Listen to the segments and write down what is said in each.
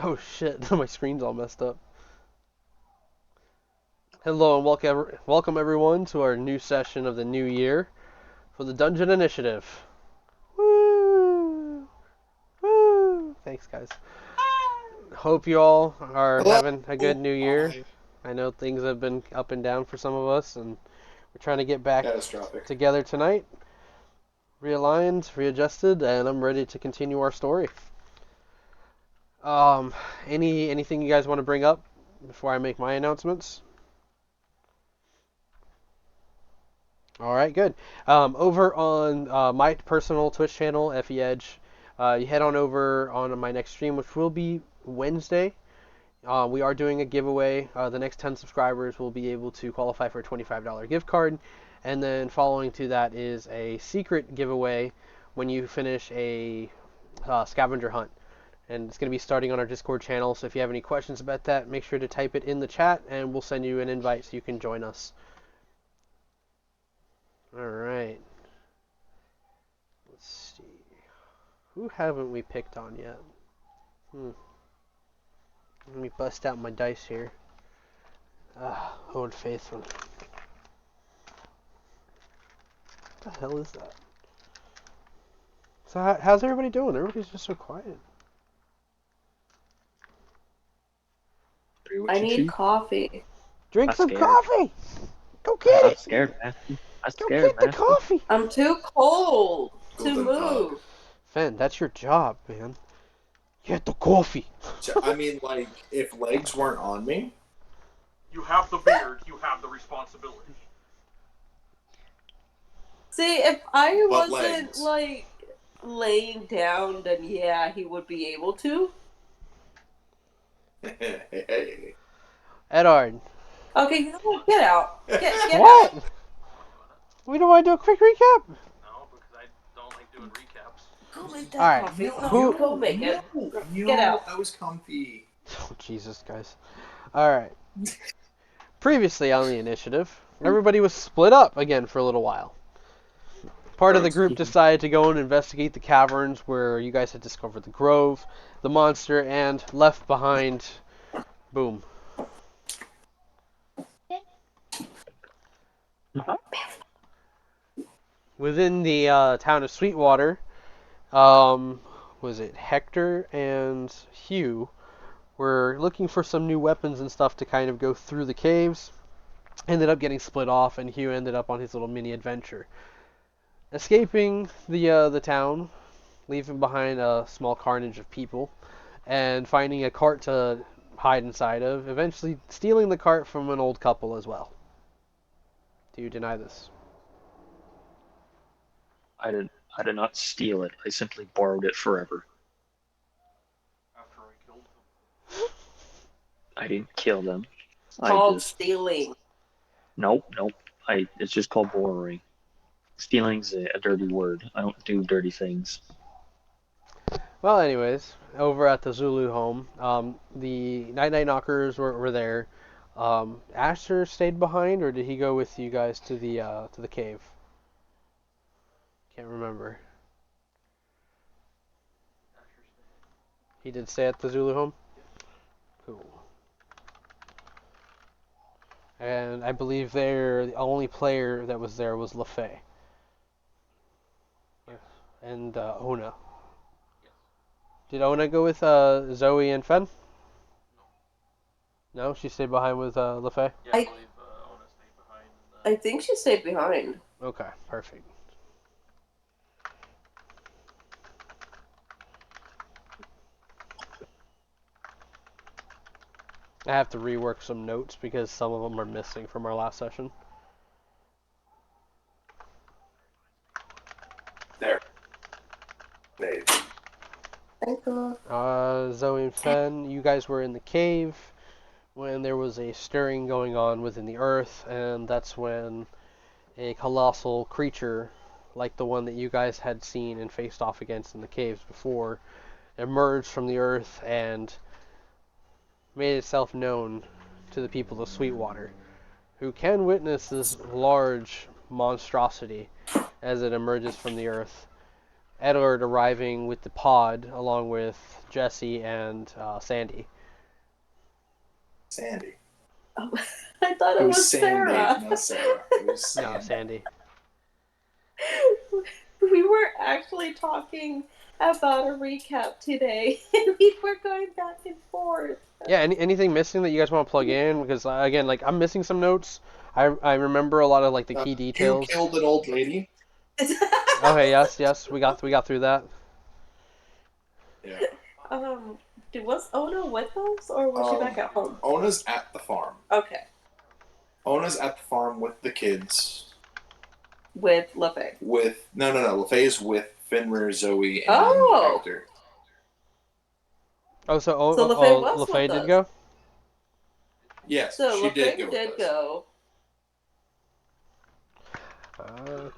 Oh shit, my screen's all messed up. Hello and welcome everyone to our new session of the new year for the Dungeon Initiative. Woo! Woo! Thanks guys. Hope you all are Hello. having a good new year. Hi. I know things have been up and down for some of us and we're trying to get back Catastrophic. together tonight. Realigned, readjusted, and I'm ready to continue our story. Um, anything you guys want to bring up before I make my announcements? All right, good. Over on my personal Twitch channel, FE Edge, you head on over on my next stream, which will be Wednesday. We are doing a giveaway. The next 10 subscribers will be able to qualify for a $25 gift card. And then following to that is a secret giveaway when you finish a scavenger hunt. And it's going to be starting on our Discord channel. So if you have any questions about that, make sure to type it in the chat and we'll send you an invite so you can join us. All right. Let's see. Who haven't we picked on yet? Let me bust out my dice here. Old Faithful. What the hell is that? So how's everybody doing? Everybody's just so quiet. I need coffee. Drink I'm some scared. coffee! Go get I'm it! scared, man. I'm Go scared, get the man. coffee! I'm too cold to Golden dog. move. Fen, that's your job, man. Get the coffee! I mean, like, if legs weren't on me, You have the beard, you have the responsibility. See, if I But wasn't legs. like laying down, then yeah, he would be able to. hey. Edard. Okay, you know what? Get out. Get What? out. We don't want to do a quick recap? No, because I don't like doing recaps. Go make that Alright, coffee. who- Go make it. No, Get out. I was comfy. Oh, Jesus, guys. Alright. Previously on the initiative, everybody was split up again for a little while. Part of the group decided to go and investigate the caverns where you guys had discovered the grove, the monster, and left behind... Boom. Within the town of Sweetwater, was it Hector and Hugh were looking for some new weapons and stuff to kind of go through the caves. Ended up getting split off, and Hugh ended up on his little mini adventure, escaping the town, leaving behind a small carnage of people, and finding a cart to hide inside of. Eventually, stealing the cart from an old couple as well. Do you deny this? I did not steal it. I simply borrowed it forever. After I killed them. I didn't kill them. Called stealing. Nope. It's just called borrowing. Stealing's a dirty word. I don't do dirty things. Well, anyways, over at the Zulu home, the Night Knockers were there. Asher stayed behind, or did he go with you guys to the cave? Can't remember. He did stay at the Zulu home? Cool. And I believe the only player that was there was LaFay. And Ona. Did Ona go with Zoe and Fen? No, she stayed behind with LaFay? Yeah, I believe Ona stayed behind. I think she stayed behind. Okay, perfect. I have to rework some notes because some of them are missing from our last session. There. Zoe and Fen, you guys were in the cave when there was a stirring going on within the earth, and that's when a colossal creature, like the one that you guys had seen and faced off against in the caves before, emerged from the earth and made itself known to the people of Sweetwater, who can witness this large monstrosity as it emerges from the earth. Edward arriving with the pod along with Jesse and Sandy. Sandy. Oh, I thought It it was was Sandy, Sarah. no Sarah. It was Sandy. No, Sandy. We were actually talking about a recap today, and we were going back and forth. Yeah, anything missing that you guys want to plug in? Because again, like I'm missing some notes. I remember a lot of like the key You details. killed an old lady. Okay, yes, we got through that. Yeah. Was Ona with us, or was she back at home? Ona's at the farm. Okay, Ona's at the farm with the kids. with LaFay. With no. LaFay's with Fenrir, Zoe, and Oh! Hector. Oh, so So LaFay was LaFay with did us. go? Yes, So she did LaFay go did with us. go.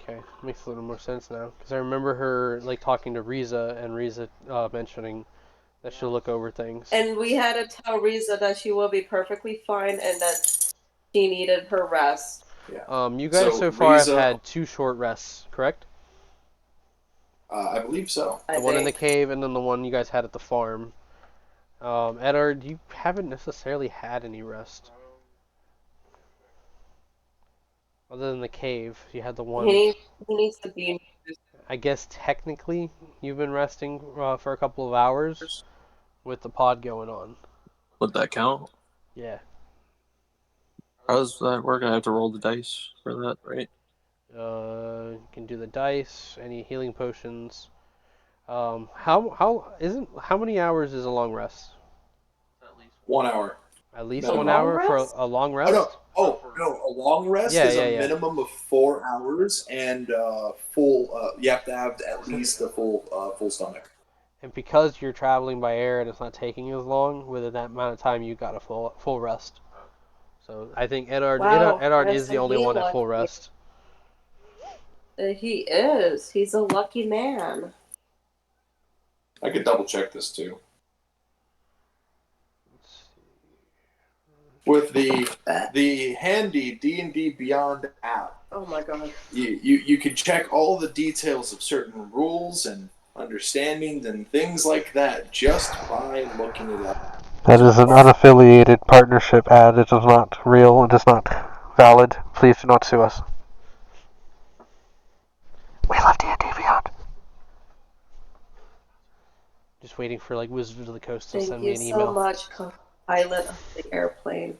Okay, makes a little more sense now. Because I remember her like talking to Riza and Riza mentioning that she'll look over things. And we had to tell Riza that she will be perfectly fine and that she needed her rest. Yeah. You guys so far have Riza, had 2 short rests, correct? I believe so. The one in the cave and then the one you guys had at the farm. Eddard, you haven't necessarily had any rest. Other than the cave, you had the one. He needs to be. I guess technically you've been resting for a couple of hours with the pod going on. Would that count? Yeah. How does that work? I have to roll the dice for that, right? You can do the dice, any healing potions. How many hours is a long rest? 1 hour. At least No. 1 A long hour for rest? a long rest? Oh no! A long rest Yeah, is yeah, a yeah. minimum of 4 hours and full. You have to have at least a full stomach. And because you're traveling by air and it's not taking as long, within that amount of time you got a full rest. So I think Eddard Wow, is the only one at full rest. He is. He's a lucky man. I could double check this too. With the handy D&D Beyond app, Oh my god. you can check all the details of certain rules and understandings and things like that just by looking it up. That is an unaffiliated partnership ad. It is not real. It is not valid. Please do not sue us. We love D&D Beyond. Just waiting for like Wizards of the Coast to Thank send me you an so email. much, pilot of the airplane.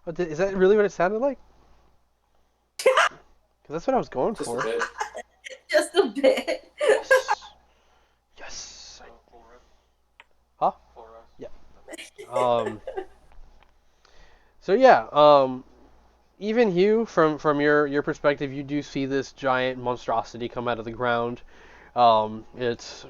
Oh, is that really what it sounded like? Because that's what I was going Just for. a bit. Just a bit. Yes. Yes. Huh? Yeah. So yeah. Even Hugh, from your perspective, you do see this giant monstrosity come out of the ground. It's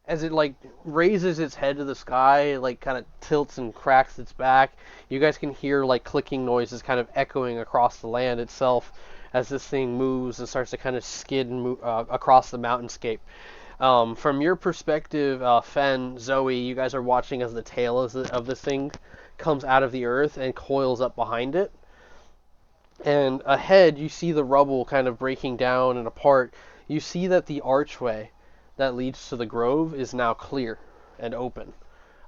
as it like raises its head to the sky, it like kind of tilts and cracks its back. You guys can hear like clicking noises kind of echoing across the land itself as this thing moves and starts to kind of skid and move, across the mountainscape. From your perspective, Fen, Zoe, you guys are watching as the tail of this thing comes out of the earth and coils up behind it. And ahead, you see the rubble kind of breaking down and apart. You see that the archway that leads to the grove is now clear and open.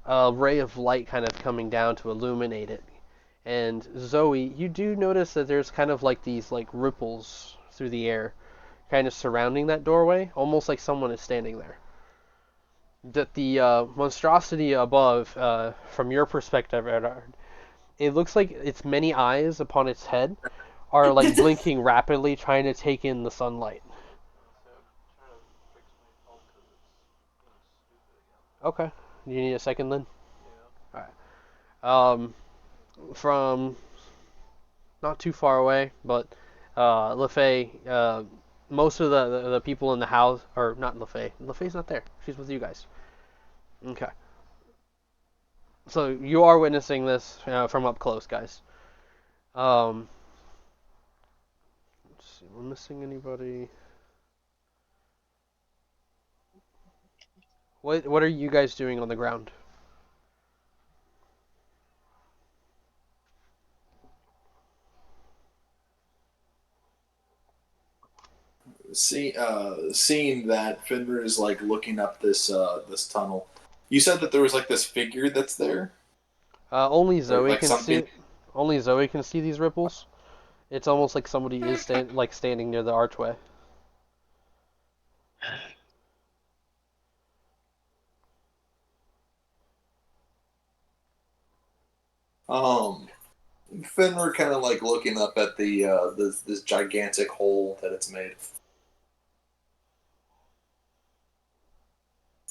A ray of light kind of coming down to illuminate it. And Zoe, you do notice that there's kind of like these like ripples through the air, kind of surrounding that doorway, almost like someone is standing there. That the monstrosity above, from your perspective, Edard, it looks like its many eyes upon its head are like blinking rapidly, trying to take in the sunlight. Okay. You need a second then? Yeah. Alright. From not too far away, but LaFay, most of the people in the house, or not LaFay. LaFay's not there. She's with you guys. Okay. So you are witnessing this from up close, guys. Let's see, we're missing anybody. What are you guys doing on the ground? seeing that Finra is like looking up this tunnel. You said that there was like this figure that's there, Only or Zoe like can something. see. Only Zoe can see these ripples. It's almost like somebody is standing near the archway. Um, Finra kind of like looking up at the this gigantic hole that it's made.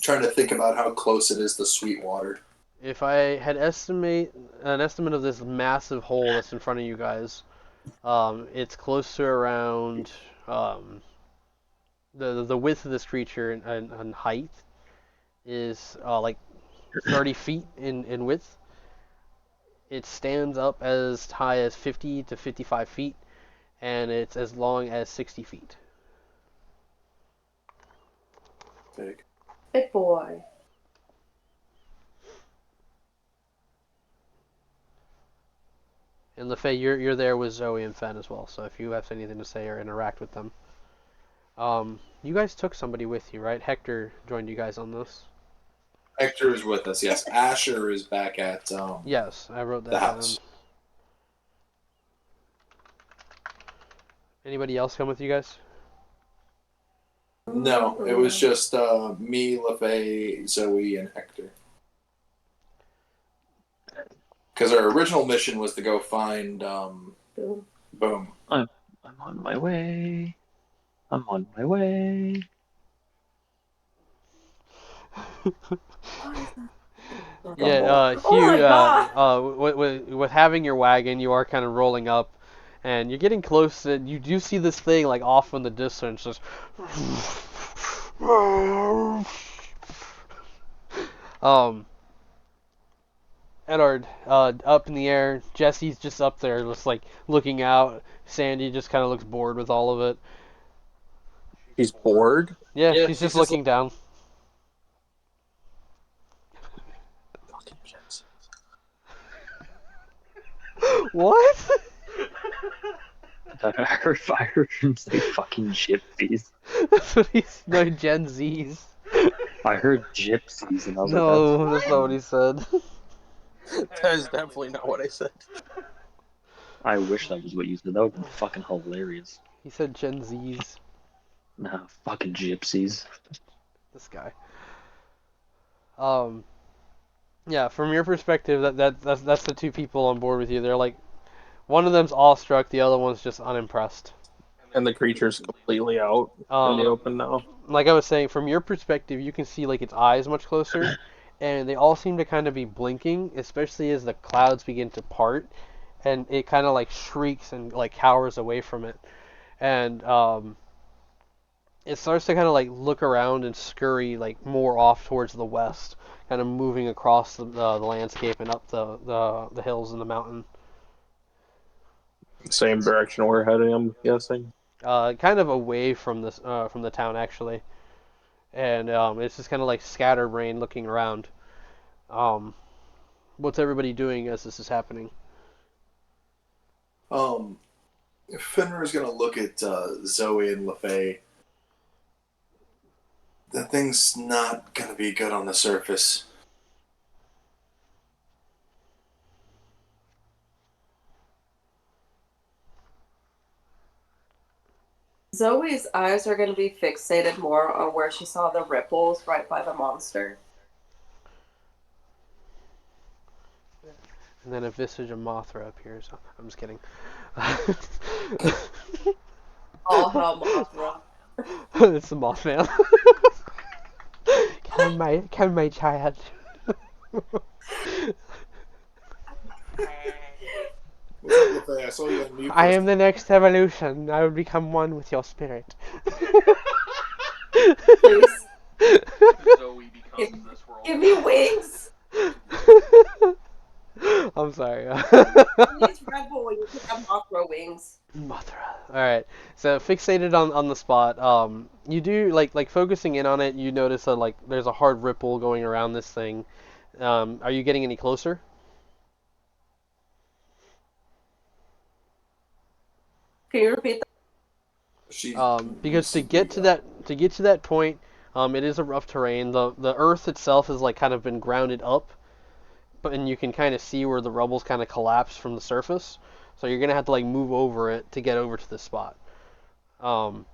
Trying to think about how close it is to Sweetwater. If I had an estimate of this massive hole that's in front of you guys, it's close to around the width of this creature and height is like 30 feet in width. It stands up as high as 50 to 55 feet, and it's as long as 60 feet. Big. Big boy. And LeFay, you're there with Zoe and Fen as well, so if you have anything to say or interact with them. You guys took somebody with you, right? Hector joined you guys on this. Hector is with us. Yes, Asher is back at Yes, I wrote the that down. house. Anybody else come with you guys? No, it was just me, LeFay, Zoe, and Hector. Because our original mission was to go find Boom. I'm on my way. I'm on my way. Yeah, Oh my Hugh. God. With having your wagon, you are kind of rolling up, and you're getting close, and you do see this thing like off in the distance. Just Edward, up in the air. Jesse's just up there, just like looking out. Sandy just kind of looks bored with all of it. He's bored. Yeah, Yeah, she's she's just just looking down. Fucking Jensen. What? I heard him say fucking gypsies. That's what he's no Gen Z's. I heard gypsies, and I was like, that's No, that's not what he said. That is definitely not what I said. I wish that was what you said. That would have been fucking hilarious. He said Gen Z's. Nah, fucking gypsies. This guy. Yeah, from your perspective, that's the two people on board with you. They're like, one of them's awestruck, the other one's just unimpressed. And the creature's completely out in the open now. Like I was saying, from your perspective, you can see like its eyes much closer, and they all seem to kind of be blinking, especially as the clouds begin to part, and it kind of like shrieks and like cowers away from it, and it starts to kind of like look around and scurry like more off towards the west, kind of moving across the landscape and up the hills and the mountain. Same direction we're heading, I'm guessing. Kind of away from the town actually, and it's just kind of like scatterbrained looking around. What's everybody doing as this is happening? Finra is gonna look at Zoe and LeFay. The thing's not gonna be good on the surface. Zoe's eyes are going to be fixated more on where she saw the ripples right by the monster. And then a visage of Mothra appears. I'm just kidding. All hell Mothra. It's the Mothman. Come my child. What's up, LeFay? I saw you on mute. I am the next evolution. I will become one with your spirit. Please. Zoe becomes this world. Give me wings. I'm sorry. These Red Bull when you pick up Mothra wings. Mothra. All right. So fixated on the spot. You do like focusing in on it. You notice that like there's a hard ripple going around this thing. Are you getting any closer? Can you repeat that? She Because needs to be. to get to that point, it is a rough terrain. The earth itself has like kind of been grounded up, and you can kind of see where the rubble's kind of collapsed from the surface. So you're gonna have to like move over it to get over to this spot. Um,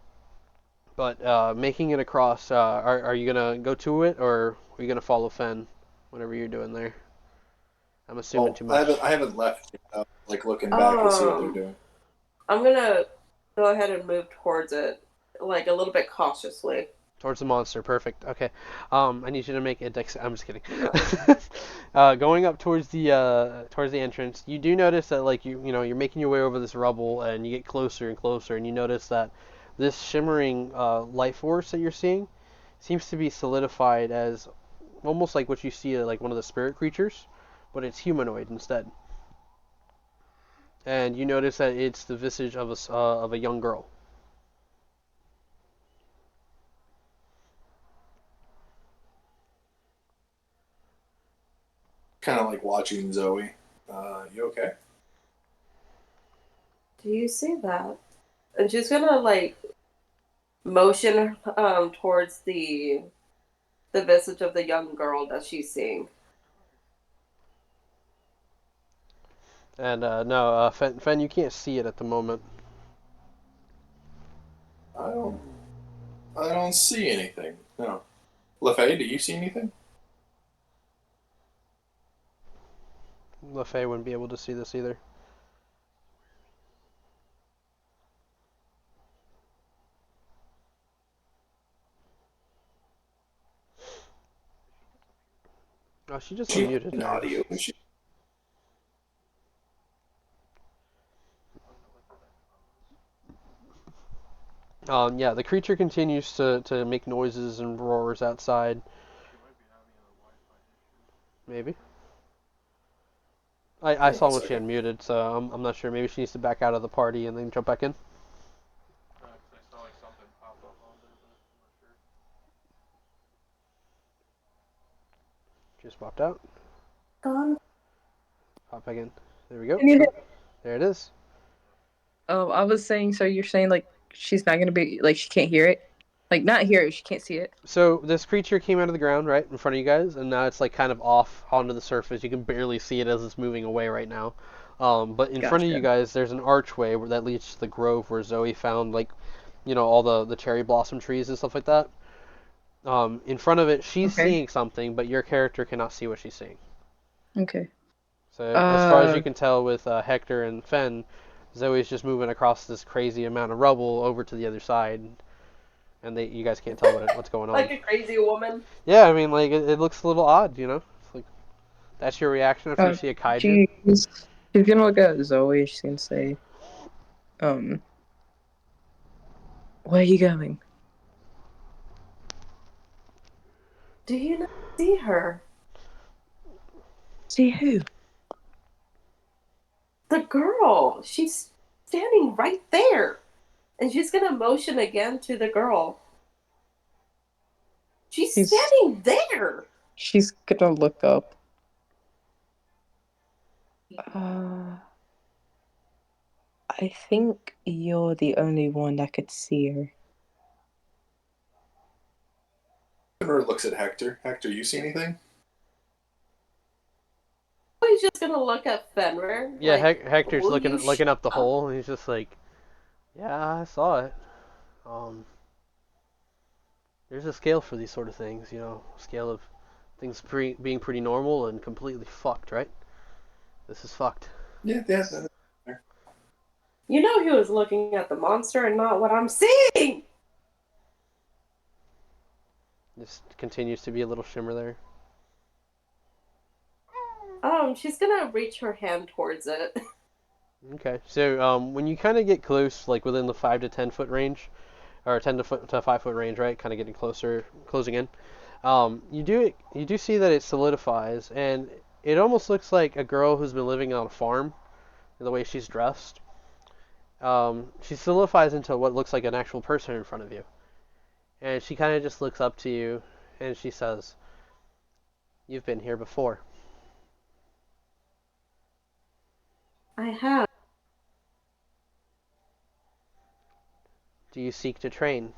but making it across, are you gonna go to it or are you gonna follow Fen? Whatever you're doing there. I'm assuming Well, too I much. haven't left yet. I'm, like looking back to see what they're Um, doing. I'm gonna go ahead and move towards it, like a little bit cautiously. Towards the monster, perfect. Okay. I need you to make a dex. I'm just kidding. Yeah. Going up towards the entrance, you do notice that like you know you're making your way over this rubble, and you get closer and closer, and you notice that this shimmering light force that you're seeing seems to be solidified as almost like what you see like one of the spirit creatures, but it's humanoid instead. And you notice that it's the visage of a young girl. Kind of like watching Zoe. You okay? Do you see that? And she's gonna like motion towards the visage of the young girl that she's seeing. And no, Fen, you can't see it at the moment. I don't. I don't see anything. No. LaFay, do you see anything? LaFay wouldn't be able to see this either. Oh, she just She unmuted. in There it is. audio. Is she? Yeah, the creature continues to make noises and roars outside. Maybe. I Hold on saw a when she second. unmuted, so I'm not sure. Maybe she needs to back out of the party and then jump back in. Just popped out. Gone. Pop back in. There we go. Can you hear- There it is. Oh, I was saying, so you're saying like she's not gonna be like she can't hear it, like not hear it, she can't see it. So this creature came out of the ground right in front of you guys, and now it's like kind of off onto the surface. You can barely see it as it's moving away right now. But in front of you Gotcha. guys, there's an archway that leads to the grove where Zoe found like, you know, all the cherry blossom trees and stuff like that. In front of it, she's Okay. seeing something, but your character cannot see what she's seeing. Okay. So as far as Uh, you can tell with Hector and Fen, Zoe's just moving across this crazy amount of rubble over to the other side, and you guys can't tell what's going on. Like a crazy woman. Yeah, I mean, like it looks a little odd, you know. It's like that's your reaction after you see a kaiju. she's gonna look at Zoe. She's gonna say, um, "Where are you going?" Do you not see her? See who? The girl. She's standing right there. And she's gonna motion again to the girl. She's She's standing there. she's gonna look up. Uh, I think you're the only one that could see her. Fenrir looks at Hector. Hector, you see anything? He's just gonna look at Fenrir. Yeah, Like, Hector's will you looking shut up the up? hole, and he's just like, yeah, I saw it. Um, there's a scale for these sort of things, you know, scale of things being pretty normal and completely fucked, right? This is fucked. Yeah, yeah. You know he was looking at the monster and not what I'm seeing. This continues to be a little shimmer there. She's gonna reach her hand towards it. Okay, so when you kind of get close, like within the 5 to 10 foot range, or 10 to 5 foot range, right? Kind of getting closer, closing in. You do see that it solidifies, and it almost looks like a girl who's been living on a farm, the way she's dressed. She solidifies into what looks like an actual person in front of you, and she kind of just looks up to you, and she says, "You've been here before." I have. Do you seek to train?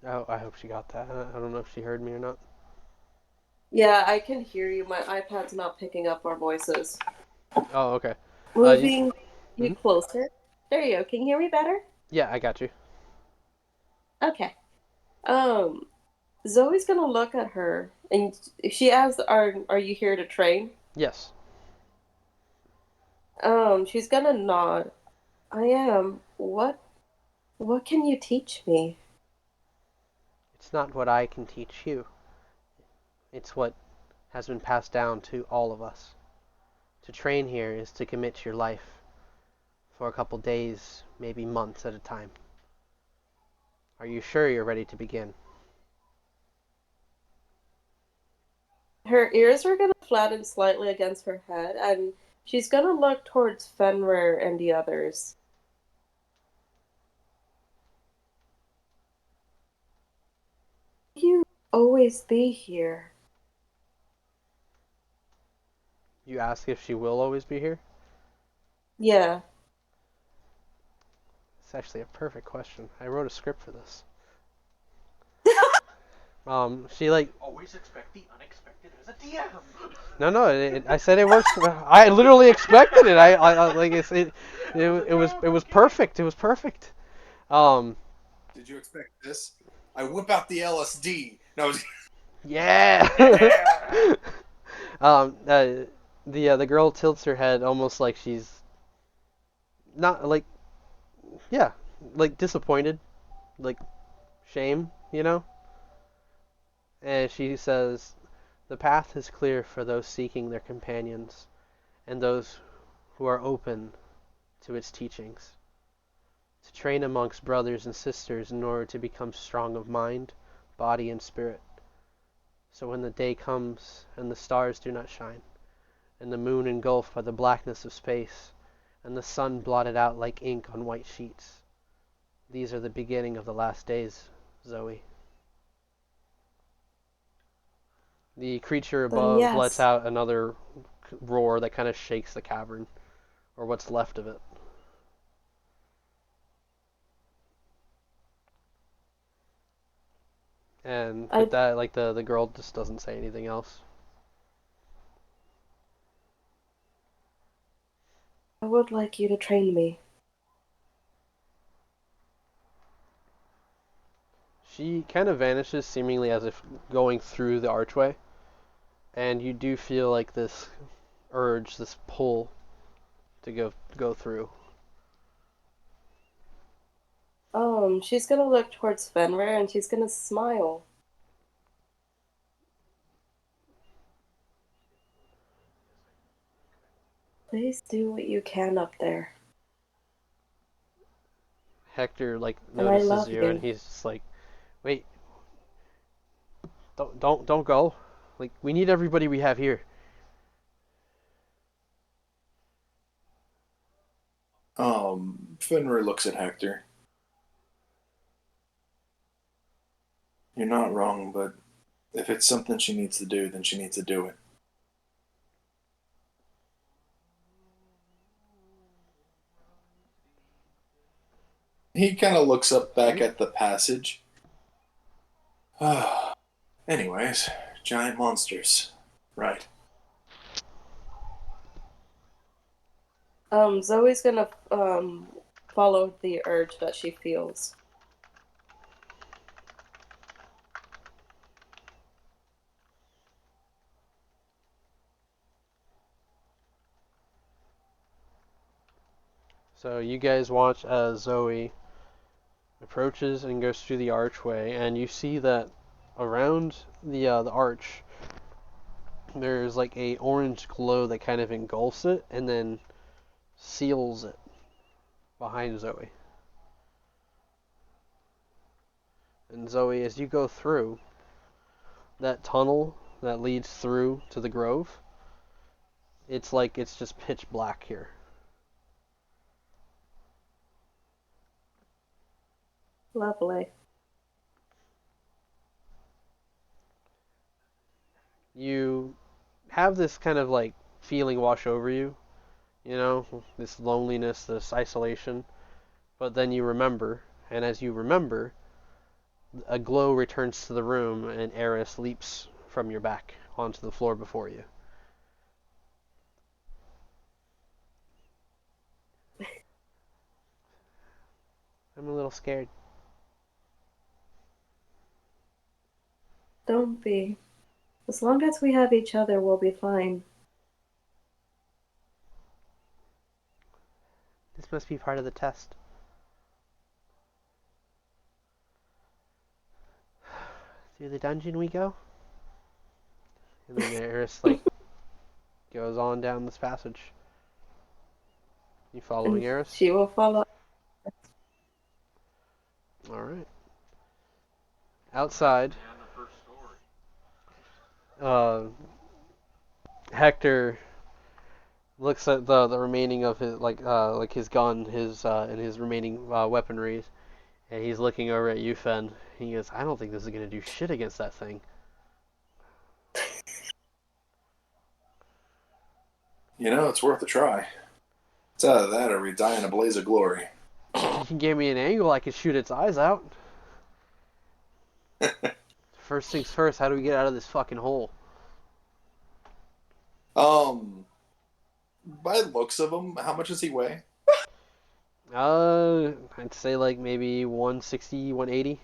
Oh, I hope she got that. I don't know if she heard me or not. Yeah, I can hear you. My iPad's not picking up our voices. Oh, okay. You, Moving you mhm. closer. There you go. Can you hear me better? Yeah, I got you. Okay. Um, Zoe's gonna look at her and she asks, "Are you here to train?" Yes. She's gonna nod. I am. What can you teach me? It's not what I can teach you. It's what has been passed down to all of us. To train here is to commit your life for a couple days, maybe months at a time. Are you sure you're ready to begin? Her ears are gonna flatten slightly against her head, and she's gonna look towards Fenrir and the others. You always be here. You ask if she will always be here? Yeah. It's actually a perfect question. I wrote a script for this. She like Always expect the unexpected as a DM. no. I said it works. I literally expected it. I like it was perfect. It was perfect. Um, Did you expect this? I whip out the LSD. No. yeah. Yeah. The girl tilts her head almost like she's not like yeah, like disappointed, like shame, you know? And she says, "The path is clear for those seeking their companions and those who are open to its teachings. To train amongst brothers and sisters in order to become strong of mind, body, and spirit. So when the day comes and the stars do not shine, and the moon engulfed by the blackness of space, and the sun blotted out like ink on white sheets, these are the beginning of the last days, Zoe." The creature Then above lets yes. out another roar that kind of shakes the cavern, or what's left of it. And with I that, like the girl just doesn't say anything else. I would like you to train me. She kind of vanishes, seemingly as if going through the archway, and you do feel like this urge, this pull to go through. She's gonna look towards Fenrir and she's gonna smile. Please do what you can up there. Hector like And I notices love you, and you. he's just like, "Wait, don't go. Like we need everybody we have here." Fenrir looks at Hector. You're not wrong, but if it's something she needs to do, then she needs to do it. He kind of looks up back at the passage. Anyways, giant monsters. Right. Zoe's gonna follow the urge that she feels. So you guys watch as Zoe approaches and goes through the archway, and you see that around the arch, there's like a orange glow that kind of engulfs it and then seals it behind Zoe. And Zoe, as you go through that tunnel that leads through to the grove, it's like it's just pitch black here. Lovely. You have this kind of like feeling wash over you, this loneliness, this isolation. But then you remember, and as you remember, a glow returns to the room, and Eris leaps from your back onto the floor before you. I'm a little scared. Don't be. As long as we have each other, we'll be fine. This must be part of the test. Through the dungeon we go? And then Eris, goes on down this passage. You following Eris? She will follow. Alright. Outside, And the first story. Hector looks at the remaining of his his gun, and his remaining weaponry, and he's looking over at you, Fen. He goes, "I don't think this is gonna do shit against that thing." It's worth a try. It's out of that or we die in a blaze of glory. You can give me an angle, I could shoot its eyes out. First things first, how do we get out of this fucking hole? By the looks of him, how much does he weigh? I'd say maybe 160, 180.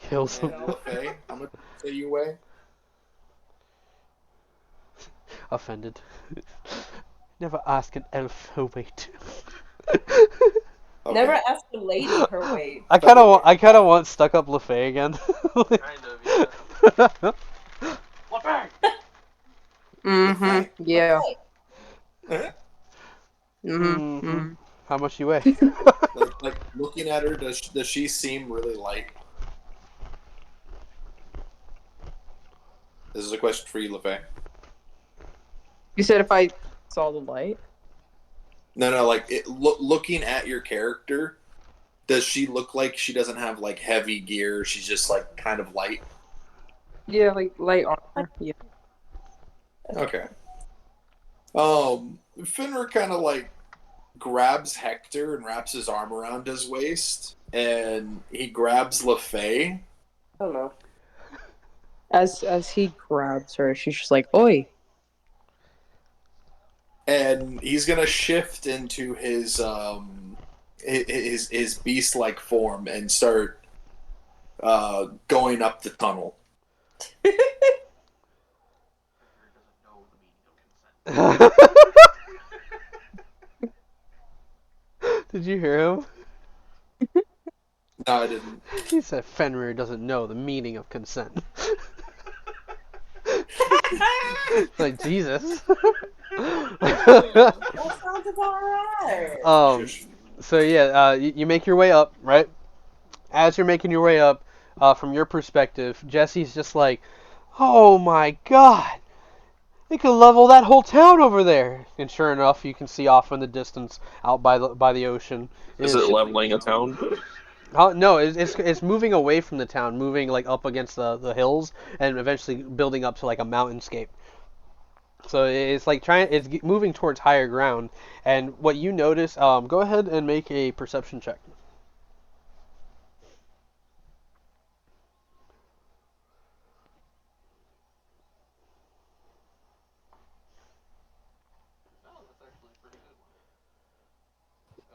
Kills And him. LFA, how much do you weigh? Offended. Never ask an elf her weight. Okay. Never ask a lady her weight. I kind of want stuck up LaFay again. Kind of, yeah. LeBang! Mm-hmm. Yeah. Mhm. Mm-hmm. How much you weigh? Like looking at her, does she seem really light? This is a question for you, LeFay. You said if I saw the light? No, looking at your character, does she look like she doesn't have heavy gear? She's just kind of light. Yeah, light armor. Yeah. Okay. Finner kind of grabs Hector and wraps his arm around his waist, and he grabs LeFay. Oh no. As he grabs her, she's just like, "Oi." And he's gonna shift into his beast-like form and start going up the tunnel. Did you hear him? No, I didn't. He said Fenrir doesn't know the meaning of consent. Like, Jesus. That sounds alright. So yeah, you make your way up, right? As you're making your way up, from your perspective, Jesse's just like, "Oh my God, they could level that whole town over there." And sure enough, you can see off in the distance, out by the ocean. Is it leveling a town? No, it's moving away from the town, moving up against the hills, and eventually building up to a mountainscape. So it's it's moving towards higher ground. And what you notice, go ahead and make a perception check.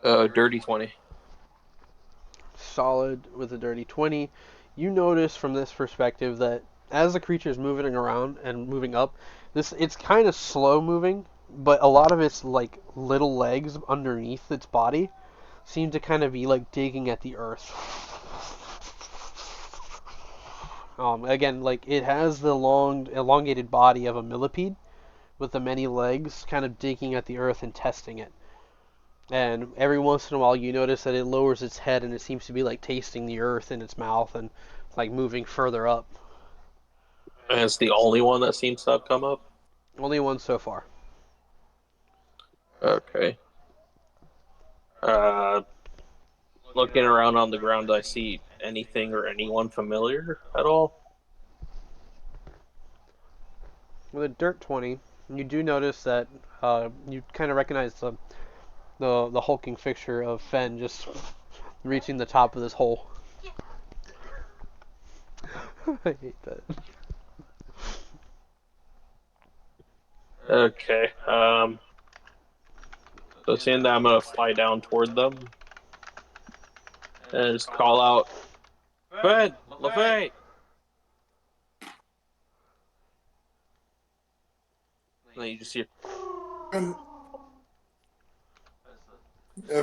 Dirty 20. Solid with a dirty 20. You notice from this perspective that as the creature is moving around and moving up, it's kind of slow moving, but a lot of its little legs underneath its body seem to kind of be digging at the earth. Again, it has the long elongated body of a millipede with the many legs kind of digging at the earth and testing it. And every once in a while, you notice that it lowers its head and it seems to be tasting the earth in its mouth and moving further up. And it's the only one that seems to have come up? Only one so far. Okay. looking around on the ground, do I see anything or anyone familiar at all? With a dirt 20, you do notice that you kind of recognize the hulking fixture of Fen just reaching the top of this hole. I hate that. Okay. So seeing that, I'm gonna fly down toward them and just call out, "Ben, LaFay!" And then you just hear, And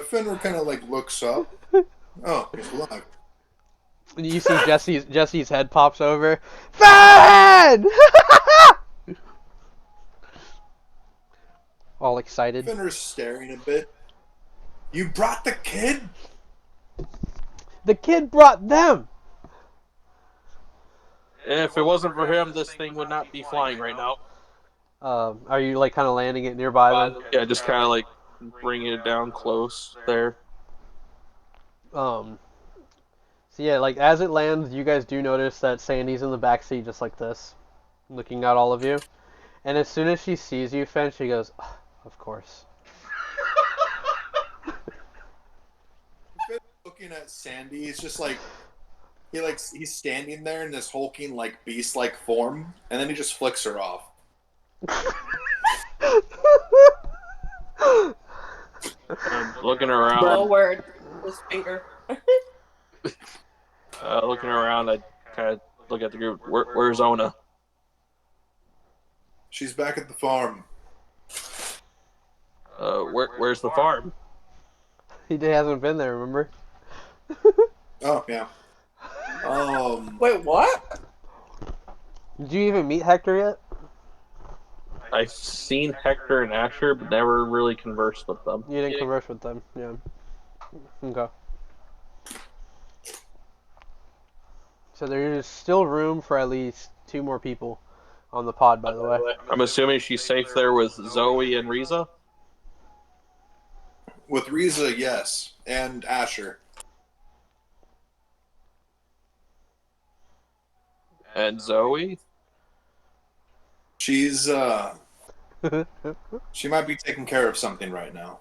Fenrir kind of like looks up. Oh, he's alive. And you see Jesse's head pops over. Fen! All excited. Fenrir's staring a bit. You brought the kid? The kid brought them. "If it wasn't for him, this thing would not be flying right now." Are you like kind of landing it nearby them? Yeah, just kind of like bringing it down close there. So yeah, like as it lands, you guys do notice that Sandy's in the backseat just like this, looking at all of you. And as soon as she sees you, Fen, she goes, "Of course." Looking at Sandy, he's just like he's standing there in this hulking like beast-like form, and then he just flicks her off. I'm looking around. No word. His finger. Looking around, I kind of look at the group. Where's Ona? She's back at the farm. Where's the farm? He hasn't been there, remember? Oh yeah. Wait, what? Did you even meet Hector yet? I've seen Hector and Asher, but never really conversed with them. You didn't converse with them, yeah. Okay. So there is still room for at least 2 more people on the pod, by the way. I'm assuming she's safe there with Zoe and Riza? With Riza, yes, and Asher. And Zoe? She's she might be taking care of something right now.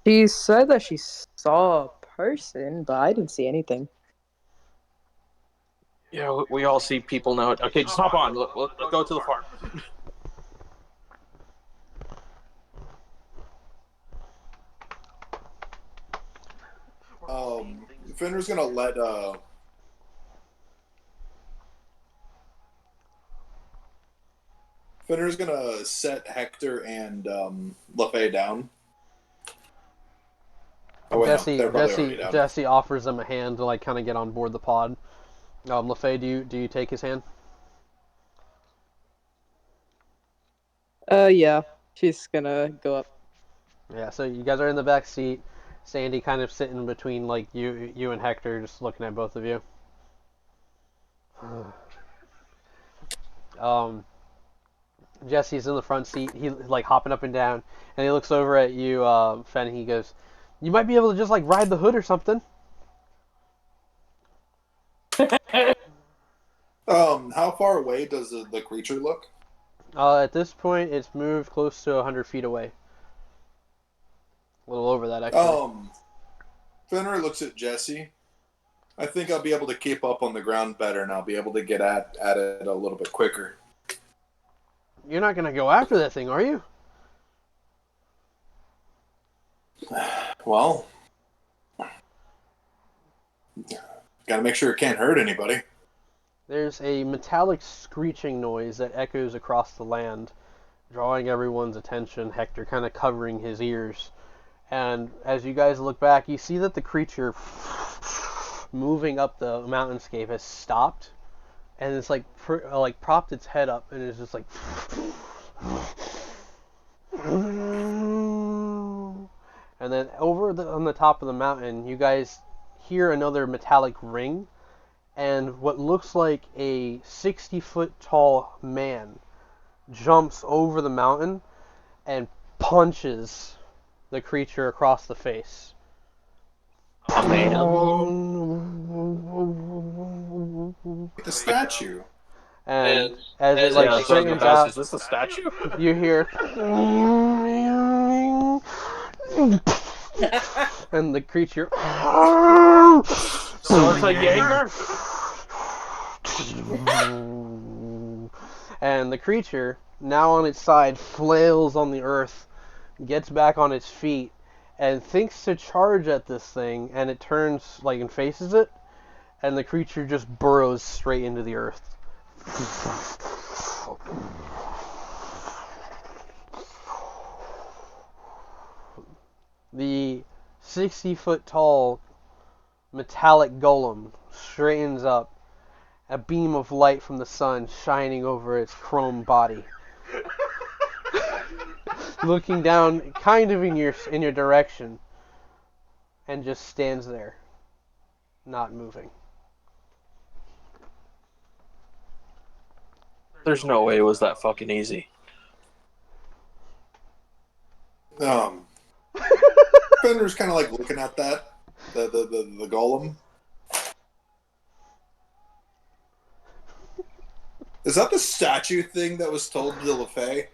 She said that she saw a person, but I didn't see anything. Yeah, we all see people now. Okay, just hop on. Let's go to the farm. Fenrir's gonna let Fenrir's gonna set Hector and LaFay down. Oh, wait, no, they're probably already down. Jesse offers them a hand to like kind of get on board the pod. LaFay, do you take his hand? Yeah. She's gonna go up. Yeah, so you guys are in the back seat. Sandy kind of sitting between like you and Hector, just looking at both of you. Jesse's in the front seat. He like hopping up and down, and he looks over at you, Fen. And he goes, "You might be able to just like ride the hood or something." How far away does the creature look? At this point, it's moved close to 100 feet away. A little over that, actually. Fenrir looks at Jesse. I think I'll be able to keep up on the ground better, and I'll be able to get at it a little bit quicker. You're not gonna go after that thing, are you? Well, gotta make sure it can't hurt anybody. There's a metallic screeching noise that echoes across the land, drawing everyone's attention, Hector kind of covering his ears. And as you guys look back, you see that the creature moving up the mountainscape has stopped, and it's like propped its head up, and it's just like. And then on the top of the mountain, you guys hear another metallic ring, and what looks like a 60-foot tall man jumps over the mountain and punches the creature across the face. A man. The statue. And as it Yeah, like so I was straightens about to ask, out, is this a statue? you hear, and the creature. So it's a Jaeger? And the creature, now on its side, flails on the earth, gets back on its feet, and thinks to charge at this thing, and it turns like and faces it, and the creature just burrows straight into the earth. The 60-foot tall metallic golem straightens up, a beam of light from the sun shining over its chrome body. Looking down kind of in your direction, and just stands there, not moving. There's no way it was that fucking easy. Fenrir's kind of like looking at that, the golem. Is that the statue thing that was told to LaFay?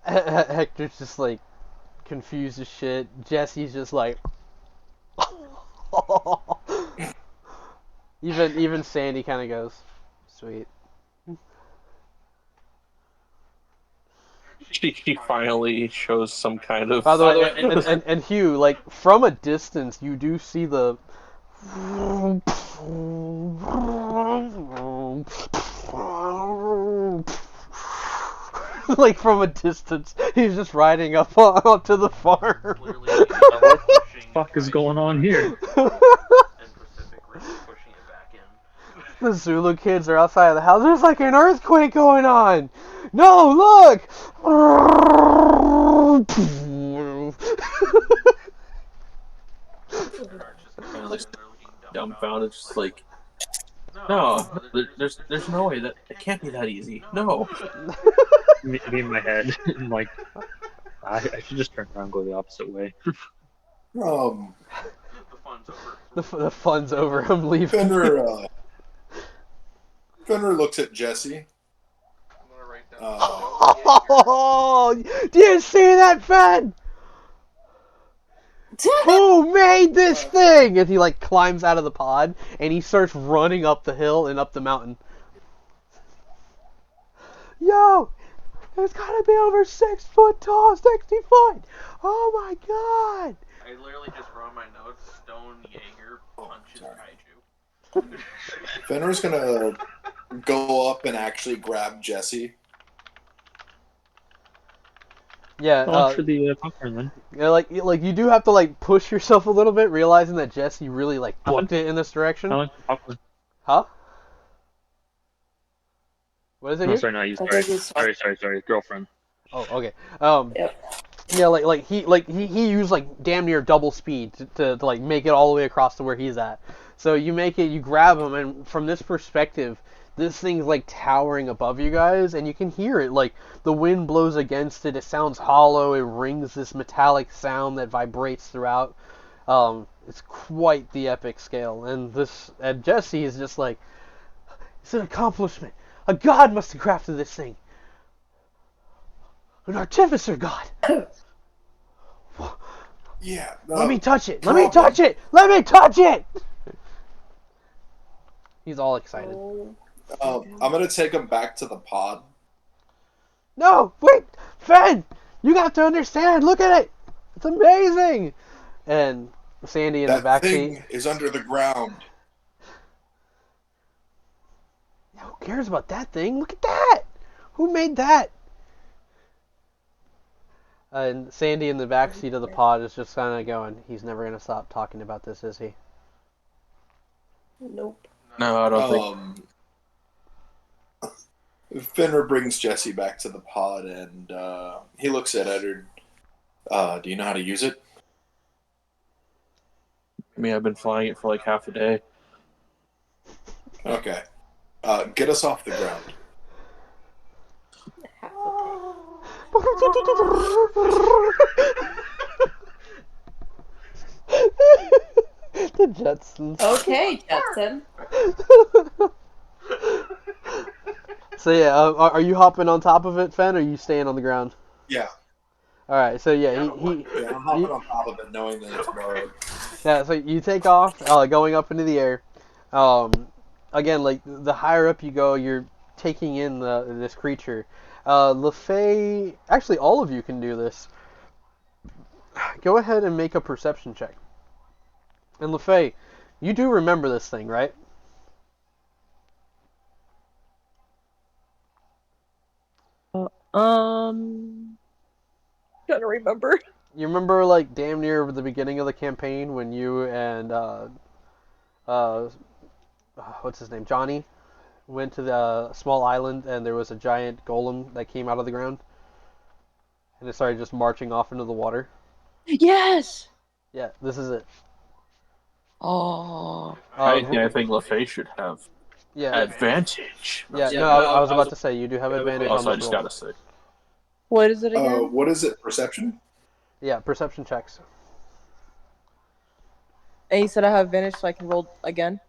Hector's just like confused as shit. Jesse's just like even Sandy kind of goes, sweet. She finally shows some kind of. By the way, and Hugh, like from a distance, you do see the like from a distance, he's just riding up onto the farm. What the fuck is going on here? The Zulu kids are outside of the house. There's like an earthquake going on. No, look! Dumbfounded, just like, no, there's no way that it can't be that easy. No. Me in my head, I'm like, I should just turn around and go the opposite way. The fun's over. The fun's over. I'm leaving. Fenrir looks at Jesse. I'm gonna write down. Oh, do you see that, Fen? Who made this thing? And he like climbs out of the pod and he starts running up the hill and up the mountain. Yo, it's gotta be over 6 foot tall, 60 foot. Oh my god. I literally just wrote my notes. Stone Jaeger punches kaiju. Fenrir's gonna go up and actually grab Jesse. Yeah, For the popcorn then. yeah, like you do have to like push yourself a little bit, realizing that Jesse really like booked it in this direction. I like the popcorn. Huh? What is it No, here? sorry, not you. I think it's- Sorry, girlfriend. Oh, okay. Yep. Yeah, he used like damn near double speed to like make it all the way across to where he's at. So you make it, you grab him, and from this perspective, this thing's like towering above you guys, and you can hear it. Like the wind blows against it, it sounds hollow. It rings this metallic sound that vibrates throughout. It's quite the epic scale, and Jesse is just like, it's an accomplishment. A god must have crafted this thing. An artificer god. Yeah. Let me touch it. Let me touch it. Let me touch it. He's all excited. I'm gonna take him back to the pod. No, wait, Fen, you got to understand. Look at it. It's amazing. And Sandy in the That back thing seat. is under the ground. Who cares about that thing? Look at that. Who made that? And Sandy in the back seat of the pod is just kind of going, he's never going to stop talking about this, is he? Nope. No, I don't think. Fenrir brings Jesse back to the pod, and he looks at Eddard. Do you know how to use it? I mean, I've been flying it for like half a day. Okay. Get us off the ground. Jetsons. Okay, Jetson. So yeah, are you hopping on top of it, Fen, or are you staying on the ground? Yeah. All right. So yeah, Yeah, I'm hopping on top of it knowing that it's borrowed. yeah. So you take off, going up into the air. Again, like the higher up you go, you're taking in this creature. LaFay, actually, all of you can do this. Go ahead and make a perception check. And LaFay, you do remember this thing, right? Trying to remember. You remember, like, damn near the beginning of the campaign when you and uh, what's his name, Johnny, went to the small island and there was a giant golem that came out of the ground and it started just marching off into the water. Yes. Yeah, this is it. Oh. I think LaFay should have Yeah, advantage. yeah. No, I was about to say you do have advantage on Also, I this just roll. gotta say. What is it again? What is it? Perception? Yeah, perception checks. And you said I have advantage, so I can roll again.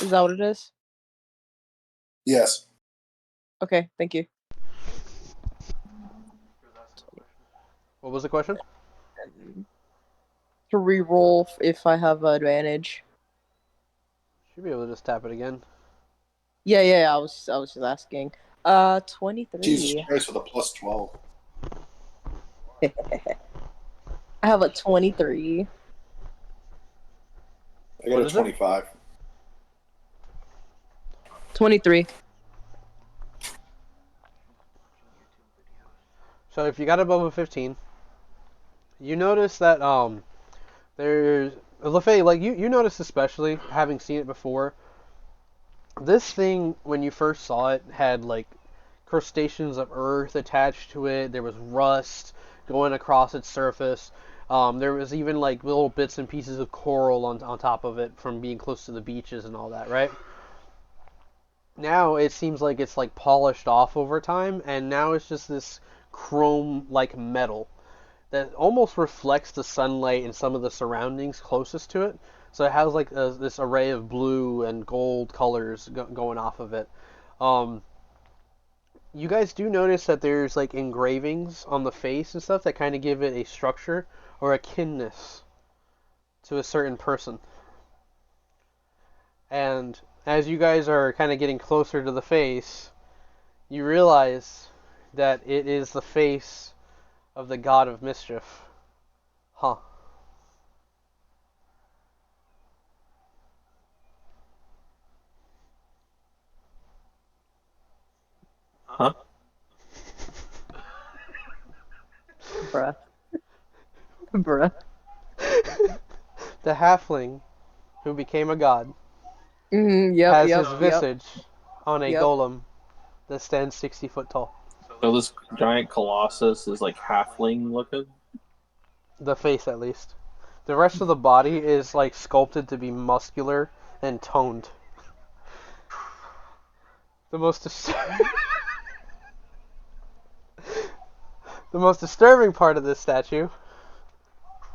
Is that what it is? Yes. Okay, thank you. What was the question? To re-roll if I have advantage. Should be able to just tap it again. Yeah. I was just asking. 23. Jesus Christ with a plus 12. I have a 23. I got What a is it? 25. 23. So if you got above a 15, you notice that there's LaFay, like you notice, especially having seen it before, this thing when you first saw it had like crustaceans of earth attached to it. There was rust going across its surface. There was even like little bits and pieces of coral on top of it from being close to the beaches and all that, right? Now it seems like it's like polished off over time, and now it's just this chrome-like metal that almost reflects the sunlight and some of the surroundings closest to it. So it has like this array of blue and gold colors going off of it. You guys do notice that there's like engravings on the face and stuff that kind of give it a structure or a kinness to a certain person. And as you guys are kind of getting closer to the face, you realize that it is the face of the god of mischief. Huh. Huh? Bruh. Bruh. The halfling who became a god Yep. has his visage on a Yep. golem that stands 60 foot tall. So this giant colossus is like halfling looking. The face, at least. The rest of the body is like sculpted to be muscular and toned. The most the most disturbing part of this statue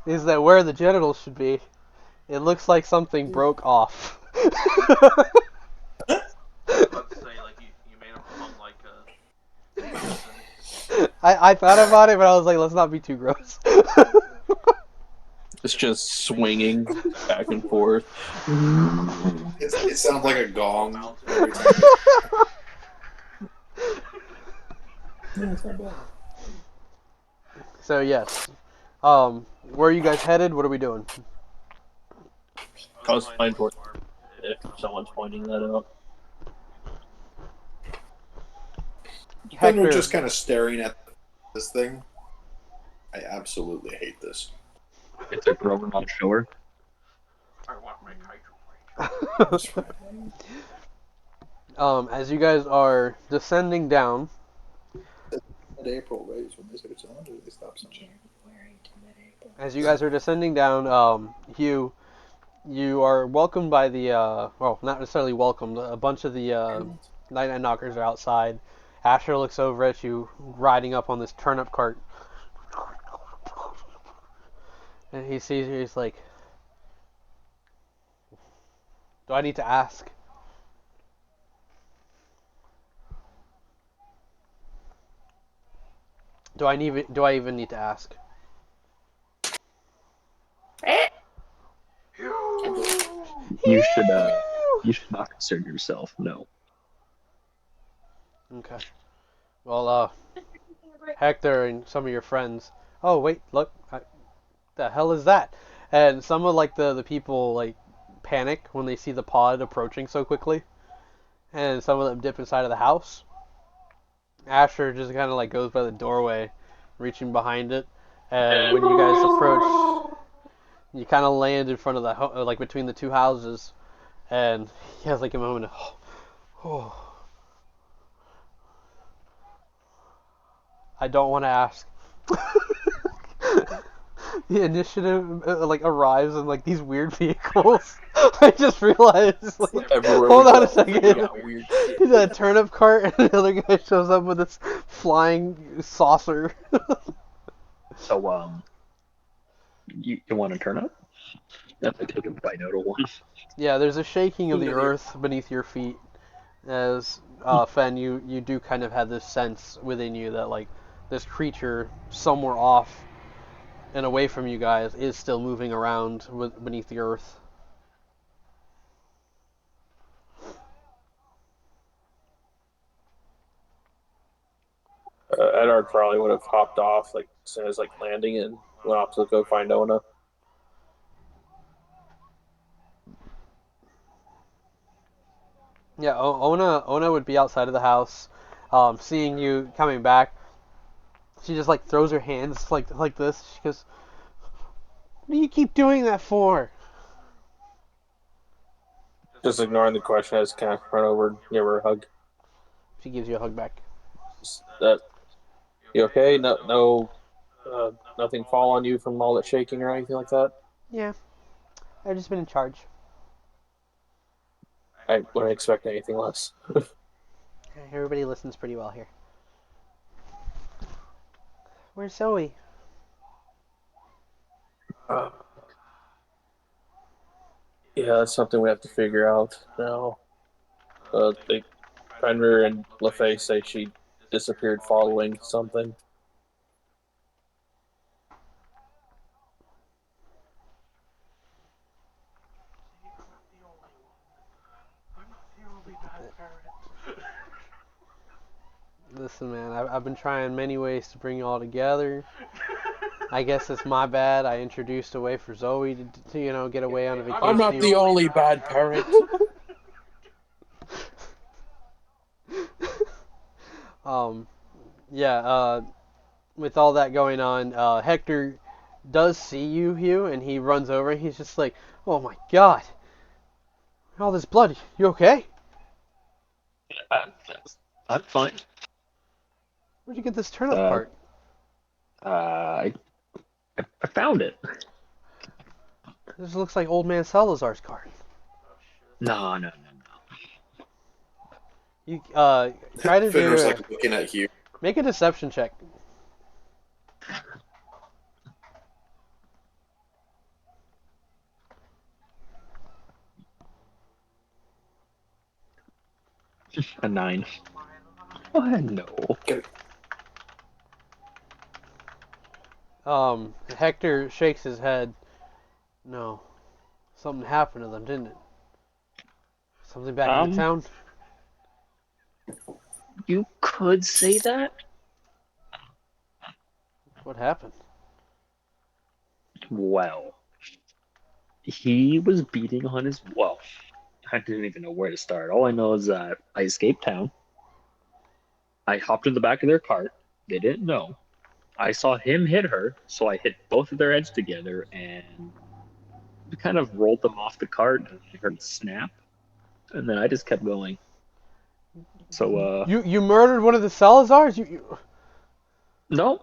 is that where the genitals should be, it looks like something broke off. I was about to say, like, you made him hung like a... I thought about it, but I was like, let's not be too gross. It's just swinging back and forth. It sounds like a gong every time. Yeah, it's not bad. So yes, where are you guys headed? What are we doing? I was fine for if someone's pointing that out. Then we're Hector, just kind of staring at this thing. I absolutely hate this. It's a grower, not a shower. I want my hydro range. as you guys are descending down, Mid-April, right? Is when they start selling, or do they stop selling? you are welcomed by the well, not necessarily welcomed. A bunch of the night knockers are outside. Asher looks over at you, riding up on this turnip cart. And he sees you, he's like, do I need to ask? Do I even need to ask? You should not concern yourself. No. Okay. Well, Hector and some of your friends. Oh wait, look, the hell is that? And some of like the people like panic when they see the pod approaching so quickly, and some of them dip inside of the house. Asher just kind of like goes by the doorway, reaching behind it, and when you guys approach, you kind of land in front of the like between the two houses, and he has like a moment of, oh, I don't want to ask. The initiative like arrives in like these weird vehicles. I just realized, like, Everywhere hold we on a go, we second. got weird shit. He's a turnip cart, and the other guy shows up with this flying saucer. So you want to turn up? Definitely take a bite out of one. Yeah, there's a shaking of the earth beneath your feet, as Fen, you do kind of have this sense within you that like this creature somewhere off and away from you guys is still moving around beneath the earth. Edard probably would have hopped off like as soon as like landing and went off to go find Ona. Yeah, Ona would be outside of the house, seeing you coming back. She just like throws her hands like this. She goes, "What do you keep doing that for?" Just ignoring the question, I just kind of run over and give her a hug. She gives you a hug back. That you okay? No, nothing fall on you from all that shaking or anything like that. Yeah, I've just been in charge. I wouldn't expect anything less. Everybody listens pretty well here. Where's Zoe? Uh, yeah, that's something we have to figure out now. They Fenrir and LaFay say she disappeared following something. Listen, man, I've been trying many ways to bring you all together. I guess it's my bad. I introduced a way for Zoe to get away on a vacation. I'm not the only bad parent. um, yeah. With all that going on, Hector does see you, Hugh, and he runs over and he's just like, "Oh my God! All this blood. You okay? Uh, I'm fine. Where'd you get this turnip Uh, cart?" I I found it. This looks like old man Salazar's cart. No. You try to Fenrir's do like looking at Hugh. make a deception check. A 9. What? No. Hector shakes his head. No, something happened to them, didn't it? Something back in the town. You could say that. What happened? Well, he was beating on his. Well, I didn't even know where to start. All I know is that I escaped town. I hopped in the back of their cart. They didn't know. I saw him hit her, so I hit both of their heads together and we kind of rolled them off the cart and I heard a snap. And then I just kept going. So, You murdered one of the Salazars? No.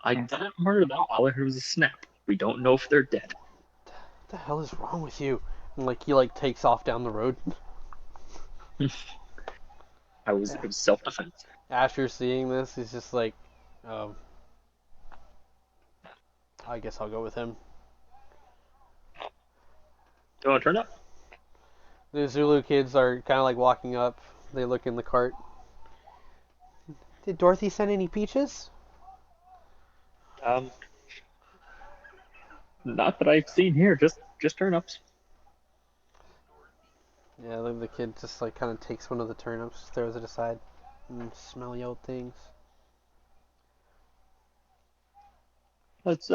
I didn't murder them. All I heard was a snap. We don't know if they're dead. What the hell is wrong with you? And like he takes off down the road. It was self-defense. Asher seeing this is just like, I guess I'll go with him. You want to turn up? The Zulu kids are kind of like walking up. They look in the cart. Did Dorothy send any peaches? Um, not that I've seen here. Just turnips. Yeah, the kid just like kind of takes one of the turnips, throws it aside. Smelly old things. Let's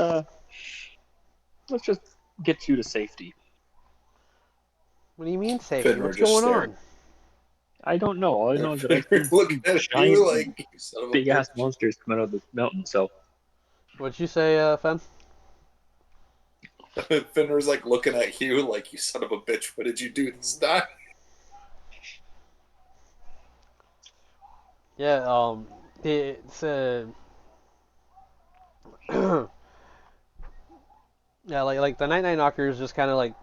just get you to safety. What do you mean safety? Finner What's just going staring. on? I don't know. All I know is that I've Finner seen looking at giant, you like you son of a big bitch. ass monsters come out of the mountain. So What'd you say, Fen? Finner's like looking at you like you son of a bitch. What did you do this time? Yeah, it's yeah, like the night knockers just kind of like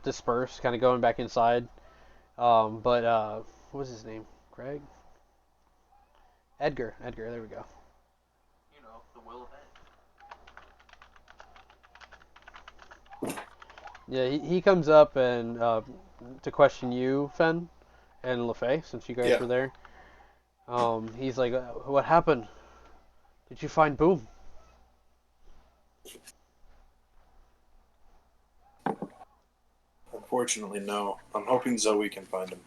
disperse, kind of going back inside. But what was his name? Greg? Edgar. There we go. You know, the will of Ed. Yeah, he comes up and to question you, Fen, and LaFay, since you guys Yeah. were there. He's like, what happened? Did you find Boom? Unfortunately, no. I'm hoping Zoe can find him.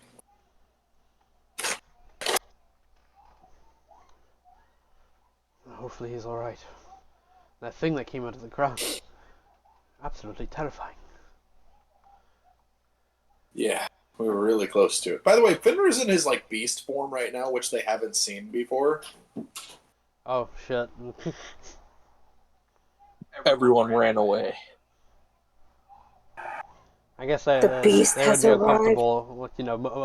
Hopefully he's all right. That thing that came out of the ground, absolutely terrifying. Yeah, we were really close to it. By the way, Finner's in his like beast form right now, which they haven't seen before. Oh shit. Everyone ran away. I guess The beast they would has be arrived. uncomfortable. With,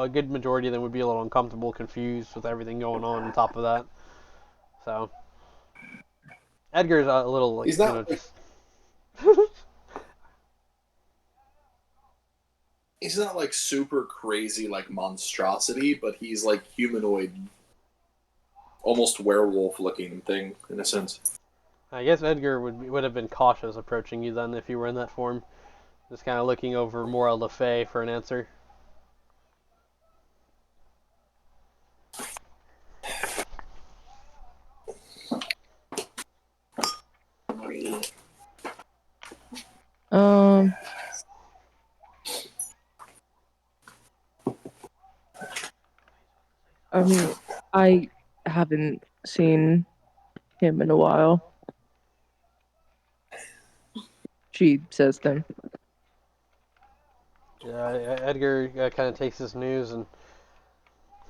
a good majority of them would be a little uncomfortable, confused with everything going on top of that. So Edgar's a little like He's not like just. he's not like super crazy like monstrosity, but he's like humanoid, almost werewolf looking thing in a sense. I guess Edgar would have been cautious approaching you then if you were in that form, just kind of looking over more at LaFay for an answer. Um, I mean, I haven't seen him in a while. She says then. Yeah, Edgar kind of takes this news and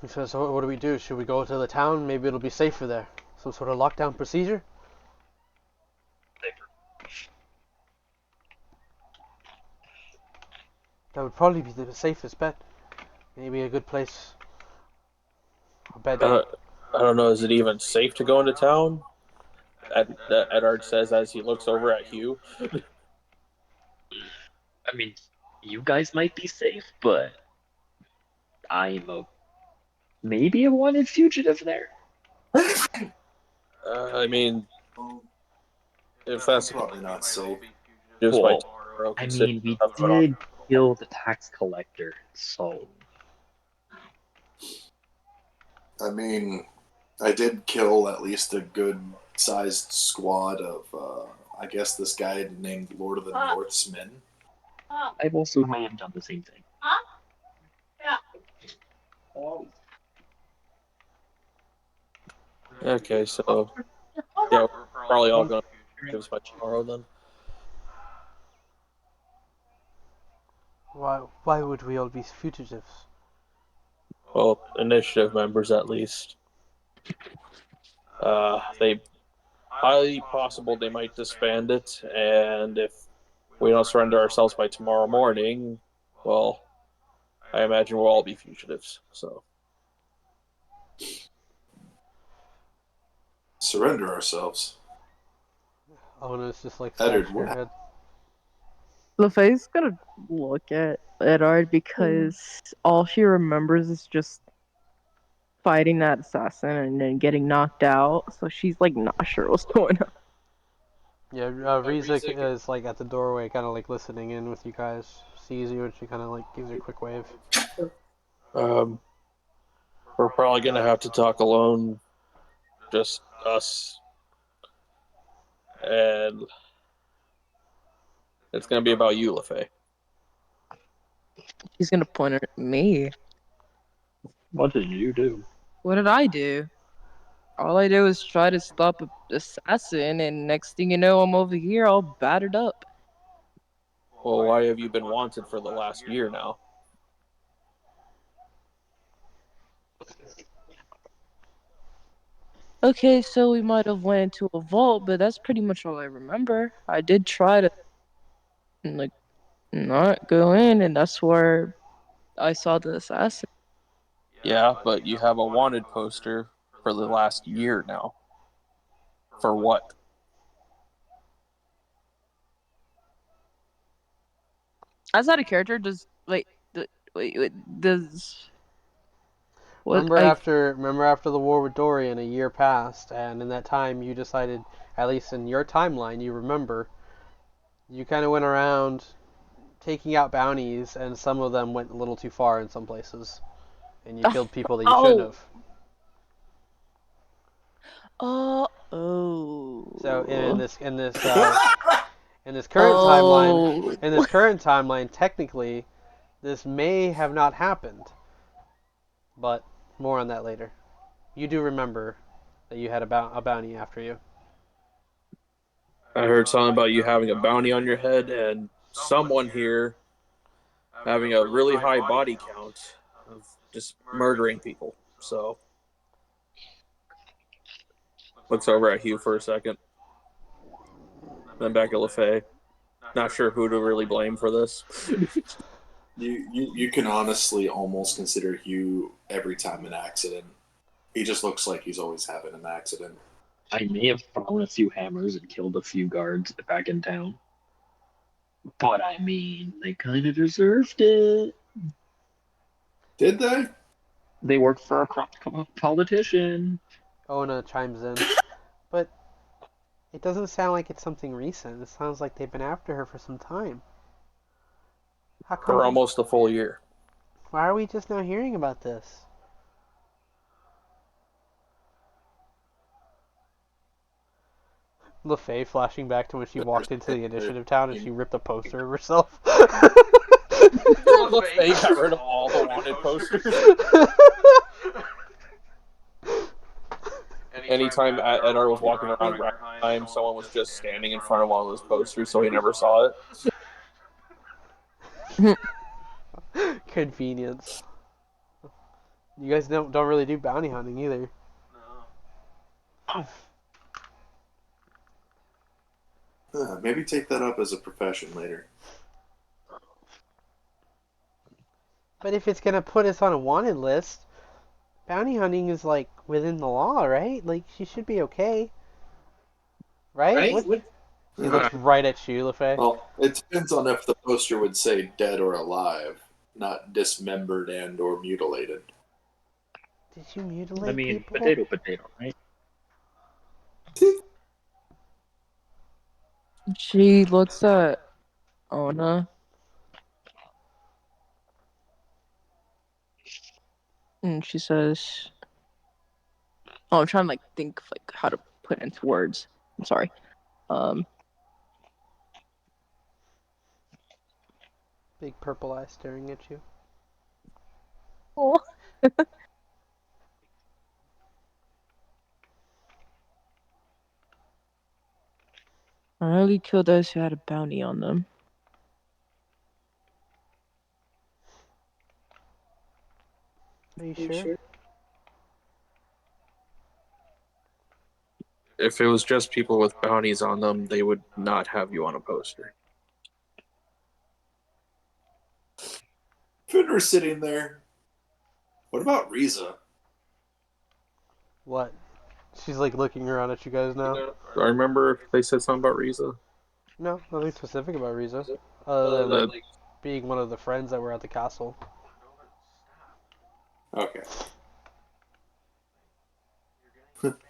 he says, so what do we do? Should we go to the town? Maybe it'll be safer there. Some sort of lockdown procedure? That would probably be the safest bet. Maybe a good place. A bed. I don't know. Is it even safe to go into town? Edard says as he looks over at Hugh. I mean, you guys might be safe, but I'm maybe a wanted fugitive there. I mean, if that's Probably not safe. just by Well, tomorrow, I consider mean, we stuff, but I'll- did kill the tax collector, so I mean, I did kill at least a good sized squad of I guess this guy named Lord of the Northsmen. I've also may have done the same thing. Okay, so yeah, we're probably all going to give us by tomorrow then. Why would we all be fugitives? Well, initiative members at least. They highly possible they might disband it, and if we don't surrender ourselves by tomorrow morning, well, I imagine we'll all be fugitives. So Surrender ourselves. Oh, no, it's just like Edward, scratch what your head. LaFay's gonna look at Edard because all she remembers is just fighting that assassin and then getting knocked out. So she's like not sure what's going on. Yeah, Rizik is like at the doorway, kind of like listening in with you guys, sees you and she kind of like gives you a quick wave. We're probably gonna have to talk alone, just us, and it's gonna be about you, LaFay. She's gonna point at me. What did you do? What did I do? All I did was try to stop an assassin, and next thing you know, I'm over here all battered up. Well, why have you been wanted for the last year now? Okay, so we might have went into a vault, but that's pretty much all I remember. I did try to like not go in, and that's where I saw the assassin. Yeah, but you have a wanted poster for the last year now. For what? As out of character, does wait, does what Remember I after the war with Dorian, a year passed, and in that time you decided, at least in your timeline, you remember, you kind of went around taking out bounties, and some of them went a little too far in some places, and you killed people that you shouldn't oh have. So in oh this in this in this current timeline, oh. technically, this may have not happened, but more on that later. You do remember that you had a bounty after you. I heard something about you having a bounty on your head and someone here having a really high body count of just murdering people. So, looks over at Hugh for a second, then back at LaFay. Not sure who to really blame for this. You can honestly almost consider Hugh every time an accident. He just looks like he's always having an accident. I may have thrown a few hammers and killed a few guards back in town. But I mean, they kind of deserved it. Did they? They worked for a corrupt politician. Ona chimes in, but it doesn't sound like it's something recent. It sounds like they've been after her for some time. How For come? almost a full year. Why are we just now hearing about this? LaFay flashing back to when she walked into the initiative town and she ripped a poster of herself. LaFay got rid of all the wanted posters. Anytime Edar was walking around time, someone was just standing in front of one of those posters, so he never saw it. Convenience. You guys don't really do bounty hunting either. Maybe take that up as a profession later. But if it's gonna put us on a wanted list, bounty hunting is like within the law, right? Like she should be okay, right? What? He looks right at you, LaFay. Well, it depends on if the poster would say dead or alive, not dismembered and or mutilated. Did you mutilate I mean, people? potato, right? She looks at Ona and she says, "Oh, I'm trying to like think of like how to put it into words. I'm sorry. Um, Big purple eye staring at you. oh. I only killed those who had a bounty on them. Are you sure? If it was just people with bounties on them, they would not have you on a poster. Fenrir's sitting there. What about Riza? What? She's like looking around at you guys now. I remember they said something about Riza. No, nothing specific about Riza, other than Like, being one of the friends that were at the castle. Okay.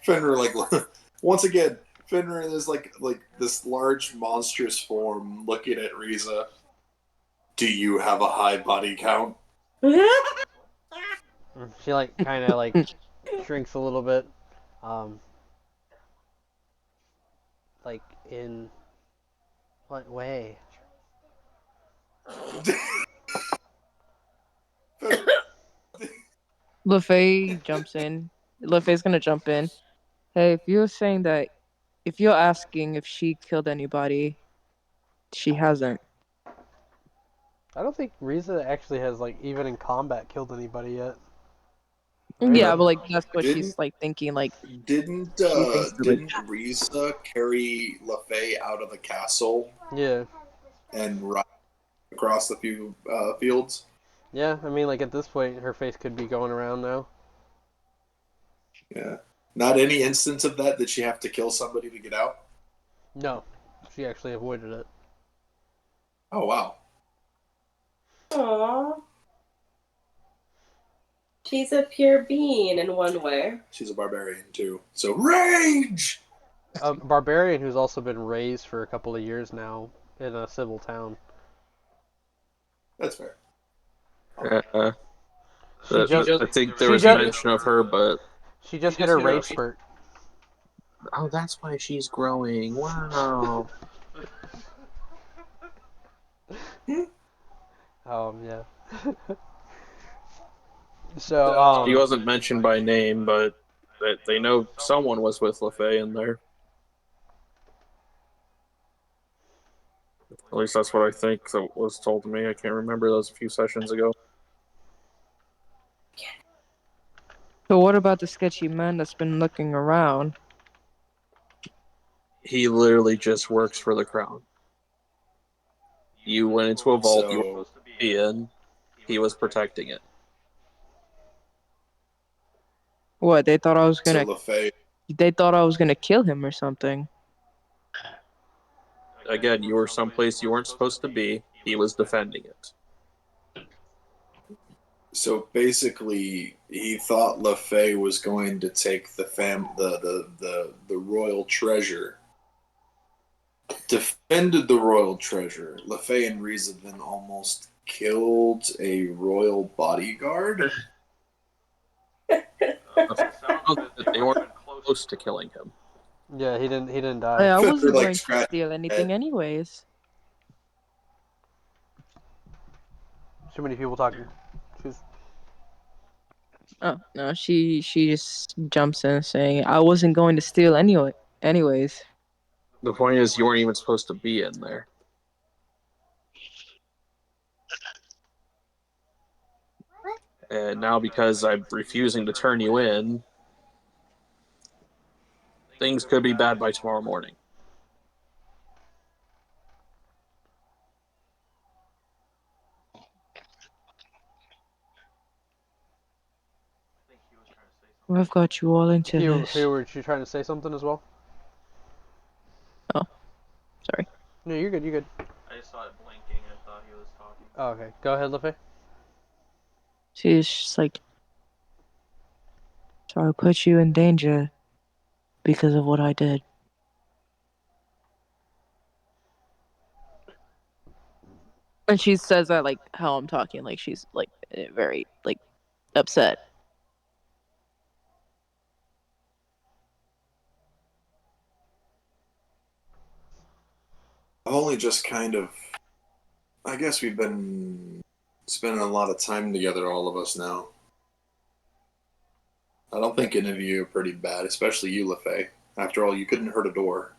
Fenrir, like, once again, Fenrir is like this large monstrous form looking at Riza. Do you have a high body count? She like kind of like shrinks a little bit. Um, like in what way? LaFay jumps in. LaFay's gonna jump in. Hey, if you're asking if she killed anybody, she hasn't. I don't think Riza actually has like even in combat killed anybody yet. Right? Yeah, but like that's what Didn't she's like thinking. Like didn't she thinks that like didn't Riza carry LaFay out of the castle Yeah. and ride across the few fields? Yeah, I mean like at this point her face could be going around now. Yeah. Not any instance of that. Did she have to kill somebody to get out? No. She actually avoided it. Oh wow. Aww. She's a pure being in one way. She's a barbarian too. So rage. A barbarian who's also been raised for a couple of years now in a civil town. That's fair. She just I think there she was just mention of her, but she just hit her rage spurt. oh, that's why she's growing. Wow. Yeah. So She wasn't mentioned by name, but they know someone was with LaFay in there. At least that's what I think that was told to me. I can't remember. That was a few sessions ago. So what about the sketchy man that's been looking around? He literally just works for the crown. You went into a vault you were So supposed to be in. He was protecting it. What they thought I was so gonna LaFay. they thought I was gonna kill him or something. Again, you were someplace you weren't supposed to be. He was defending it. So basically, he thought LaFay was going to take the royal treasure. Defended the royal treasure. LaFay and Riza then almost killed a royal bodyguard. They weren't close to killing him. yeah, he didn't die. I They're wasn't like going to scratching steal anything anyways. Too many people talking. She's Oh no, she just jumps in saying I wasn't going to steal anyways. The point is, you weren't even supposed to be in there. And now, because I'm refusing to turn you in, things could be bad by tomorrow morning. I've got you all into this. were you trying to say something as well? Oh, sorry. No, you're good. You're good. I just saw it blinking. I thought he was talking. Oh, okay. Go ahead, LaFay. She's just like, so I put you in danger because of what I did. And she says that like how I'm talking, like she's like very like upset. I've only just kind of. I guess we've been spending a lot of time together, all of us now. I don't think any of you are pretty bad, especially you, LaFay. After all, you couldn't hurt a door.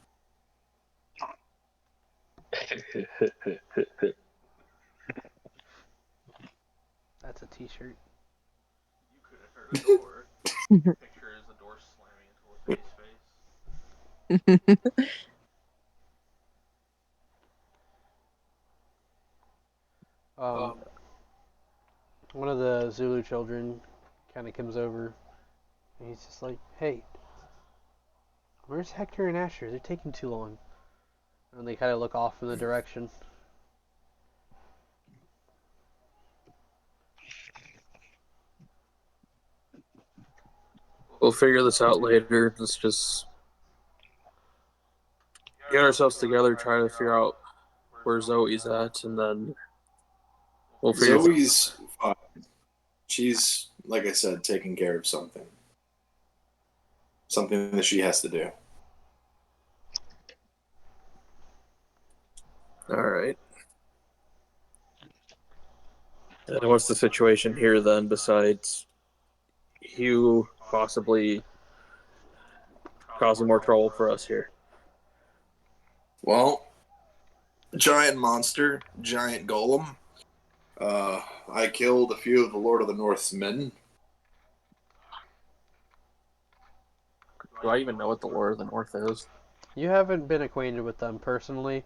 That's a T-shirt. You could have heard a door. Picture is the door slamming into LaFay's face. One of the Zulu children kind of comes over, and he's just like, "Hey, where's Hector and Asher? They're taking too long." And they kind of look off in the direction. We'll figure this out later. Let's just get ourselves together, try to figure out where Zoe's at, and then We'll figure Zoe's fine. She's, like I said, taking care of something. Something that she has to do. All right. And what's the situation here then, besides Hugh possibly causing more trouble for us here? Well, giant monster, giant golem. I killed a few of the Lord of the North's men. Do I even know what the Lord of the North is? You haven't been acquainted with them personally.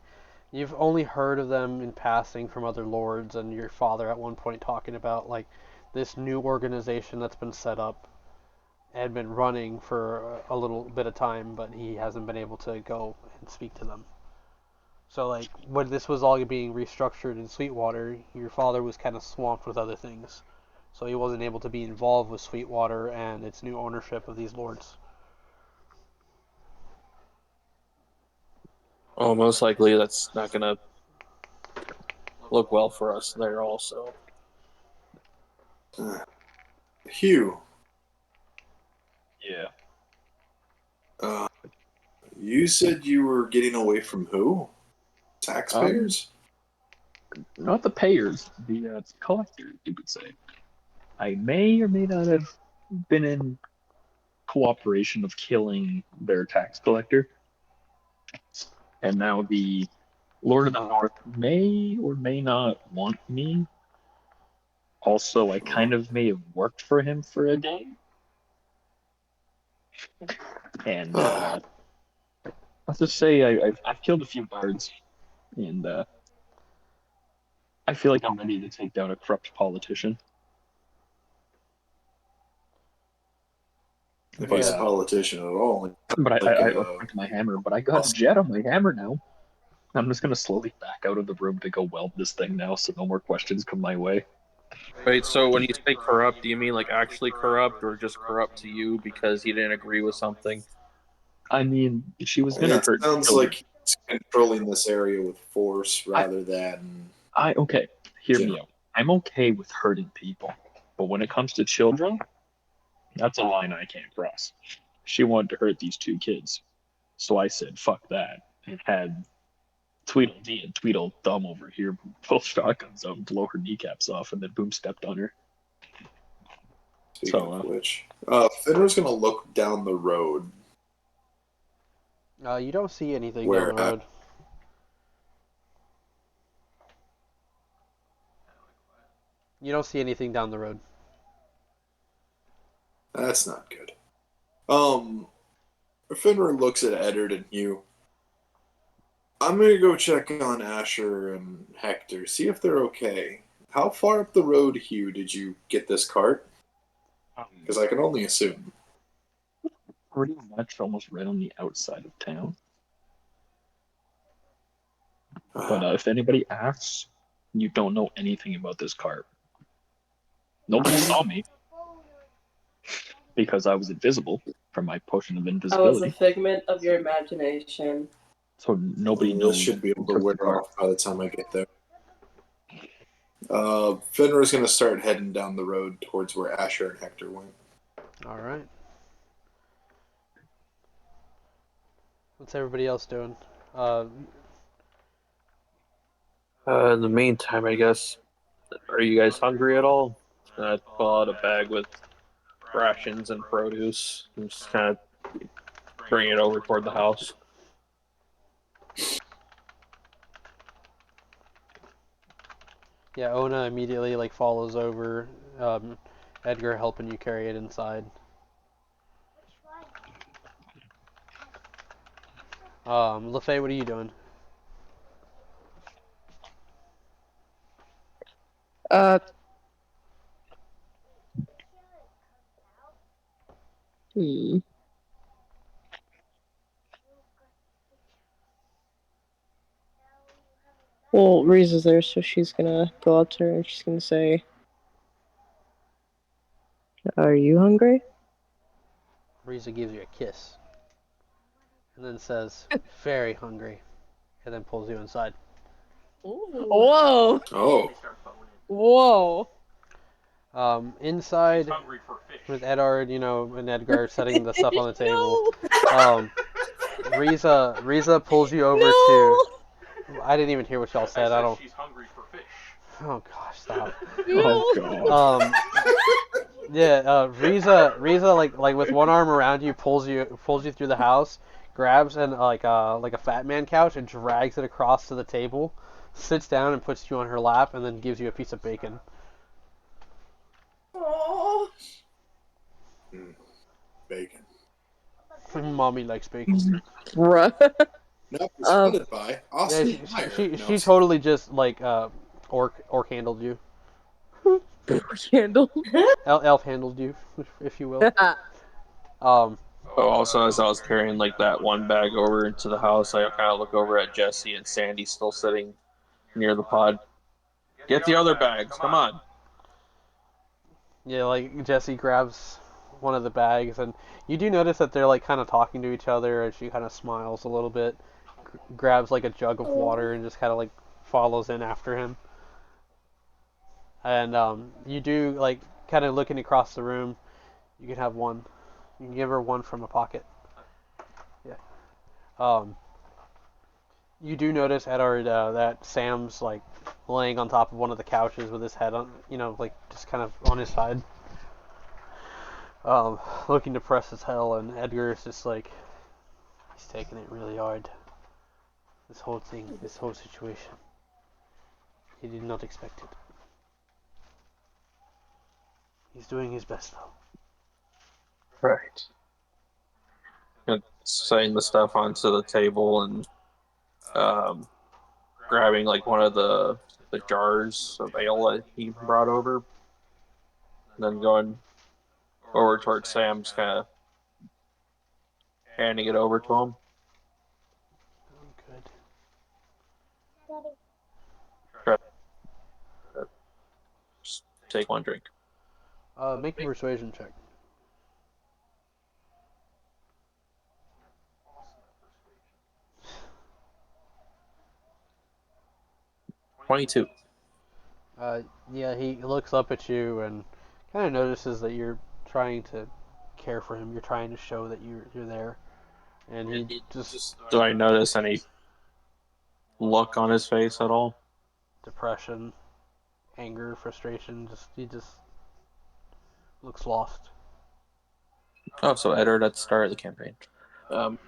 You've only heard of them in passing from other lords, and your father at one point talking about like this new organization that's been set up and been running for a little bit of time, but he hasn't been able to go and speak to them. So like when this was all being restructured in Sweetwater, your father was kind of swamped with other things. So he wasn't able to be involved with Sweetwater and its new ownership of these lords. Oh, most likely that's not going to look well for us there also. Hugh, Yeah. you said you were getting away from who? Taxpayers? Not the payers, the collectors, you could say. I may or may not have been in cooperation of killing their tax collector, and now the Lord of the North may or may not want me. Also, I kind of may have worked for him for a day, and let's just say I've killed a few guards, and I feel like I'm ready to take down a corrupt politician. If But he's a Yeah. politician at all. but Like, I went to my hammer, but I got jet on my hammer now. I'm just gonna slowly back out of the room to go weld this thing now, so no more questions come my way. Wait, so when you say corrupt, do you mean like actually corrupt or just corrupt to you because he didn't agree with something? I mean, she was gonna It hurt sounds children. like he's controlling this area with force I, rather than. okay, hear me out. I'm okay with hurting people, but when it comes to children, that's a line I can't cross. She wanted to hurt these two kids, so I said, "Fuck that," and had Tweedledee and Tweedledum over here pull shotguns out and blow her kneecaps off, and then boom stepped on her. Speaking of which, Finner's gonna look down the road. You don't see anything Where down the road. You don't see anything down the road. That's not good. Finner looks at Eddard and Hugh. I'm gonna go check on Asher and Hector, see if they're okay. How far up the road, Hugh, did you get this cart? Because I can only assume. Pretty much almost right on the outside of town. But if anybody asks, you don't know anything about this cart. Nobody saw me because I was invisible from my potion of I was a invisibility. figment of your imagination. So nobody This knows should be able to who took wear the cart. off by the time I get there. Finner's gonna start heading down the road towards where Asher and Hector went. All right. What's everybody else doing? In the meantime, I guess, are you guys hungry at all? I pull out a bag with rations and produce and just kind of bring it over toward the house. Yeah, Ona immediately like follows over. Edgar helping you carry it inside. LaFay, what are you doing? Uh. Hmm. Well, Riza's there, so she's gonna go up to her and she's gonna say, "Are you hungry?" Riza gives you a kiss. And then says, very hungry. And then pulls you inside. Whoa! Oh, Whoa. Inside He's hungry for fish. with Edard, and Edgar setting the stuff on the table. No. Riza pulls you over to. No. I didn't even hear what y'all said. I don't. She's hungry for fish. Oh gosh, stop. Oh god. Yeah, Riza like with one arm around you pulls you through the house, grabs and like a fat man couch and drags it across to the table, sits down and puts you on her lap and then gives you a piece of bacon. Oh. Bacon. Mommy likes bacon. Bruh. Not responded by Yeah, Austin Meyer. she totally just like orc handled you. Candle. Elf handled you, if you will. Um, Oh, also, as I was carrying like that one bag over into the house, I kind of look over at Jesse and Sandy still sitting near the pod. Get the other bags, come on. yeah, like Jesse grabs one of the bags, and you do notice that they're like kind of talking to each other, and she kind of smiles a little bit, grabs like a jug of water, and just kind of like follows in after him. And you do like kind of looking across the room. You can have one. You can give her one from a pocket. Yeah. You do notice, Edward, that Sam's like laying on top of one of the couches with his head on, like just kind of on his side, looking depressed as hell. And Edgar is just like, he's taking it really hard. This whole thing, this whole situation. He did not expect it. He's doing his best though. Right. And setting the stuff onto the table and grabbing like one of the jars of ale that he brought over, and then going over towards Sam's, kind of handing it over to him. Good. Try to just take one drink. Make a persuasion check. $22. Yeah, he looks up at you and kind of notices that you're trying to care for him. You're trying to show that you're there, and he just Do I notice any look on his face at all? depression, anger, frustration. He just looks lost. Oh, so Eddard at the start of the campaign. Um,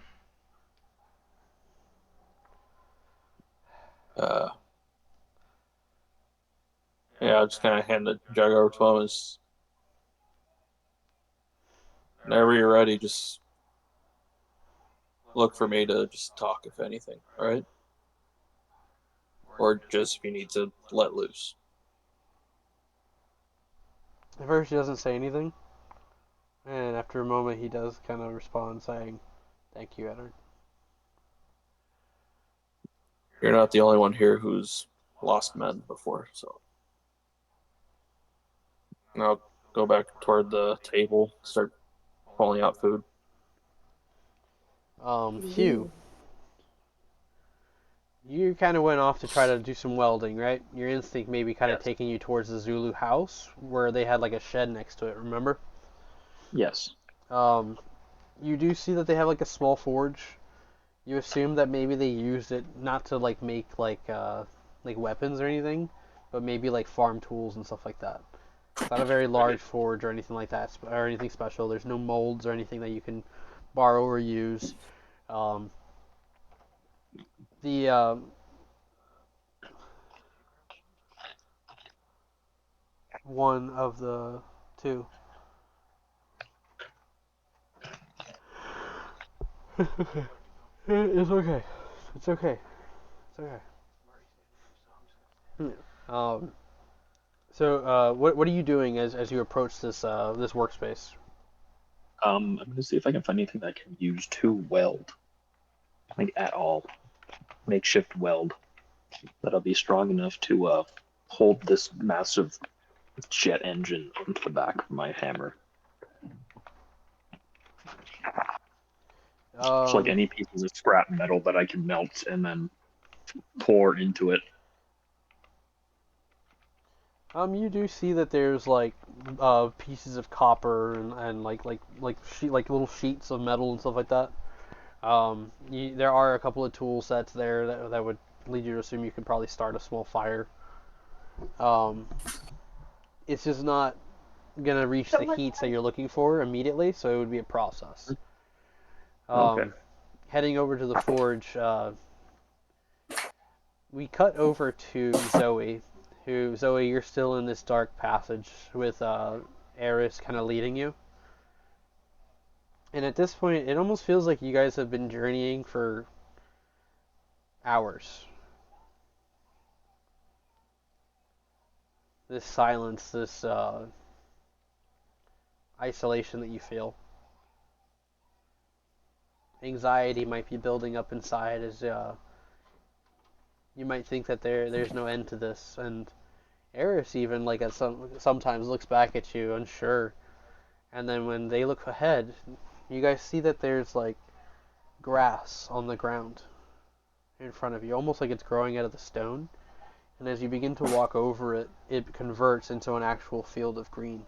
yeah, I'll just kind of hand the jug over to him. Whenever you're ready, just look for me to just talk, if anything, all right? Or just if you need to let loose. At first, he doesn't say anything, and after a moment, he does kind of respond saying, "Thank you, Edward." You're not the only one here who's lost men before, so. And I'll go back toward the table, start pulling out food. Hugh, you kind of went off to try to do some welding, right? Your instinct maybe kind of Yes. taking you towards the Zulu house where they had like a shed next to it, remember? Yes. You do see that they have like a small forge. You assume that maybe they used it not to like make like weapons or anything, but maybe like farm tools and stuff like that. It's not a very large forge or anything like that, or anything special. There's no molds or anything that you can borrow or use. Um, the one of the two. It's okay. It's okay. It's okay. So, what are you doing as you approach this workspace? I'm gonna see if I can find anything that I can use to weld, like at all. Makeshift weld that'll be strong enough to hold this massive jet engine onto the back of my hammer. It's like any pieces of scrap metal that I can melt and then pour into it. You do see that there's like pieces of copper and like little sheets of metal and stuff like that. There are a couple of tool sets there that would lead you to assume you could probably start a small fire. Um, it's just not gonna reach the heats that you're looking for immediately, so it would be a process. Okay. Heading over to the forge, we cut over to Zoe. Zoe, you're still in this dark passage with Eris kind of leading you. And at this point, it almost feels like you guys have been journeying for hours. This silence, this isolation that you feel. Anxiety might be building up inside as you might think that there's no end to this. And Eris even like sometimes looks back at you unsure. And then when they look ahead, you guys see that there's like grass on the ground in front of you, almost like it's growing out of the stone. And as you begin to walk over it, it converts into an actual field of green.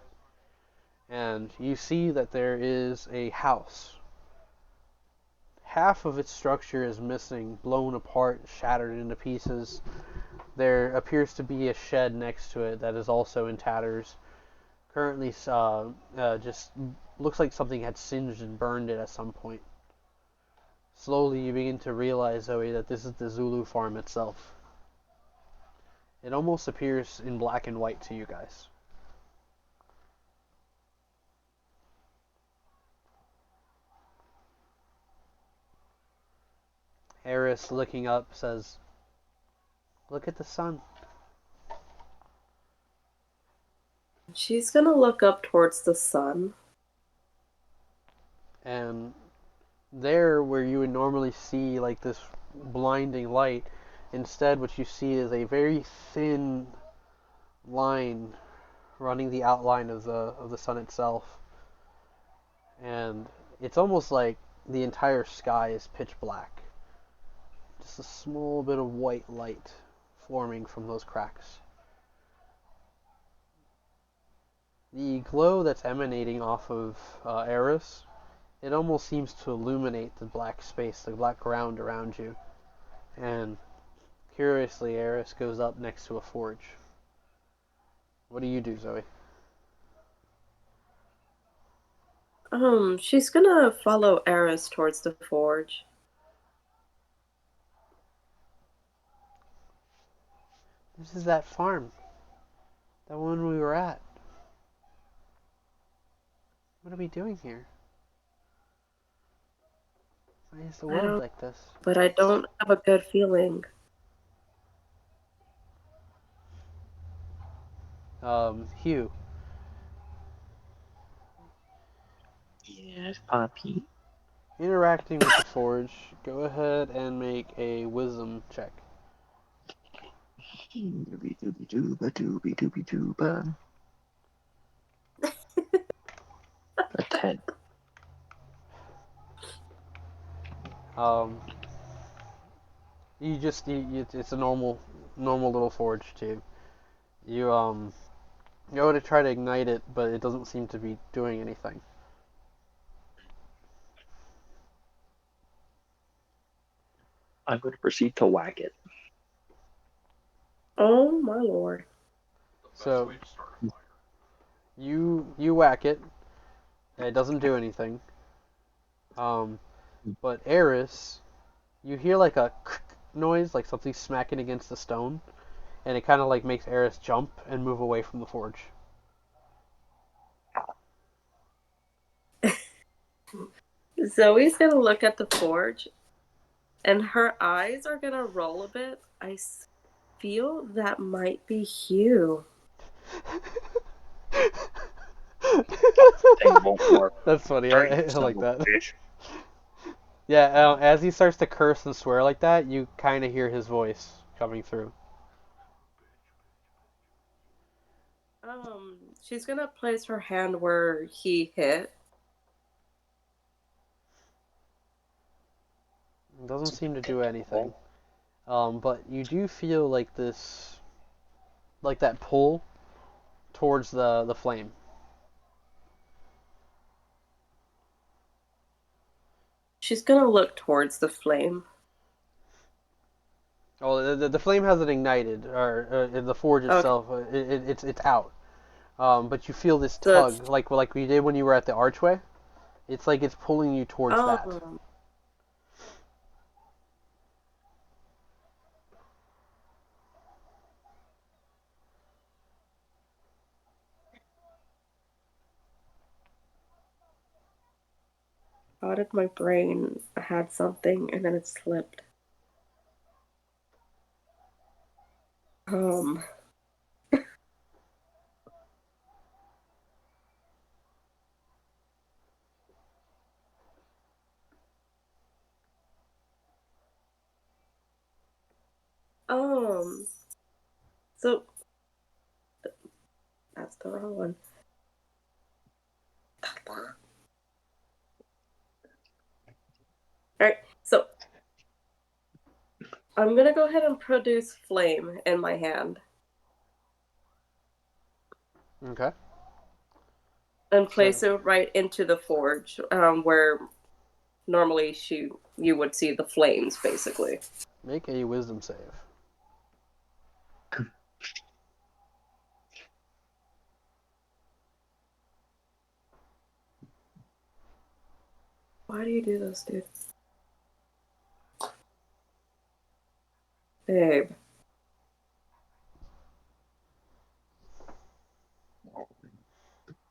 And you see that there is a house. Half of its structure is missing, blown apart, shattered into pieces. There appears to be a shed next to it that is also in tatters. Currently, just looks like something had singed and burned it at some point. Slowly, you begin to realize, Zoe, that this is the Zulu farm itself. It almost appears in black and white to you guys. Eris, looking up, says, "Look at the sun." She's gonna look up towards the sun. And there, where you would normally see like this blinding light, instead what you see is a very thin line running the outline of the sun itself. And it's almost like the entire sky is pitch black. Just a small bit of white light forming from those cracks. The glow that's emanating off of Eris, it almost seems to illuminate the black space, the black ground around you. And curiously, Eris goes up next to a forge. What do you do, Zoe? She's gonna follow Eris towards the forge. This is that farm. That one we were at. What are we doing here? Why is the world like this? But I don't have a good feeling. Hugh. Yes, Poppy. Interacting with the forge, go ahead and make a wisdom check. Dooby dooby dooba dooby dooby dooba. A 10. It's a normal little forge too. You go to try to ignite it, but it doesn't seem to be doing anything. I'm going to proceed to whack it. Oh my lord. So you whack it, and it doesn't do anything. But Eris, you hear like a noise, like something smacking against the stone, and it kind of like makes Eris jump and move away from the forge. Zoe's gonna look at the forge, and her eyes are gonna roll a bit. I feel that might be Hugh. Thing won't work. That's funny. Sorry, I son like of a that. bitch. Yeah, as he starts to curse and swear like that, you kind of hear his voice coming through. She's gonna place her hand where he hit. It doesn't seem to do anything. But you do feel like this, like that pull towards the flame. She's gonna look towards the flame. Oh, the flame hasn't ignited, or the forge Okay. itself. It's out. But you feel this So it's tug, like we did when you were at the archway. It's like it's pulling you towards that. How did my brain had something and then it slipped? Um. Um. So that's the wrong one. All right. So I'm gonna go ahead and produce flame in my hand Okay. and place So it right into the forge, where normally you would see the flames, basically. make a wisdom save. Why do you do this, dude? Babe.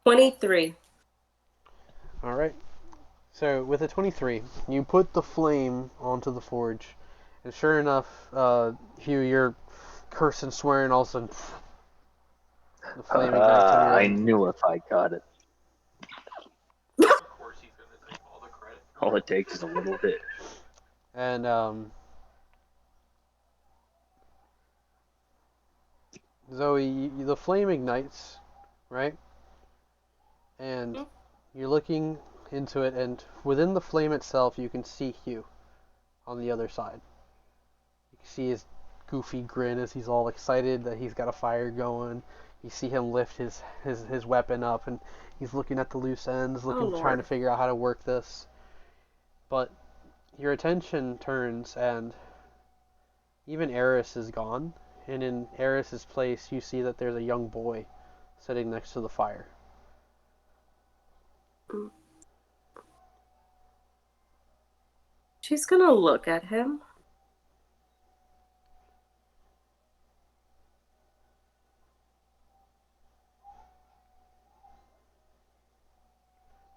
$23. All right. So with a 23, you put the flame onto the forge, and sure enough, Hugh, you're cursing, swearing, all of a sudden, the flame ignites on your I end. knew if I got it, Of course he's gonna take all the credit. all it takes is a little bit. And Zoe, the flame ignites, right? And you're looking into it, and within the flame itself, you can see Hugh on the other side. You can see his goofy grin as he's all excited that he's got a fire going. You see him lift his weapon up, and he's looking at the loose ends, trying to figure out how to work this. But your attention turns, and even Eris is gone. And in Eris's place, you see that there's a young boy sitting next to the fire. She's gonna look at him.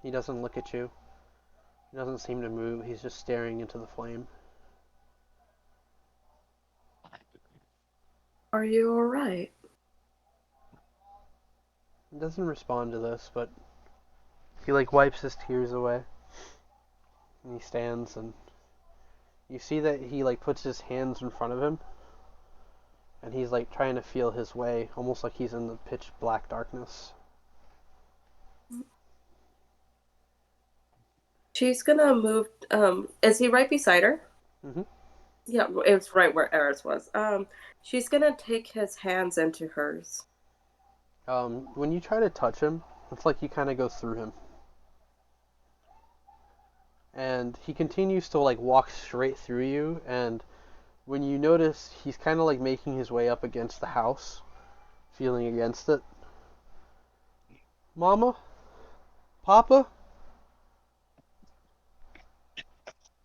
He doesn't look at you. He doesn't seem to move. He's just staring into the flame. Are you alright? He doesn't respond to this, but he wipes his tears away. And he stands, and you see that he puts his hands in front of him, and he's trying to feel his way, almost like he's in the pitch black darkness. She's gonna move. Is he right beside her? Mm-hmm. Yeah, it's right where Eris was. She's gonna take his hands into hers. When you try to touch him, it's like you kind of go through him. And he continues to walk straight through you, and when you notice he's kind of making his way up against the house, feeling against it. Mama? Papa?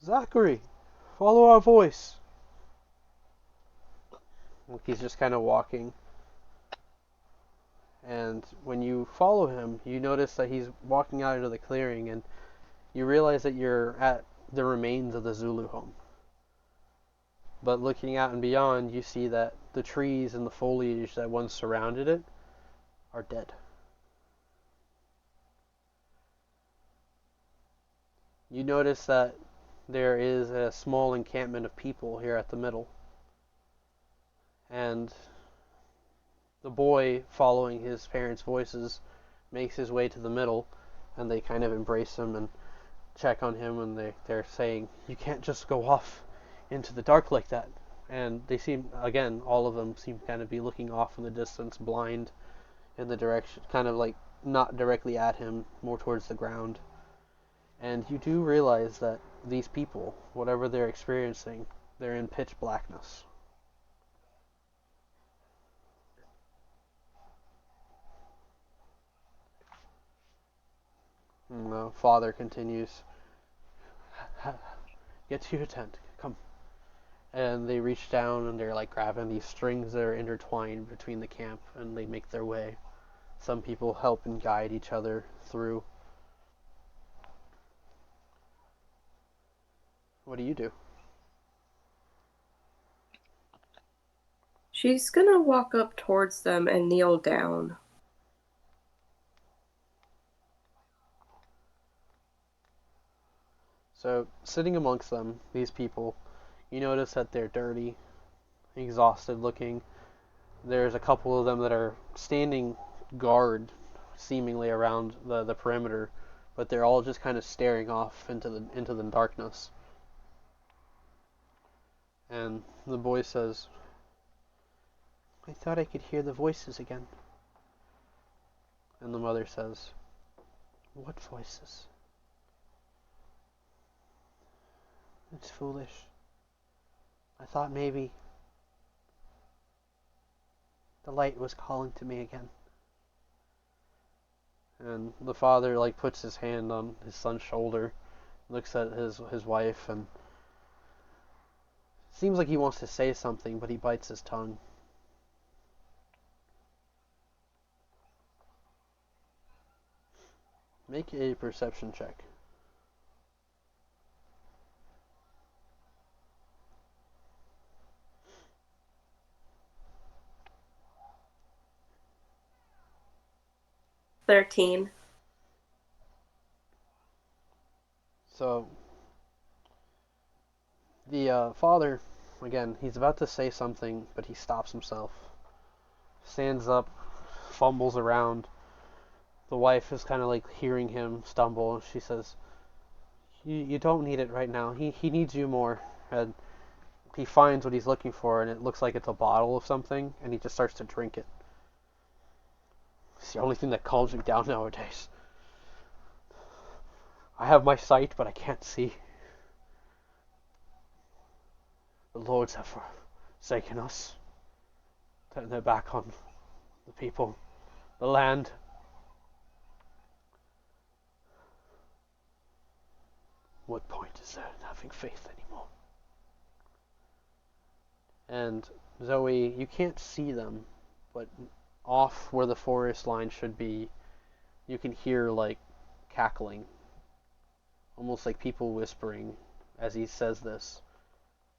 Zachary, follow our voice. He's just kind of walking. And when you follow him, you notice that he's walking out into the clearing, and you realize that you're at the remains of the Zulu home. But looking out and beyond, you see that the trees and the foliage that once surrounded it are dead. You notice that there is a small encampment of people here at the middle. And the boy, following his parents' voices, makes his way to the middle, and they kind of embrace him and check on him, and they're saying, "You can't just go off into the dark like that." And they seem, again, all of them seem to kind of be looking off in the distance, blind, in the direction, kind of like not directly at him, more towards the ground. And you do realize that these people, whatever they're experiencing, they're in pitch blackness. And the father continues, get to your tent, come. And they reach down and they're like grabbing these strings that are intertwined between the camp, and they make their way. Some people help and guide each other through. What do you do? She's gonna walk up towards them and kneel down. So, sitting amongst them, these people, you notice that they're dirty, exhausted looking. There's a couple of them that are standing guard, seemingly around the perimeter, but they're all just kind of staring off into the darkness. And the boy says, I thought I could hear the voices again. And the mother says, what voices? It's foolish. I thought maybe the light was calling to me again. And the father like puts his hand on his son's shoulder, looks at his wife, and seems like he wants to say something, but he bites his tongue. Make a perception check. $13. So the father, again, he's about to say something, but he stops himself, stands up, fumbles around. The wife is kind of like hearing him stumble, and she says, you don't need it right now. He needs you more. And he finds what he's looking for, and it looks like it's a bottle of something, and he just starts to drink it. It's the only thing that calms me down nowadays. I have my sight, but I can't see. The lords have forsaken us. Turned their back on the people, the land. What point is there in having faith anymore? And Zoe, you can't see them, but off where the forest line should be, you can hear like cackling, almost like people whispering as he says this.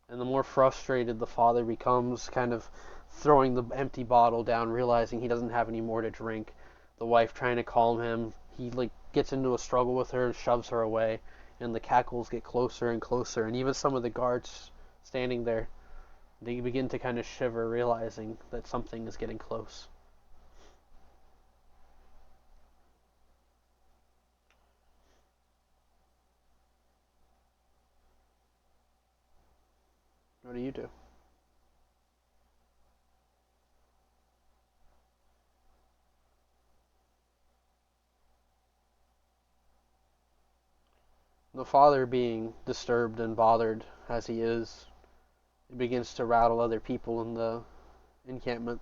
And the more frustrated the father becomes, kind of throwing the empty bottle down, realizing he doesn't have any more to drink. The wife trying to calm him, he like gets into a struggle with her and shoves her away, and the cackles get closer and closer, and even some of the guards standing there, they begin to kind of shiver, realizing that something is getting close. What do you do? The father, being disturbed and bothered as he is, begins to rattle other people in the encampment.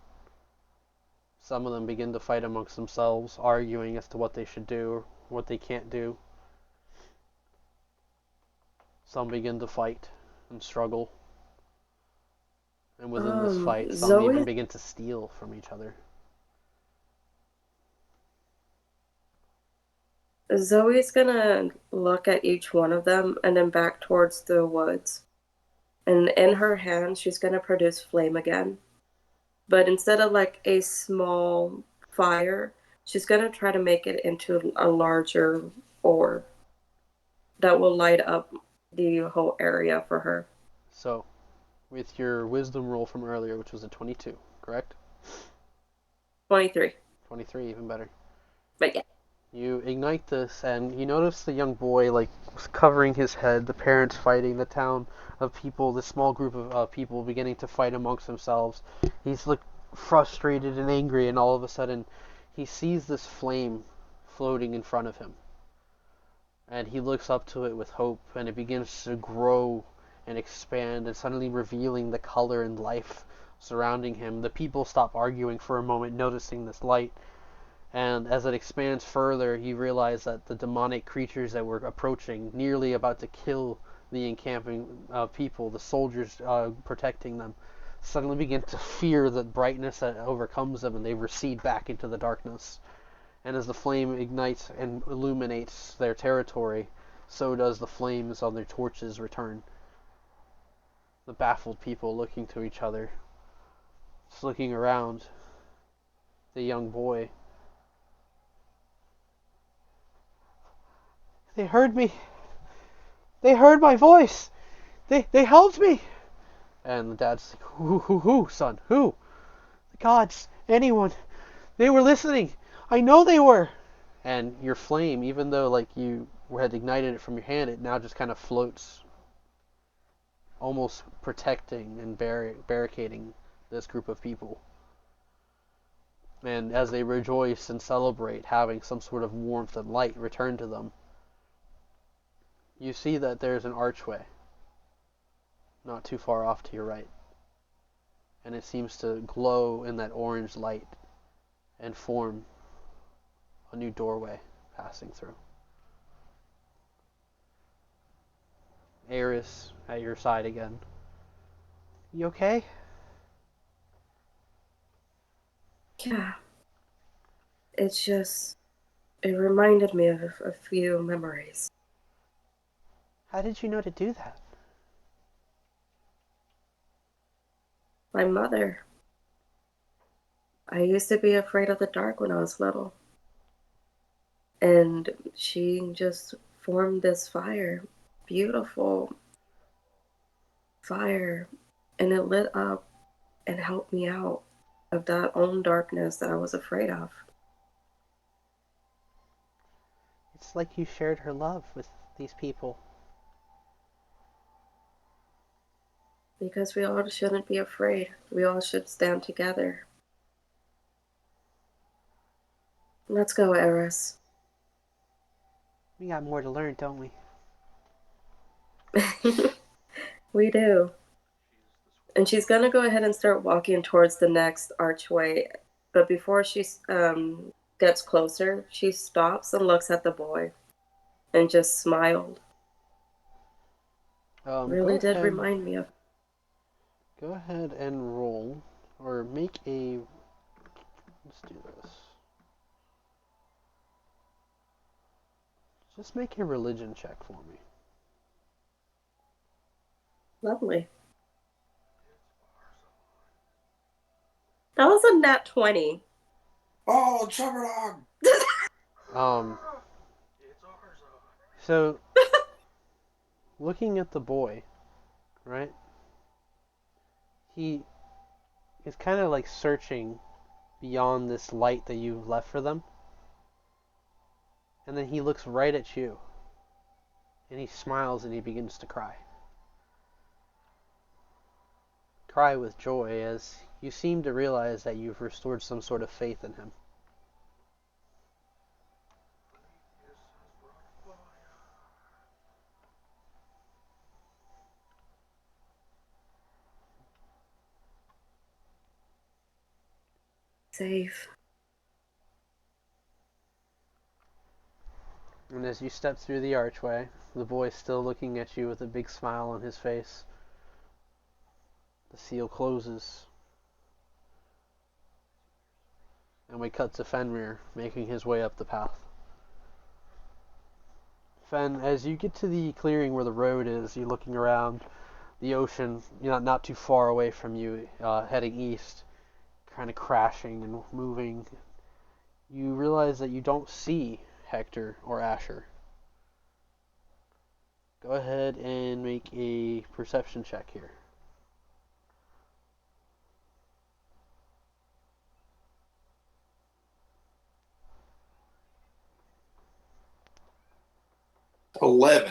Some of them begin to fight amongst themselves, arguing as to what they should do or what they can't do. Some begin to fight and struggle. And within this fight, some even begin to steal from each other. Zoe's gonna look at each one of them and then back towards the woods. And in her hand, she's gonna produce flame again. But instead of like a small fire, she's gonna try to make it into a larger orb that will light up the whole area for her. So, with your wisdom roll from earlier, which was a 22, correct? 23. 23, even better. But yeah. You ignite this, and you notice the young boy, like, covering his head, the parents fighting, the town of people, this small group of people beginning to fight amongst themselves. He's, like, frustrated and angry, and all of a sudden, he sees this flame floating in front of him. And he looks up to it with hope, and it begins to grow and expand, and suddenly revealing the color and life surrounding him. The people stop arguing for a moment, noticing this light. And as it expands further, you realize that the demonic creatures that were approaching, nearly about to kill the encamping people, the soldiers protecting them, suddenly begin to fear the brightness that overcomes them, and they recede back into the darkness. And as the flame ignites and illuminates their territory, so does the flames on their torches return. The baffled people looking to each other, just looking around. The young boy. They heard me. They heard my voice. They helped me. And the dad's like, who, son? Who? The gods. Anyone. They were listening. I know they were. And your flame, even though like you had ignited it from your hand, it now just kind of floats, almost protecting and barricading this group of people. And as they rejoice and celebrate having some sort of warmth and light return to them, you see that there's an archway not too far off to your right. And it seems to glow in that orange light and form a new doorway passing through. Eris at your side again. You okay? Yeah. It's just, it reminded me of a few memories. How did you know to do that? My mother. I used to be afraid of the dark when I was little. And she just formed this fire, beautiful fire, and it lit up and helped me out of that own darkness that I was afraid of. It's like you shared her love with these people. Because we all shouldn't be afraid. We all should stand together. Let's go, Eris. We got more to learn, don't we? We do. And she's going to go ahead and start walking towards the next archway. But before she gets closer, she stops and looks at the boy and just smiled. Really did remind me of. Go ahead and roll, or make a. Let's do this. Just make a religion check for me. Lovely. That was a nat 20. Oh, Chubber Dog! So, looking at the boy, right? He is kind of like searching beyond this light that you've left for them. And then he looks right at you. And he smiles and he begins to cry. Cry with joy as you seem to realize that you've restored some sort of faith in him. Safe. And as you step through the archway, the boy's still looking at you with a big smile on his face. The seal closes. And we cut to Fenrir making his way up the path. Fen, as you get to the clearing where the road is, you're looking around the ocean, not too far away from you, heading east, kind of crashing and moving. You realize that you don't see Hector or Asher. Go ahead and make a perception check here. $11.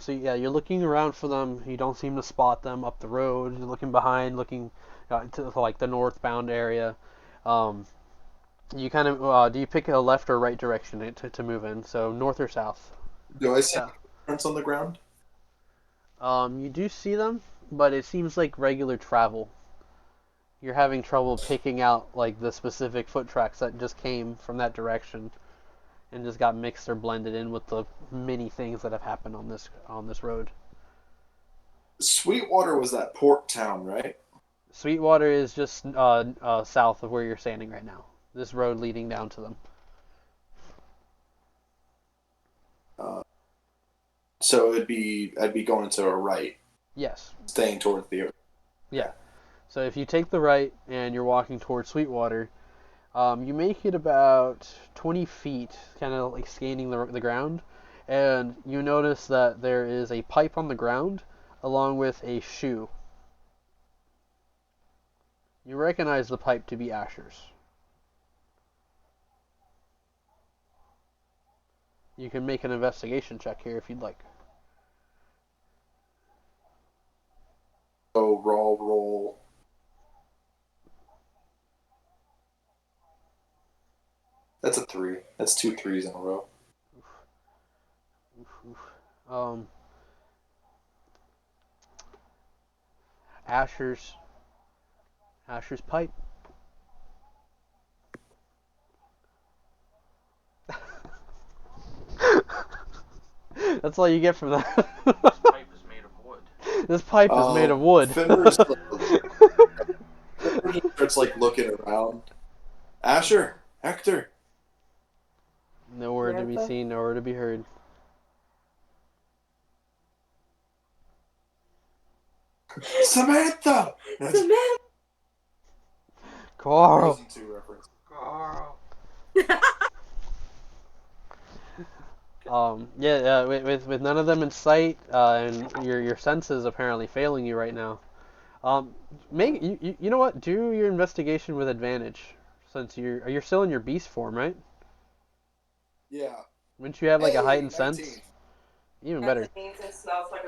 So yeah, you're looking around for them. You don't seem to spot them up the road. You're looking behind, looking to like the northbound area. Um, you kind of do you pick a left or right direction to move in? So north or south? Do I see Yeah. prints on the ground? You do see them, but it seems like regular travel. You're having trouble picking out like the specific foot tracks that just came from that direction and just got mixed or blended in with the many things that have happened on this road. Sweetwater was that port town, right? Sweetwater is just south of where you're standing right now. This road leading down to them. Uh, so I'd be going to a right, Yes. staying towards the. Yeah. So if you take the right and you're walking towards Sweetwater, you make it about 20 feet, kind of like scanning the ground, and you notice that there is a pipe on the ground along with a shoe. You recognize the pipe to be Asher's. You can make an investigation check here if you'd like. So roll. That's a 3. That's 2 3s in a row. Oof, oof. Um, Asher's pipe. That's all you get from that. This pipe is made of wood. This pipe is made of wood. Fenrir starts like looking around. Asher, Hector. Nowhere to be Samantha? seen, nowhere to be heard. Samantha. Samantha! Carl. Frozen 2 reference. Carl. Yeah, with none of them in sight, and your senses apparently failing you right now. Make you know what? Do your investigation with advantage, since you're still in your beast form, right? Yeah. Wouldn't you have like a Hey, heightened 19. sense? Even Yes, better. it means it smells like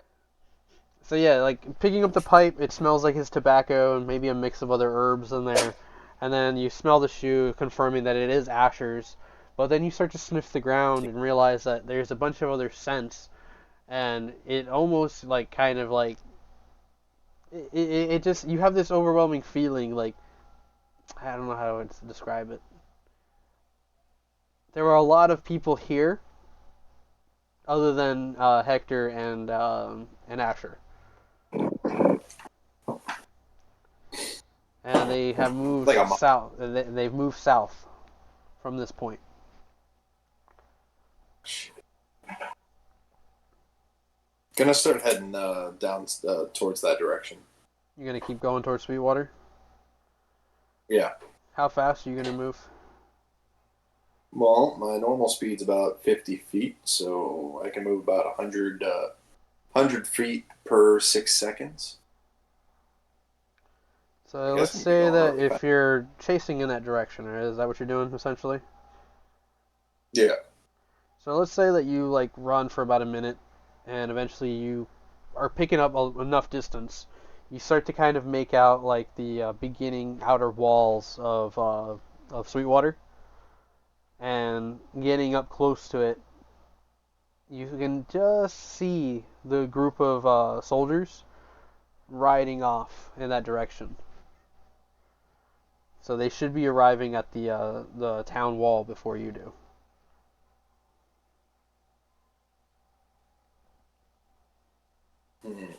So yeah, like picking up the pipe, it smells like his tobacco and maybe a mix of other herbs in there. And then you smell the shoe, confirming that it is Asher's. But then you start to sniff the ground and realize that there's a bunch of other scents, and it almost like kind of like it just you have this overwhelming feeling like I don't know how to describe it. There were a lot of people here, other than Hector and Asher. And they have moved Like a south. They've moved south from this point. Gonna start heading down towards that direction. You're gonna keep going towards Sweetwater. Yeah. How fast are you gonna move? Well, my normal speed's about 50 feet, so I can move about 100 feet per 6 seconds. So I let's guess I'm gonna be say going that really if fast. you're chasing in that direction, or is that what you're doing essentially? Yeah. So let's say that you like run for about a minute, and eventually you are picking up enough distance. You start to kind of make out like the beginning outer walls of Sweetwater, and getting up close to it, you can just see the group of soldiers riding off in that direction. So they should be arriving at the town wall before you do. Hmm.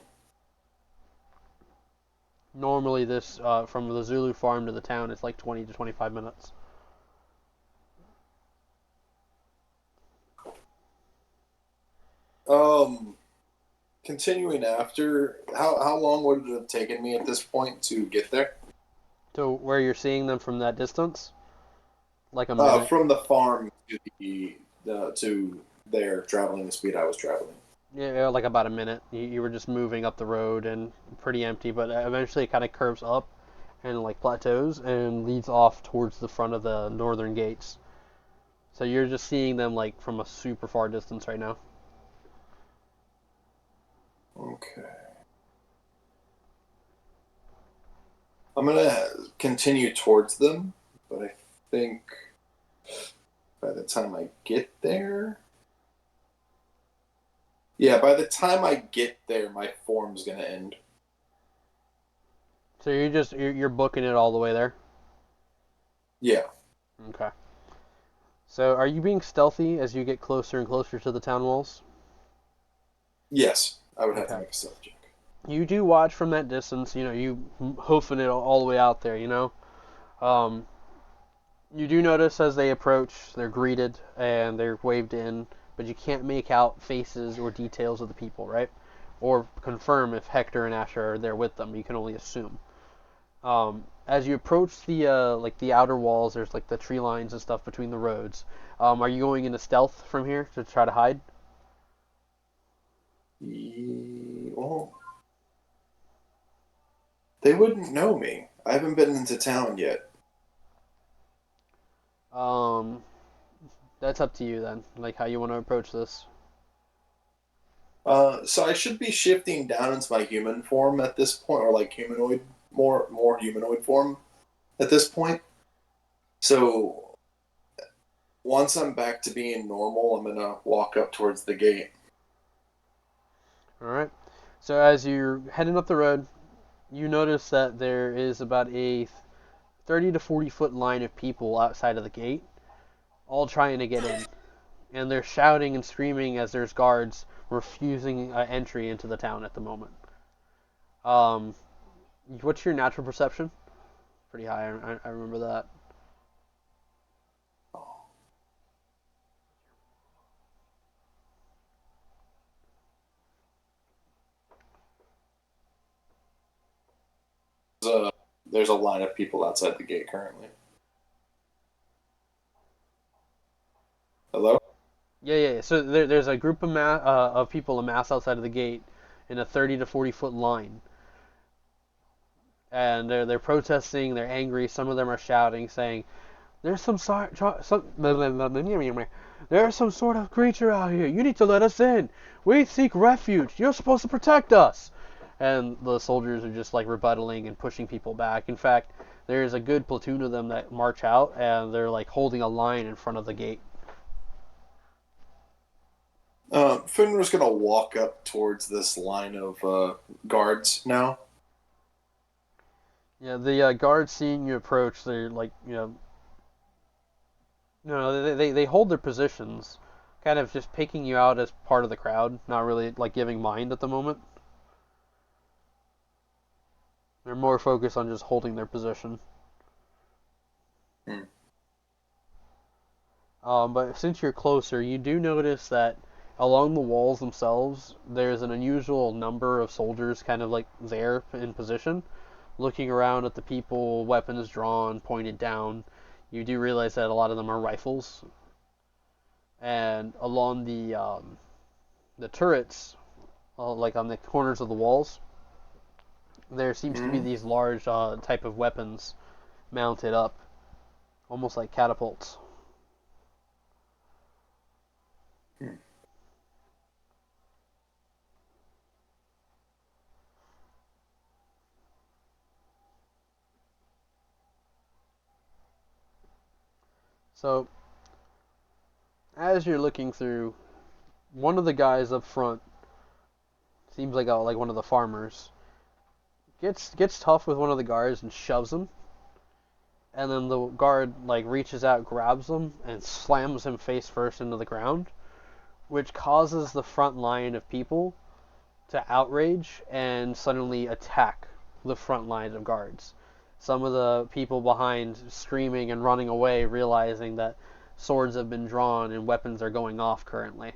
Normally, this from the Zulu farm to the town is like 20 to 25 minutes. Um, Continuing after, how long would it have taken me at this point to get there? To where you're seeing them from that distance, like a minute. From the farm to there, traveling the speed I was traveling. Yeah, like about a minute. You were just moving up the road and pretty empty, but eventually it kind of curves up and like plateaus and leads off towards the front of the northern gates. So you're just seeing them like from a super far distance right now. Okay. I'm gonna continue towards them, but I think by the time I get there, yeah, by the time I get there, my form's gonna end. So you're booking it all the way there. Yeah. Okay. So are you being stealthy as you get closer and closer to the town walls? Yes, I would have to Okay. make a stealth check. You do watch from that distance. You hoofing it all the way out there. Um, you do notice as they approach, they're greeted and they're waved in, but you can't make out faces or details of the people, right? Or confirm if Hector and Asher are there with them. You can only assume. As you approach the like the outer walls, there's like the tree lines and stuff between the roads. Are you going into stealth from here to try to hide? Well, they wouldn't know me. I haven't been into town yet. Um, that's up to you then, like how you want to approach this. So I should be shifting down into my human form at this point, or like humanoid, more humanoid form at this point. So once I'm back to being normal, I'm gonna walk up towards the gate. All right. So as you're heading up the road, you notice that there is about a 30 to 40 foot line of people outside of the gate, all trying to get in, and they're shouting and screaming as there's guards refusing entry into the town at the moment. Um, what's your natural perception? Pretty high. I remember that. There's a, there's a line of people outside the gate currently. Hello? Yeah. So there's a group of people amassed outside of the gate in a 30 to 40 foot line, and they're protesting. They're angry. Some of them are shouting, saying, "There's there's some sort of creature out here. You need to let us in. We seek refuge. You're supposed to protect us." And the soldiers are just like rebuttaling and pushing people back. In fact, there's a good platoon of them that march out, and they're like holding a line in front of the gate. Finra's gonna walk up towards this line of guards now. Yeah, the guards seeing you approach, they're like, no, they hold their positions, kind of just picking you out as part of the crowd, not really like giving mind at the moment. They're more focused on just holding their position. Hmm. But since you're closer, you do notice that along the walls themselves, there's an unusual number of soldiers kind of like there in position, looking around at the people, weapons drawn, pointed down. You do realize that a lot of them are rifles, and along the turrets, like on the corners of the walls, there seems to be Hmm. these large type of weapons mounted up, almost like catapults. Hmm. So as you're looking through, one of the guys up front seems like one of the farmers gets tough with one of the guards and shoves him, and then the guard like reaches out, grabs him, and slams him face first into the ground, which causes the front line of people to outrage and suddenly attack the front line of guards. Some of the people behind screaming and running away, realizing that swords have been drawn and weapons are going off currently.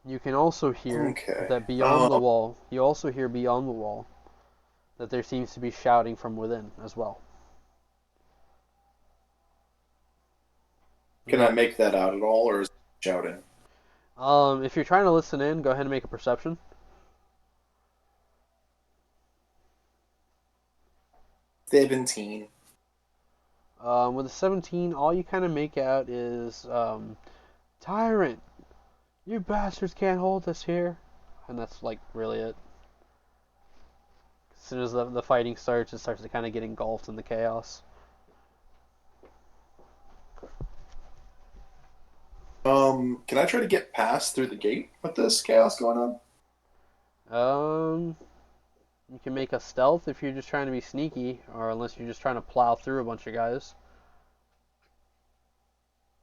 You can also hear Okay. that beyond the wall, you also hear beyond the wall that there seems to be shouting from within as well. Can I make that out at all, or is it shouting? If you're trying to listen in, go ahead and make a perception. 17. With a 17, all you kind of make out is, "Tyrant, you bastards can't hold us here." and that's like really it. As soon as the fighting starts, it starts to kind of get engulfed in the chaos. Can I try to get past through the gate with this chaos going on? You can make a stealth if you're just trying to be sneaky, or unless you're just trying to plow through a bunch of guys.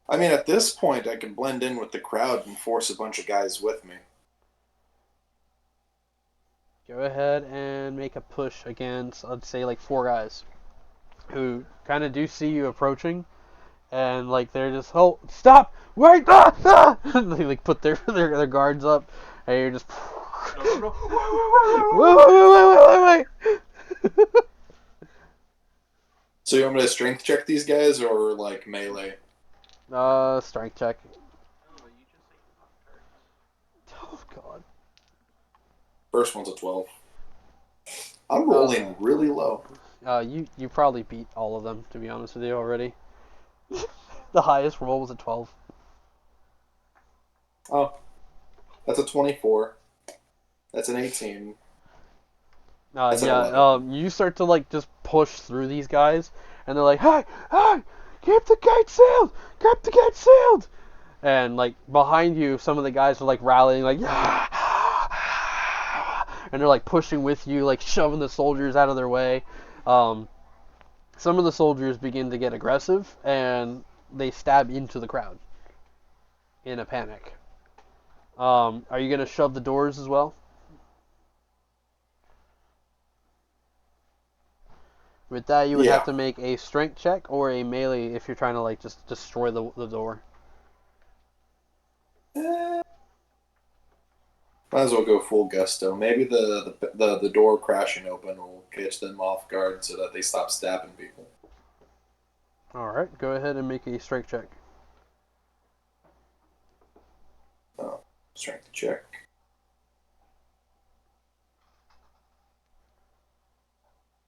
I mean, at this point, I can blend in with the crowd and force a bunch of guys with me. Go ahead and make a push against, I'd say, like 4 guys who kind of do see you approaching, and like they're just, oh, stop, wait, they like put their guards up, and you're just, No. wait. So you want me to strength check these guys or like melee? Strength check. Oh, you just say Oh god. First one's a 12. I'm rolling really low. You probably beat all of them, to be honest with you already. The highest roll was a 12. Oh, that's a 24. That's an 18. That's an 11. You start to like just push through these guys, and they're like, hey, keep the gate sealed, keep the gate sealed, and like behind you, some of the guys are like rallying, like, and they're like pushing with you, like shoving the soldiers out of their way. Some of the soldiers begin to get aggressive, and they stab into the crowd in a panic. Are you gonna shove the doors as well? With that, you would have to make a strength check or a melee if you're trying to like just destroy the door. Might as well go full gusto. Maybe the door crashing open will catch them off guard so that they stop stabbing people. Alright, go ahead and make a strength check. Oh, strength check.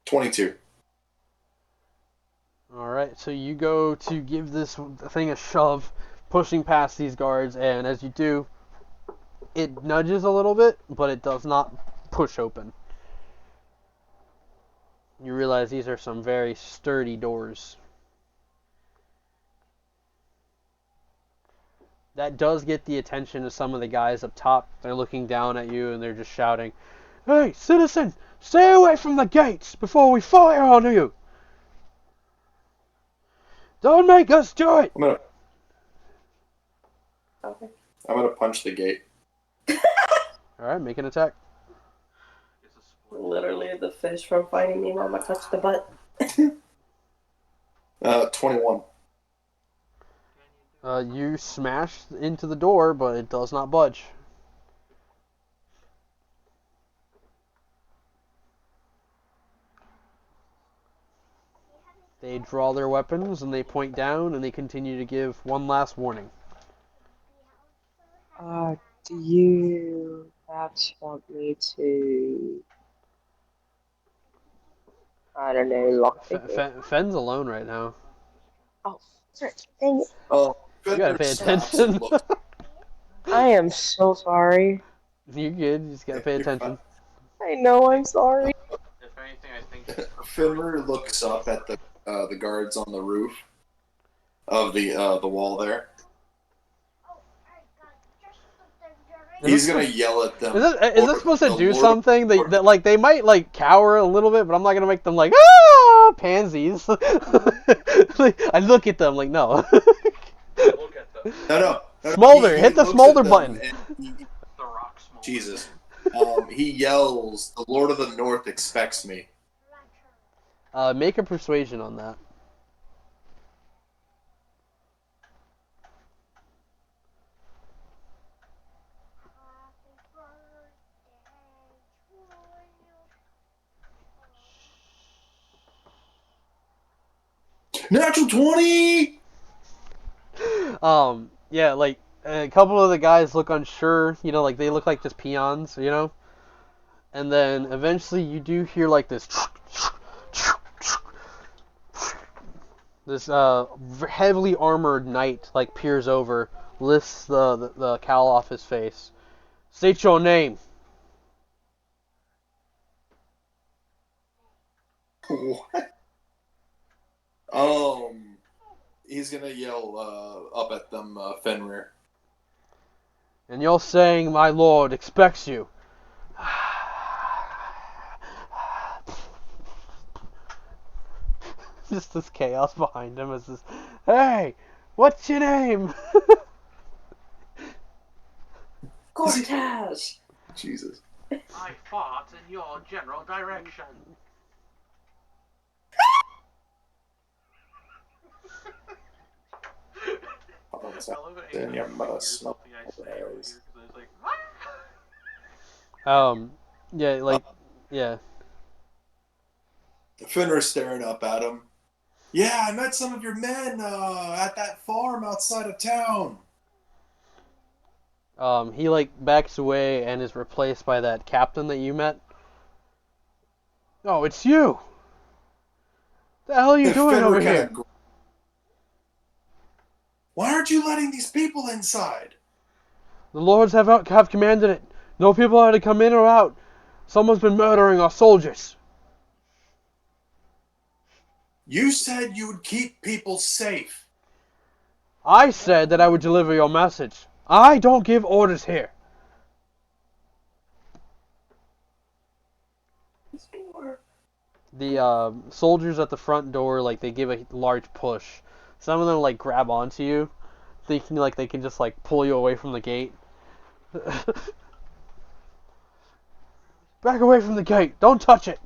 $22. Alright, so you go to give this thing a shove, pushing past these guards, and as you do, it nudges a little bit, but it does not push open. You realize these are some very sturdy doors. That does get the attention of some of the guys up top. They're looking down at you and they're just shouting, "Hey, citizen, stay away from the gates before we fire on you! Don't make us do it!" Okay. I'm gonna punch the gate. Alright, make an attack. Literally the fish from Finding Nemo. I'm gonna touch the butt. 21. You smash into the door, but it does not budge. They draw their weapons and they point down and they continue to give one last warning. Do you perhaps want me to, I don't know, lockpick it? Fenn's alone right now. Oh, sorry. Dang it. Oh, You gotta pay attention. I am so sorry. You're good, you just gotta pay attention. I know, I'm sorry. If anything, I think it's Finner looks up at the guards on the roof of the wall there. He's gonna yell at them. Is this supposed to do Lord- something that like they might like cower a little bit, but I'm not gonna make them like pansies. Like, I look at them like no. look at them. No. Smolder, hit the looks smolder at them button. and The rock smolder. Jesus. He yells, "The Lord of the North expects me." Make a persuasion on that. Natural 20! Yeah, like a couple of the guys look unsure, like they look like just peons, and then eventually you do hear like this heavily armored knight like peers over, lifts the cowl off his face. "State your name." What? He's gonna yell up at them, Fenrir. And you're saying my lord expects you. Just this chaos behind him is this, hey, what's your name? Cortez! Jesus. I fought in your general direction. Hold on a I second. love it Then anytime you I hear must smell something I say over eyes. here because I was like, what? Yeah, like, yeah. Fenrir's staring up at him. Yeah, I met some of your men at that farm outside of town. He like backs away and is replaced by that captain that you met. Oh, it's you. The hell are you doing Fenrir over kind here? of. Why aren't you letting these people inside? The lords have commanded it. No people are to come in or out. Someone's been murdering our soldiers. You said you would keep people safe. I said that I would deliver your message. I don't give orders here. The soldiers at the front door, like, they give a large push. Some of them like grab onto you, thinking like they can just like pull you away from the gate. Back away from the gate! Don't touch it!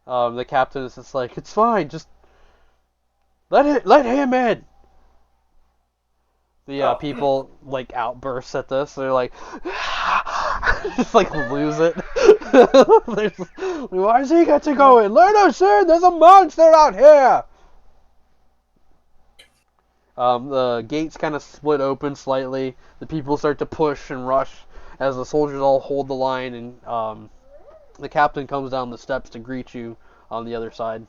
The captain is just like, it's fine, just let him in. The people like outburst at this. They're like, just like lose it. They're just, why does he get to go in? Let us in. There's a monster out here. The gates kind of split open slightly. The people start to push and rush as the soldiers all hold the line, and the captain comes down the steps to greet you on the other side.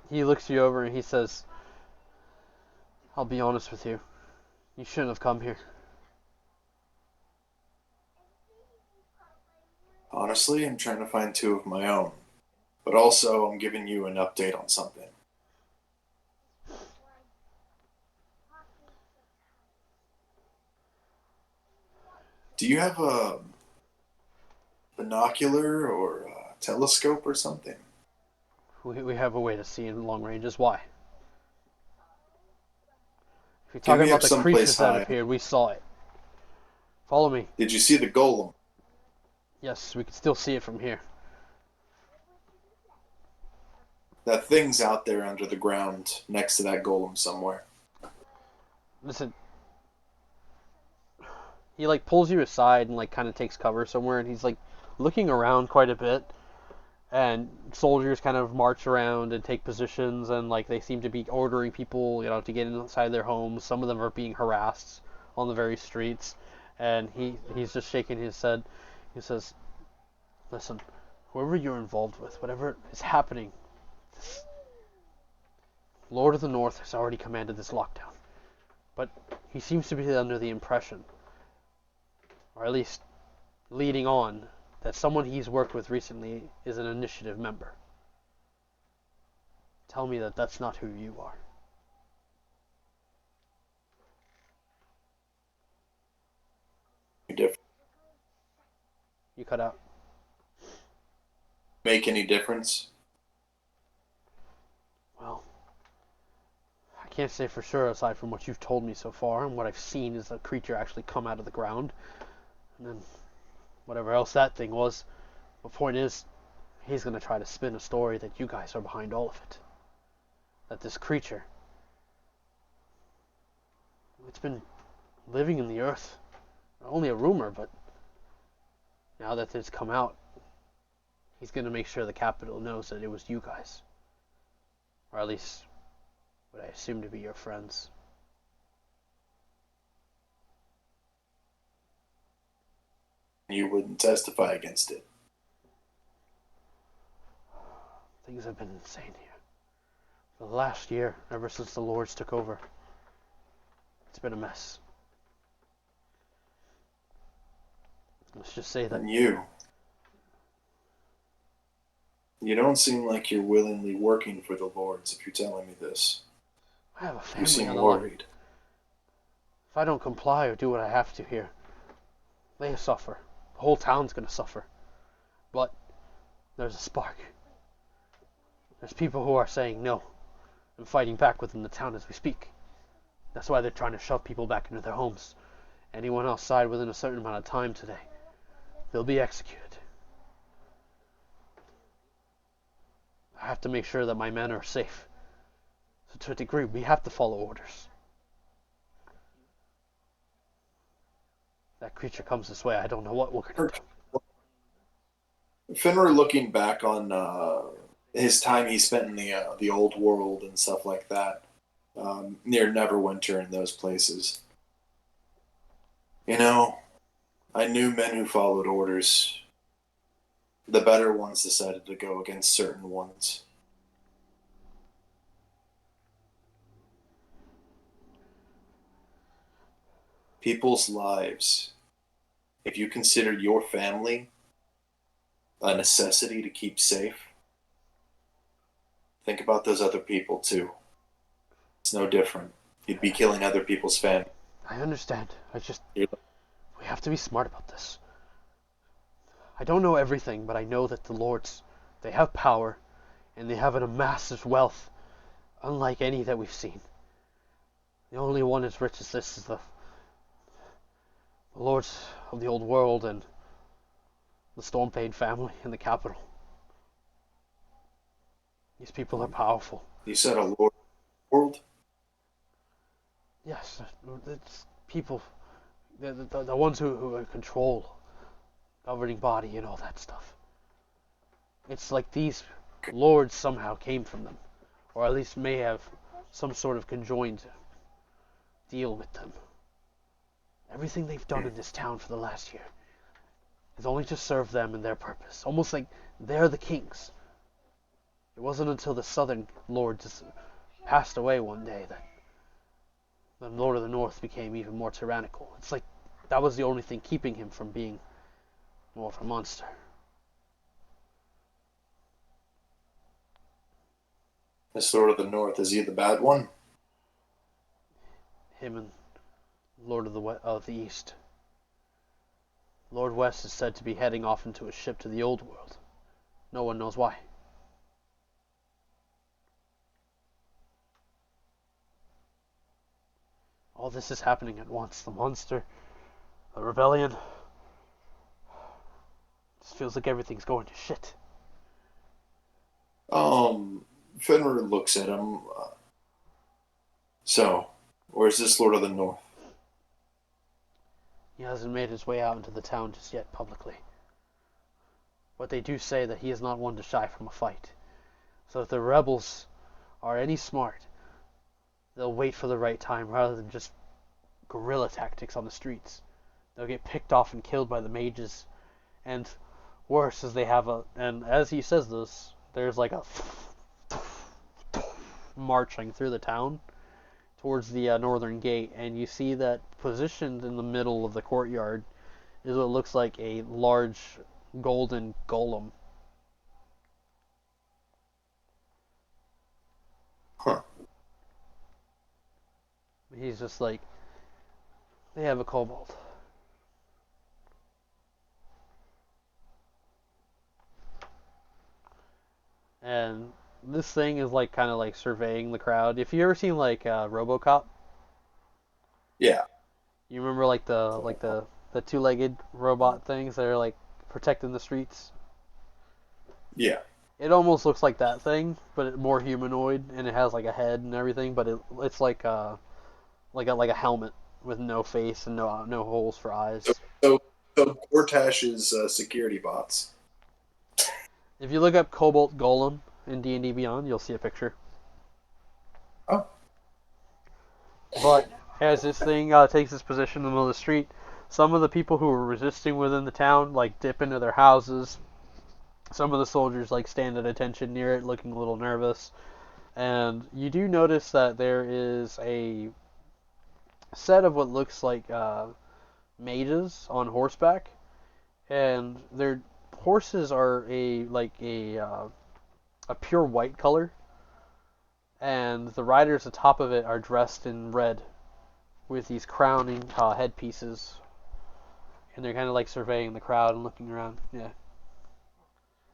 He looks you over and he says, I'll be honest with you. You shouldn't have come here. Honestly, I'm trying to find two of my own. But also, I'm giving you an update on something. Do you have a binocular or a telescope or something? We have a way to see in long ranges. Why? If you're Get talking me about up the someplace creatures that high. appeared, we saw it. Follow me. Did you see the golem? Yes, we can still see it from here. That thing's out there under the ground next to that golem somewhere. Listen. He like pulls you aside and like kind of takes cover somewhere, and he's like looking around quite a bit. And soldiers kind of march around and take positions, and like they seem to be ordering people, to get inside their homes. Some of them are being harassed on the very streets, and he's just shaking his head. He says, "Listen, whoever you're involved with, whatever is happening, this Lord of the North has already commanded this lockdown, but he seems to be under the impression, or at least leading on, that someone he's worked with recently is an initiative member. Tell me that that's not who you are." You cut out. Make any difference? Well, I can't say for sure aside from what you've told me so far, and what I've seen is a creature actually come out of the ground, and then whatever else that thing was. The point is, he's going to try to spin a story that you guys are behind all of it. That this creature, it's been living in the earth. Only a rumor, but now that it's come out, he's going to make sure the capital knows that it was you guys. Or at least what I assume to be your friends. You wouldn't testify against it. Things have been insane here. For the last year, ever since the Lords took over, it's been a mess. Let's just say that And you, You don't seem like you're willingly working for the lords if you're telling me this. I have a You family seem on the line. worried. If I don't comply or do what I have to here, they suffer. The whole town's gonna suffer. But there's a spark. There's people who are saying no and fighting back within the town as we speak. That's why they're trying to shove people back into their homes. Anyone outside within a certain amount of time today, they'll be executed. I have to make sure that my men are safe. So to a degree, we have to follow orders. That creature comes this way, I don't know what we're gonna do. Fenrir, looking back on his time he spent in the old world and stuff like that, near Neverwinter and those places. You know, I knew men who followed orders. The better ones decided to go against certain ones. People's lives. If you consider your family a necessity to keep safe, think about those other people too. It's no different. You'd be killing other people's family. I understand. We have to be smart about this. I don't know everything, but I know that the lords, they have power, and they have a massive wealth, unlike any that we've seen. The only one as rich as this is the lords of the old world and the Stormbane family in the capital. These people are powerful. You said a lord world? Yes, it's people, the ones who control governing body and all that stuff. It's like these lords somehow came from them, or at least may have some sort of conjoined deal with them. Everything they've done in this town for the last year is only to serve them and their purpose, almost like they're the kings. It wasn't until the southern lords passed away one day that the Lord of the North became even more tyrannical. It's like that was the only thing keeping him from being more of a monster. This Lord of the North, is he the bad one? Him and Lord of the East. Lord West is said to be heading off into a ship to the old world. No one knows why. All this is happening at once. The monster, the rebellion. It feels like everything's going to shit. Fenrir looks at him. So, where's this Lord of the North? He hasn't made his way out into the town just yet publicly. But they do say that he is not one to shy from a fight. So if the rebels are any smart, they'll wait for the right time rather than just guerrilla tactics on the streets. They'll get picked off and killed by the mages. And worse, and as he says this, there's like a marching through the town towards the northern gate, and you see that positioned in the middle of the courtyard is what looks like a large golden golem. Huh. He's just like, they have a kobold. And this thing is like kind of like surveying the crowd. If you ever seen like RoboCop, Yeah. you remember like the two-legged robot things that are like protecting the streets. Yeah. It almost looks like that thing, but more humanoid, and it has like a head and everything. But it's like a helmet with no face and no holes for eyes. So Gortash's security bots. If you look up Cobalt Golem in D&D Beyond, you'll see a picture. Oh. But as this thing takes its position in the middle of the street, some of the people who are resisting within the town like dip into their houses. Some of the soldiers like stand at attention near it, looking a little nervous. And you do notice that there is a set of what looks like mages on horseback, and their horses are a pure white color, and the riders atop of it are dressed in red with these crowning headpieces, and they're kind of like surveying the crowd and looking around. Yeah.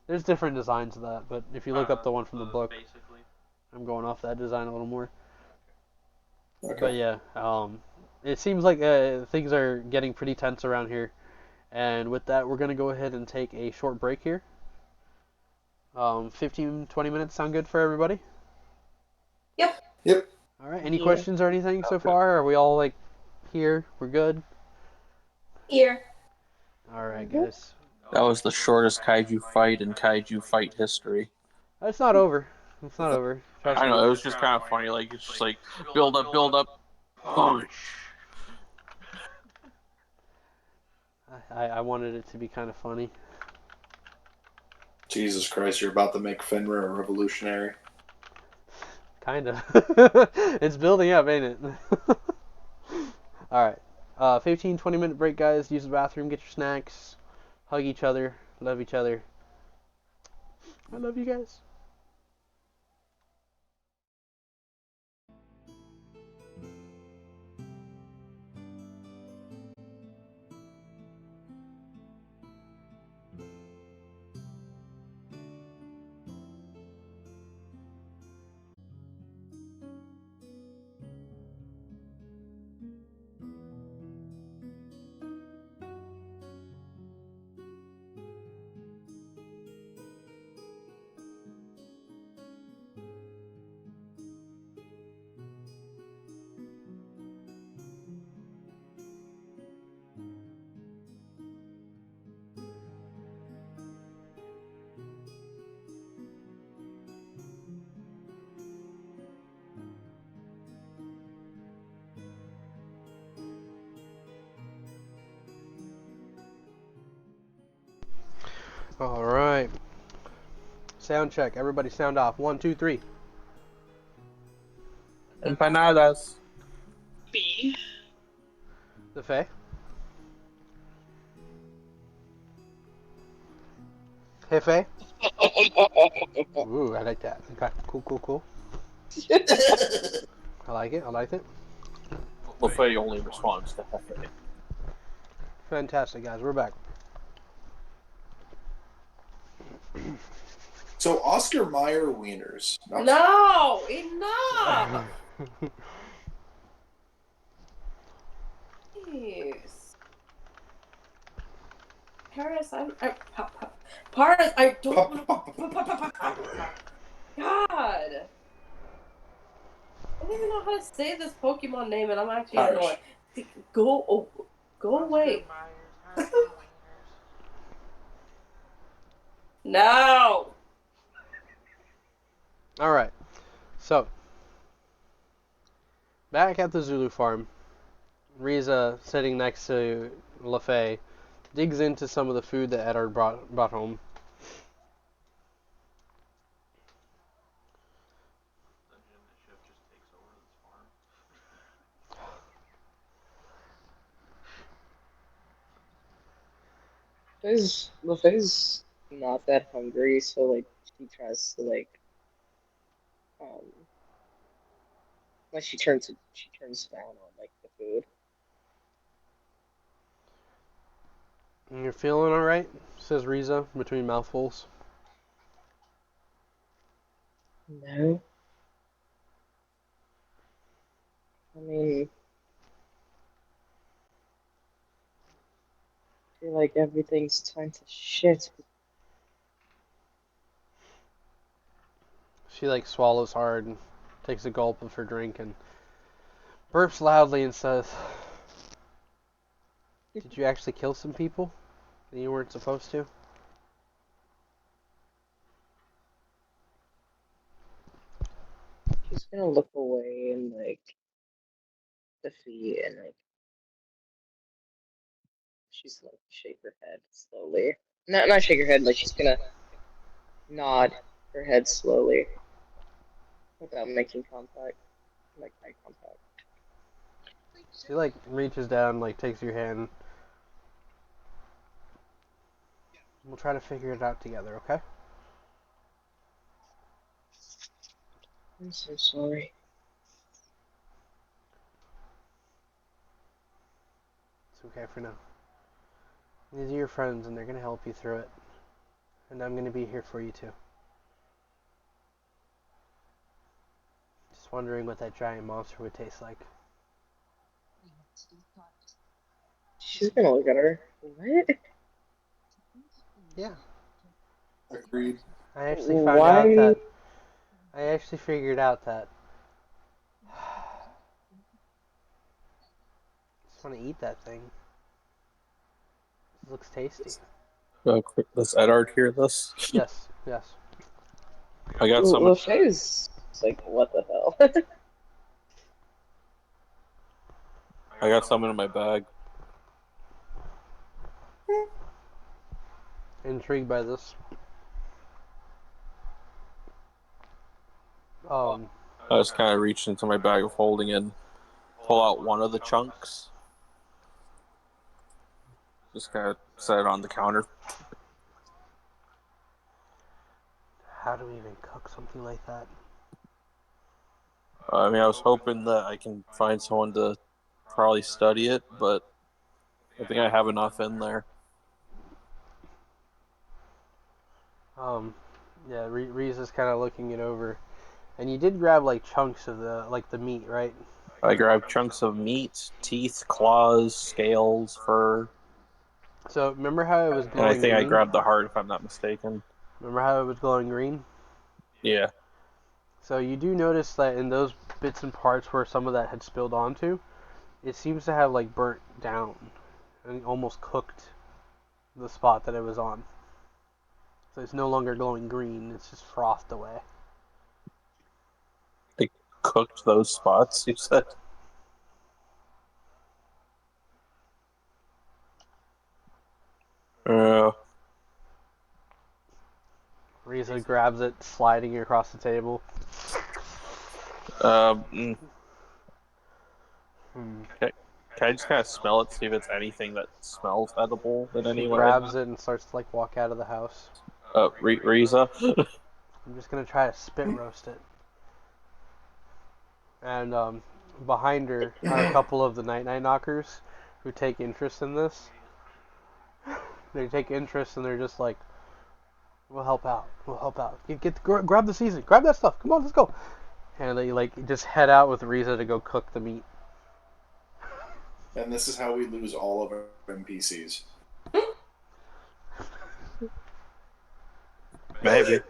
There's different designs of that, but if you look up the one from the book, basically. I'm going off that design a little more. Okay. But yeah, it seems like things are getting pretty tense around here. And with that, we're going to go ahead and take a short break here. 15, 20 minutes sound good for everybody? Yep. Yep. All right. Any Yeah. questions or anything so far? Are we all like here? We're good? Here. All right, guys. That was the shortest kaiju fight in kaiju fight history. It's not over. It's not over. Trust I me. know, it was just kind of funny. Like, it's just like, build up, punch. I wanted it to be kind of funny. Jesus Christ, you're about to make Fenrir a revolutionary. Kind of. It's building up, ain't it? All right. 15, 20-minute break, guys. Use the bathroom, get your snacks, hug each other, love each other. I love you guys. All right. Sound check. Everybody sound off. 1, 2, 3. Empanadas. B. The Fae. Hey, Fae. Ooh, I like that. Okay, cool. I like it. Buffet only responds to Hefe. Fantastic, guys. We're back. So Oscar Mayer wieners. No! Enough! Jeez. Paris, Paris, I don't God! I don't even know how to say this Pokemon name, and I'm actually annoyed. Go away. No! All right. So, back at the Zulu farm, Riza, sitting next to LaFay, digs into some of the food that Eddard brought home. LaFay's not that hungry, so like she tries to um she turns down on like the food. You're feeling all right? Says Riza between mouthfuls. No. I mean, I feel like everything's turned to shit. She like swallows hard and takes a gulp of her drink and burps loudly and says, "Did you actually kill some people that you weren't supposed to?" She's gonna look away and like defeat and like she's like shake her head slowly. Not shake her head, like she's gonna nod her head slowly without making contact, like eye contact. She like reaches down, like takes your hand. We'll try to figure it out together, okay? I'm so sorry. It's okay for now. These are your friends, and they're gonna help you through it. And I'm gonna be here for you too. Just wondering what that giant monster would taste like. She's gonna look at her. What? Yeah. Agreed. I actually found out Why? that. I actually figured out that. Just want to eat that thing. It looks tasty. Does Edard hear this? Yes, yes. I got some. LaFay's like, what the hell? I got some in my bag. Intrigued by this. I just kind of reached into my bag of holding and pull out one of the chunks. Just kind of set it on the counter. How do we even cook something like that? I mean, I was hoping that I can find someone to probably study it, but I think I have enough in there. Yeah, Reese is kind of looking it over, and you did grab like chunks of the meat, right? I grabbed chunks of meat, teeth, claws, scales, fur, So remember how it was and I glowing think I green? grabbed the heart, if I'm not mistaken. Remember how it was glowing green? Yeah. So you do notice that in those bits and parts where some of that had spilled onto, it seems to have like burnt down and almost cooked the spot that it was on. So it's no longer glowing green, it's just frothed away. They cooked those spots, you said? Riza grabs it, sliding it across the table. Mm. Okay. Can I just kind of smell it, see if it's anything that smells edible in any He way? grabs it and starts to like walk out of the house. Riza? I'm just gonna try to spit roast it. And behind her are a couple of the Night Knockers who take interest in this. They take interest and they're just like, "We'll help out. We'll help out. Grab the seasoning. Grab that stuff. Come on, let's go." And they like just head out with Riza to go cook the meat. And this is how we lose all of our NPCs. Maybe.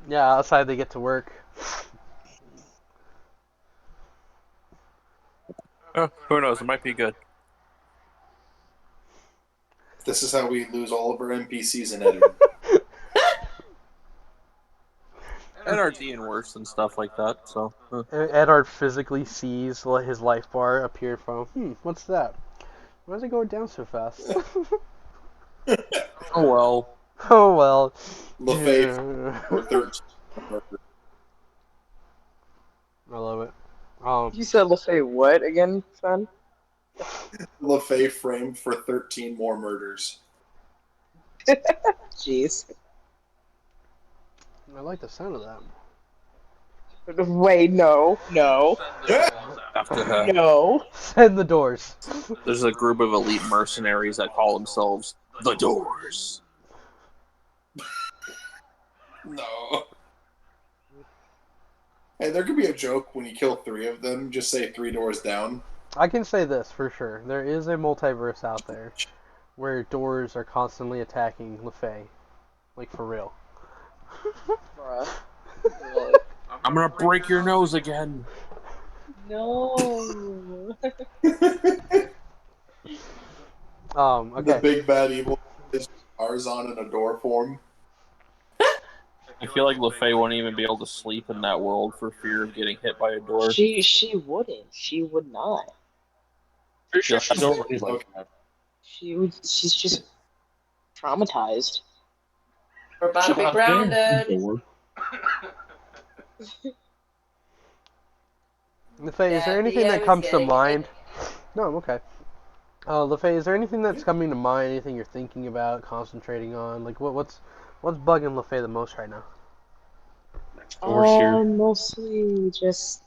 Yeah, outside they get to work. Oh, who knows? It might be good. This is how we lose all of our NPCs in editing. Edard's eating worse and stuff like that, so. Edard physically sees his life bar appear from, what's that? Why is it going down so fast? Oh well. Oh well. LaFay for 13. I love it. You said LaFay what again, son? LaFay framed for 13 more murders. Jeez. I like the sound of that. Wait, no. No. Send the doors. There's a group of elite mercenaries that call themselves the Doors. No. Hey, there could be a joke when you kill 3 of them. Just say 3 doors down. I can say this for sure. There is a multiverse out there where doors are constantly attacking LaFay. Like, for real. Bruh. I'm gonna break your nose again. No. Okay. The big bad evil is Tarzan in a door form. I feel like LaFay won't even be able to sleep in that world for fear of getting hit by a door. She wouldn't. She would not. Pretty sure she's already like that. She's just traumatized. We're about to be grounded. LaFay, is there Yeah, anything BA that was comes to getting mind? No, I'm okay. LaFay, is there anything that's coming to mind? Anything you're thinking about, concentrating on? Like, what's What's bugging LaFay the most right now? Force here. Mostly just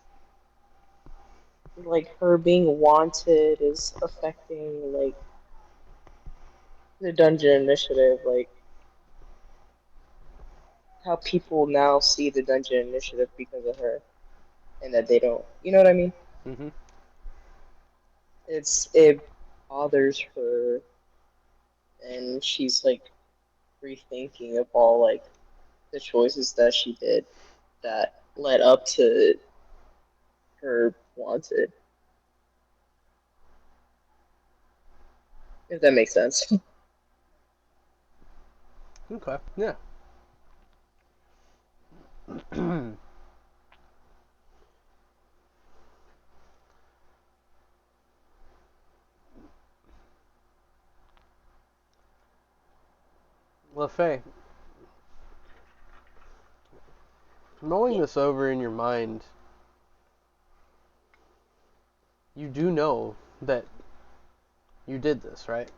like her being wanted is affecting like the dungeon initiative, like how people now see the dungeon initiative because of her, and that they don't. You know what I mean? Mm-hmm. It bothers her, and she's like rethinking of all like the choices that she did that led up to her wanted. If that makes sense. Okay. Yeah. LaFay, mulling Yeah. this over in your mind, you do know that you did this, right?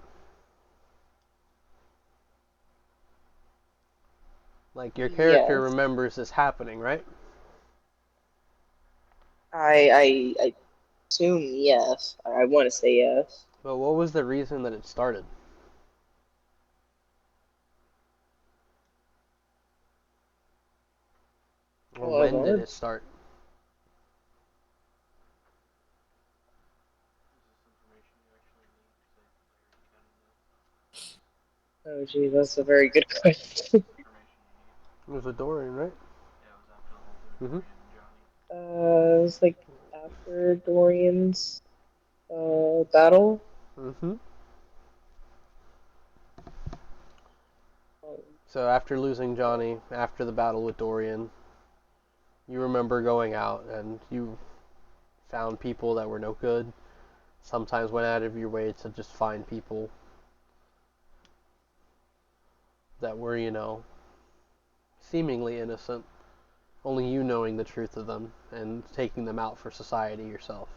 Like, your character Yes. remembers this happening, right? I assume yes. I want to say yes. But what was the reason that it started? Or Well, when did Lord. it start? Oh, gee, that's a very good question. It was with Dorian, right? Mm-hmm. It was like after Dorian's battle. Mm-hmm. Um, So after losing Johnny, after the battle with Dorian, you remember going out and you found people that were no good. Sometimes went out of your way to just find people that were, seemingly innocent. Only you knowing the truth of them and taking them out for society yourself.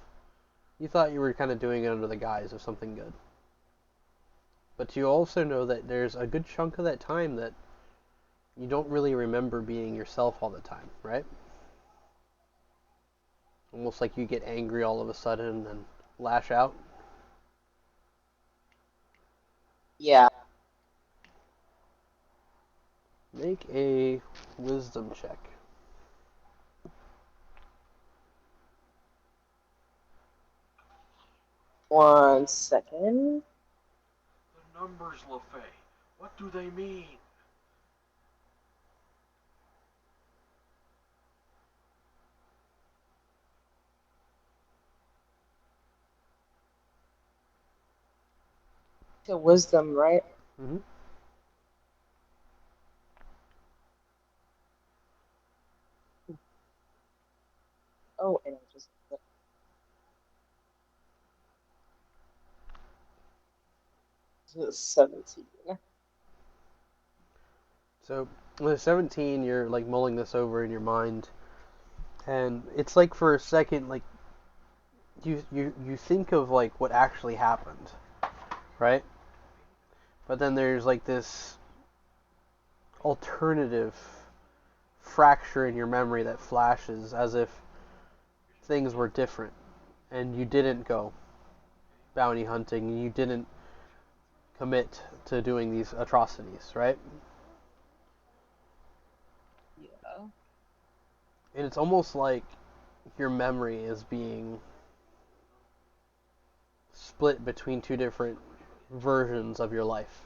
You thought you were kind of doing it under the guise of something good. But you also know that there's a good chunk of that time that you don't really remember being yourself all the time, right? Almost like you get angry all of a sudden and lash out. yeah. Make a wisdom check. 1 second. The numbers, LaFay. What do they mean? To wisdom, right? Mm-hmm. Oh, and I just 17. So with 17, you're like mulling this over in your mind, and it's like for a second, like you think of like what actually happened, right? But then there's like this alternative fracture in your memory that flashes as if things were different, and you didn't go bounty hunting, you didn't commit to doing these atrocities, right? Yeah. And it's almost like your memory is being split between two different versions of your life.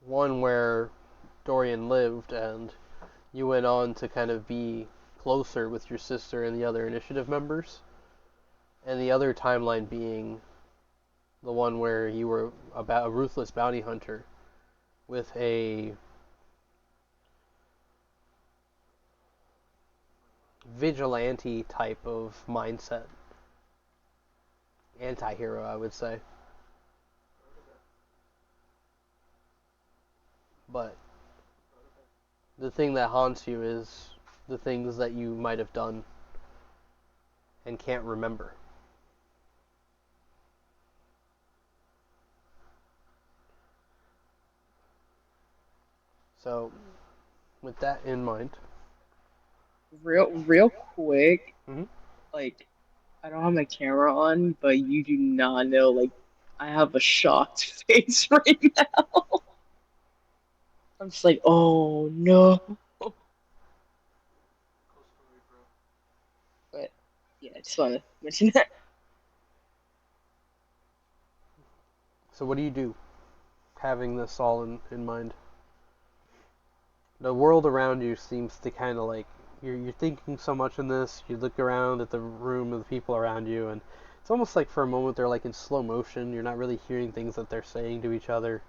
One where Dorian lived and you went on to kind of be closer with your sister and the other initiative members, and the other timeline being the one where you were about a ruthless bounty hunter with a vigilante type of mindset. Anti-hero, I would say. But the thing that haunts you is the things that you might have done and can't remember. So, with that in mind, Real quick, Mhm. like I don't have my camera on, but you do not know. Like I have a shocked face right now. I'm just like, oh no. But yeah, I just want to mention that. so what do you do, having this all in mind? The world around you seems to kind of like you're thinking so much in this. You look around at the room of the people around you, and it's almost like for a moment they're like in slow motion. You're not really hearing things that they're saying to each other.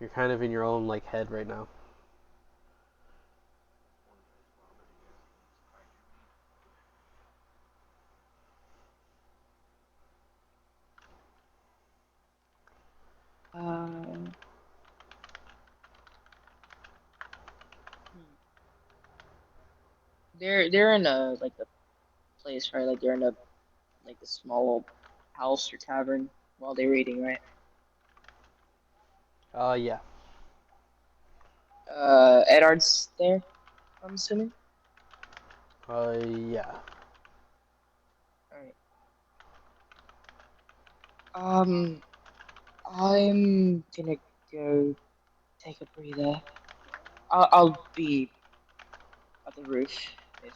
You're kind of in your own like head right now. Uh, they're in a like a place, right? Like they're in a like a small house or tavern while they're eating, right? Yeah. Edard's there, I'm assuming. Yeah. Alright. Um, I'm gonna go take a breather. I'll be at the roof if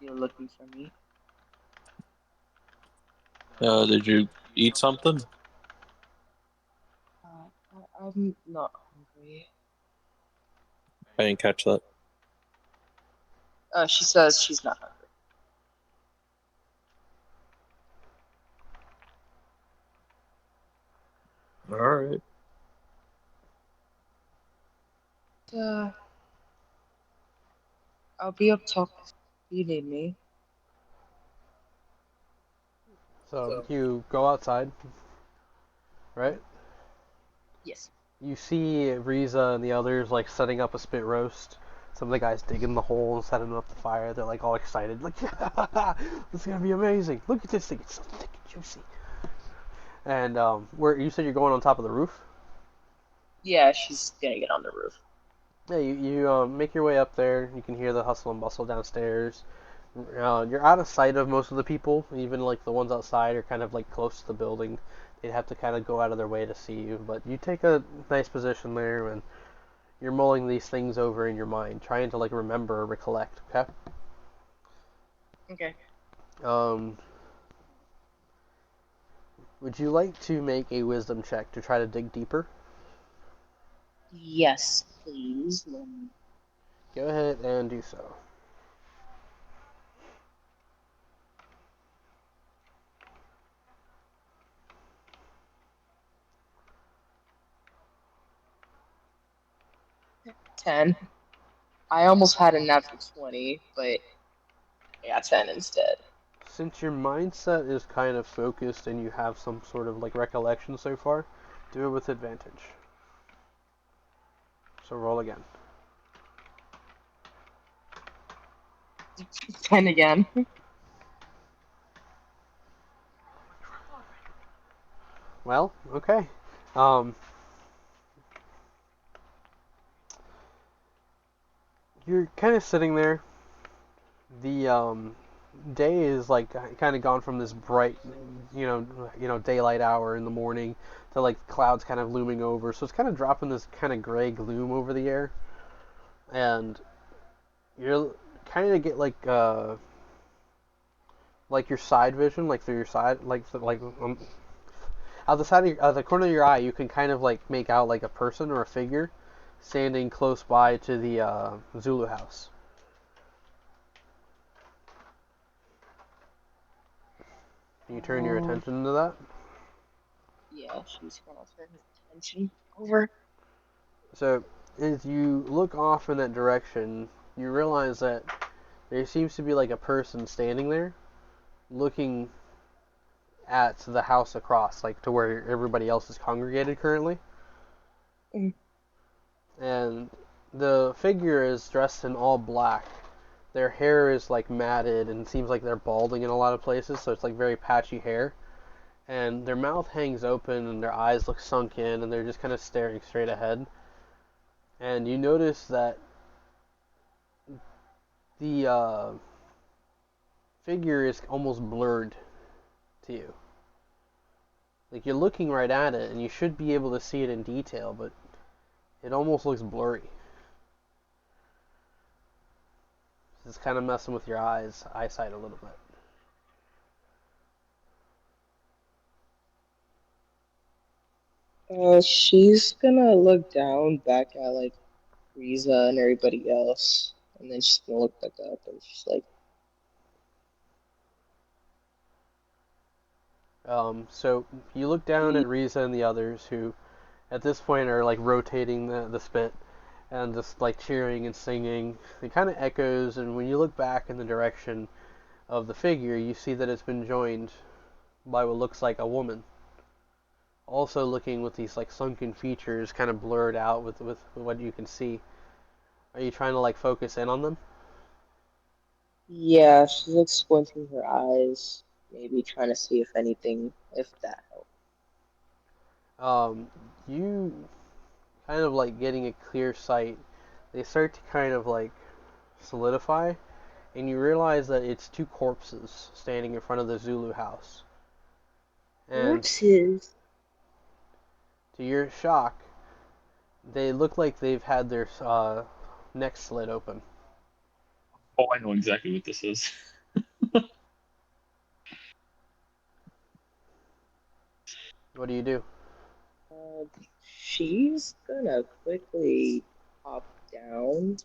you're looking for me. Did you eat something? I'm not hungry. I didn't catch that. She says she's not hungry. All right. Uh, I'll be up top if you need me. So you go outside, right? Yes. You see Riza and the others like setting up a spit roast. Some of the guys digging the hole and setting up the fire. They're like all excited. Like, this is gonna be amazing. Look at this thing. It's so thick and juicy. And where you said you're going on top of the roof? Yeah, she's gonna get on the roof. Yeah, you make your way up there. You can hear the hustle and bustle downstairs. You're out of sight of most of the people. Even like the ones outside are kind of like close to the building. They'd have to kind of go out of their way to see you. But you take a nice position there, and you're mulling these things over in your mind, trying to like remember or recollect. Okay. Okay. Um, would you like to make a wisdom check to try to dig deeper? Yes, please. Go ahead and do so. Ten. I almost had a natural 20, but I got 10 instead. Since your mindset is kind of focused and you have some sort of like recollection so far, do it with advantage. So roll again. 10 again. Well, okay. Um, you're kind of sitting there. The day is like kind of gone from this bright, daylight hour in the morning to like clouds kind of looming over. So it's kind of dropping this kind of gray gloom over the air, and you're kind of get like your side vision, like through your side, out the side of out the corner of your eye, you can kind of like make out like a person or a figure standing close by to the Zulu house. Can you turn your attention to that? Yeah, she's gonna turn her attention over. So, as you look off in that direction, you realize that there seems to be like a person standing there looking at the house across, like to where everybody else is congregated currently. Mm. And the figure is dressed in all black. Their hair is like matted and seems like they're balding in a lot of places, so it's like very patchy hair. And their mouth hangs open and their eyes look sunk in and they're just kind of staring straight ahead. and you notice that the figure is almost blurred to you. Like you're looking right at it, and you should be able to see it in detail, but it almost looks blurry. It's kind of messing with your eyesight a little bit. She's gonna look down back at like Riza and everybody else, and then she's gonna look back up and she's like, So you look down at Riza and the others, who at this point are like rotating the spit and just like cheering and singing. It kind of echoes, and when you look back in the direction of the figure, you see that it's been joined by what looks like a woman. Also looking with these like sunken features kind of blurred out with what you can see. Are you trying to like focus in on them? yeah, she's like squinting her eyes, maybe trying to see if anything, if that helps. You kind of like getting a clear sight. They start to kind of like solidify, and you realize that it's two corpses standing in front of the Zulu house. And Corpses. to your shock, they look like they've had their necks slit open. Oh, I know exactly what this is. What do you do? She's gonna quickly hop down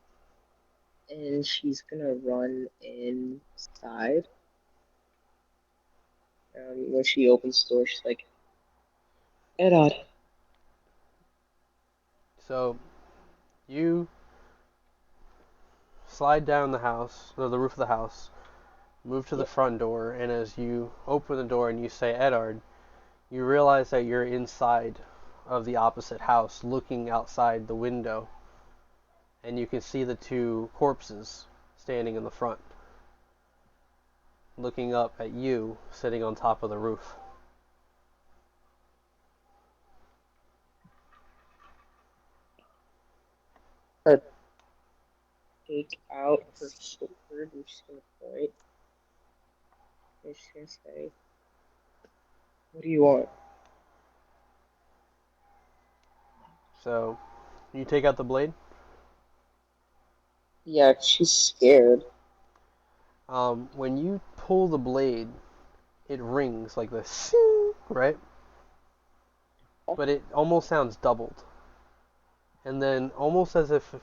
and she's gonna run inside. When she opens the door, she's like, Erod. So you slide down the house, or the roof of the house, move to the Yep. front door, and as you open the door and you say Edard, you realize that you're inside of the opposite house, looking outside the window, and you can see the two corpses standing in the front, looking up at you, sitting on top of the roof. Take out her sword and she's gonna point. And she's gonna say, what do you want? So, you take out the blade. Yeah, she's scared. When you pull the blade, it rings like this, right? But it almost sounds doubled. And then, almost as if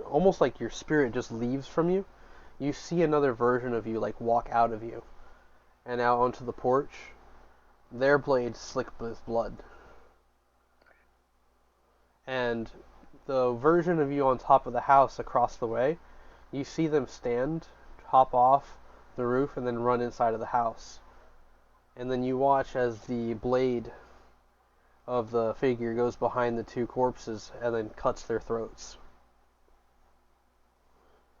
almost like your spirit just leaves from you, you see another version of you like walk out of you and out onto the porch. Their blades slick with blood. And the version of you on top of the house across the way, you see them stand, hop off the roof, and then run inside of the house. And then you watch as the blade of the figure goes behind the two corpses and then cuts their throats.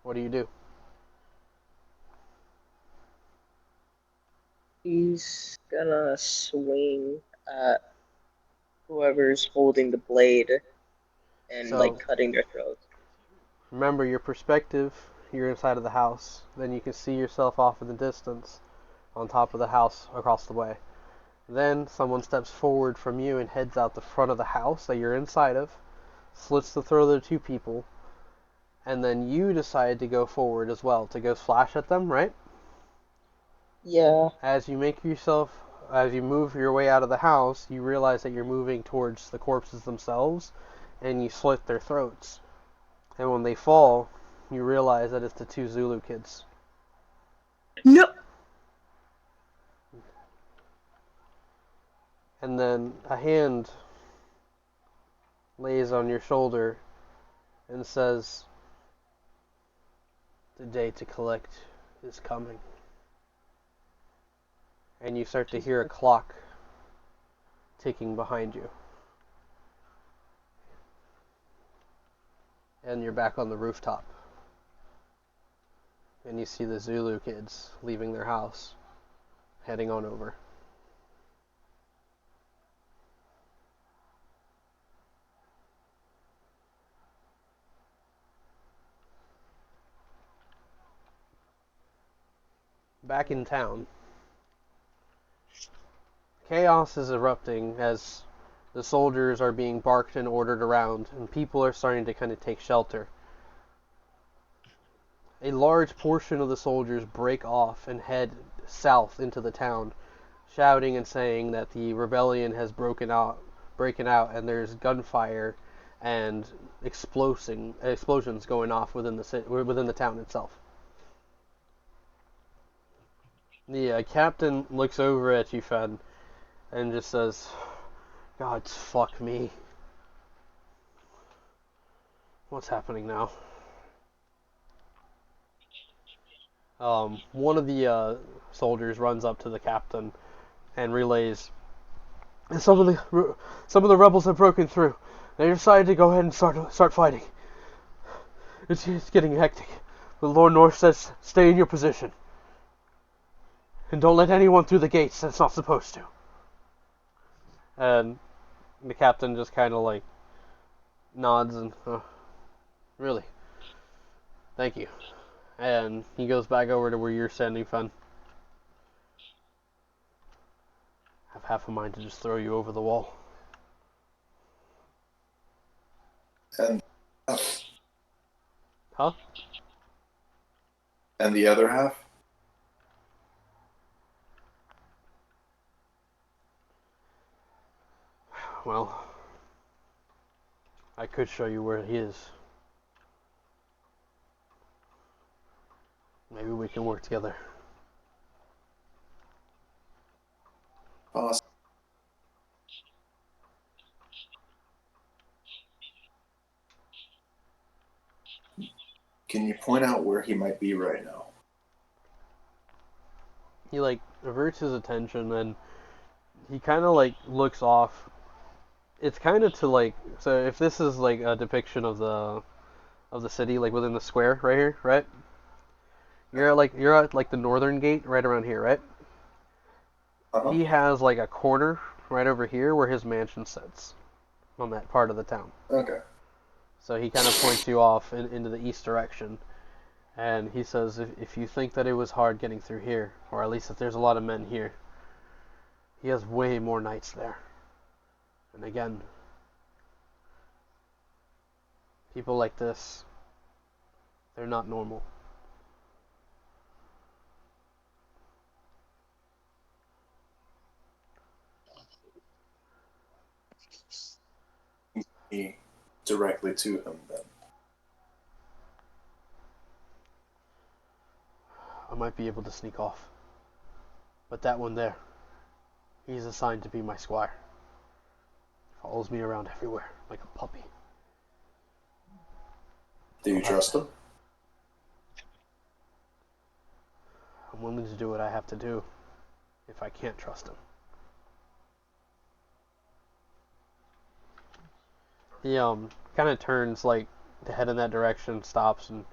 What do you do? She's gonna swing at whoever's holding the blade and So, like cutting their throats. remember your perspective, you're inside of the house. Then you can see yourself off in the distance on top of the house across the way. Then someone steps forward from you and heads out the front of the house that you're inside of, slits the throat of the two people, and then you decide to go forward as well, to go flash at them, right? Yeah. As you move your way out of the house, you realize that you're moving towards the corpses themselves, and you slit their throats. And when they fall, you realize that it's the two Zulu kids. No. And then a hand lays on your shoulder and says, "The day to collect is coming." And you start to hear a clock ticking behind you. And you're back on the rooftop. And you see the Zulu kids leaving their house, heading on over. back in town, chaos is erupting as the soldiers are being barked and ordered around, and people are starting to kind of take shelter. A large portion of the soldiers break off and head south into the town, shouting and saying that the rebellion has breaking out, and there's gunfire and explosions going off within the town itself. The captain looks over at you, Fed, and just says, "God, fuck me. What's happening now?" One of the soldiers runs up to the captain and relays, Some of the rebels have broken through. They decided to go ahead and start fighting. It's getting hectic. The Lord North says, stay in your position. And don't let anyone through the gates that's not supposed to." And the captain just kind of like nods and, really? Thank you. And he goes back over to where you're standing, Fen. I have half a mind to just throw you over the wall. And Huh? and the other half? Well, I could show you where he is. Maybe we can work together. Awesome. Can you point out where he might be right now? He like averts his attention and he kind of like looks off. It's kind of to like, so if this is like a depiction of the city, like within the square right here, right? You're at like the northern gate right around here, right? Uh-huh. He has like a corner right over here where his mansion sits on that part of the town. Okay. So he kind of points you off into the east direction, and he says, if you think that it was hard getting through here, or at least if there's a lot of men here, he has way more knights there. And again, people like this, they're not normal. Me directly to him then. I might be able to sneak off. But that one there, he's assigned to be my squire. Follows me around everywhere, like a puppy. Do you trust him? I'm willing to do what I have to do if I can't trust him. He kind of turns like to head in that direction, stops, and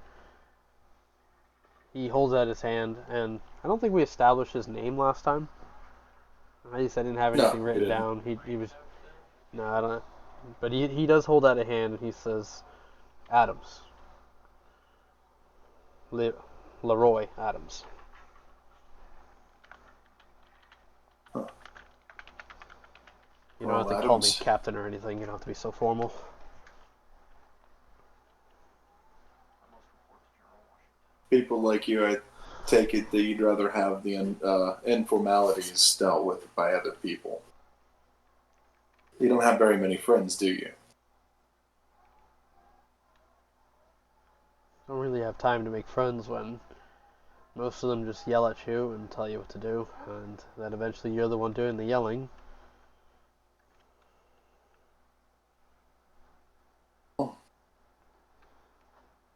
he holds out his hand. And I don't think we established his name last time. I just didn't have anything No, written we didn't. down. He was no, I don't. But he does hold out a hand, and he says, "Adams, Leroy Adams." Huh. You don't have to call me captain or anything. You don't have to be so formal. People like you, I take it that you'd rather have the informalities dealt with by other people. You don't have very many friends, do you? Don't really have time to make friends when most of them just yell at you and tell you what to do, and then eventually you're the one doing the yelling.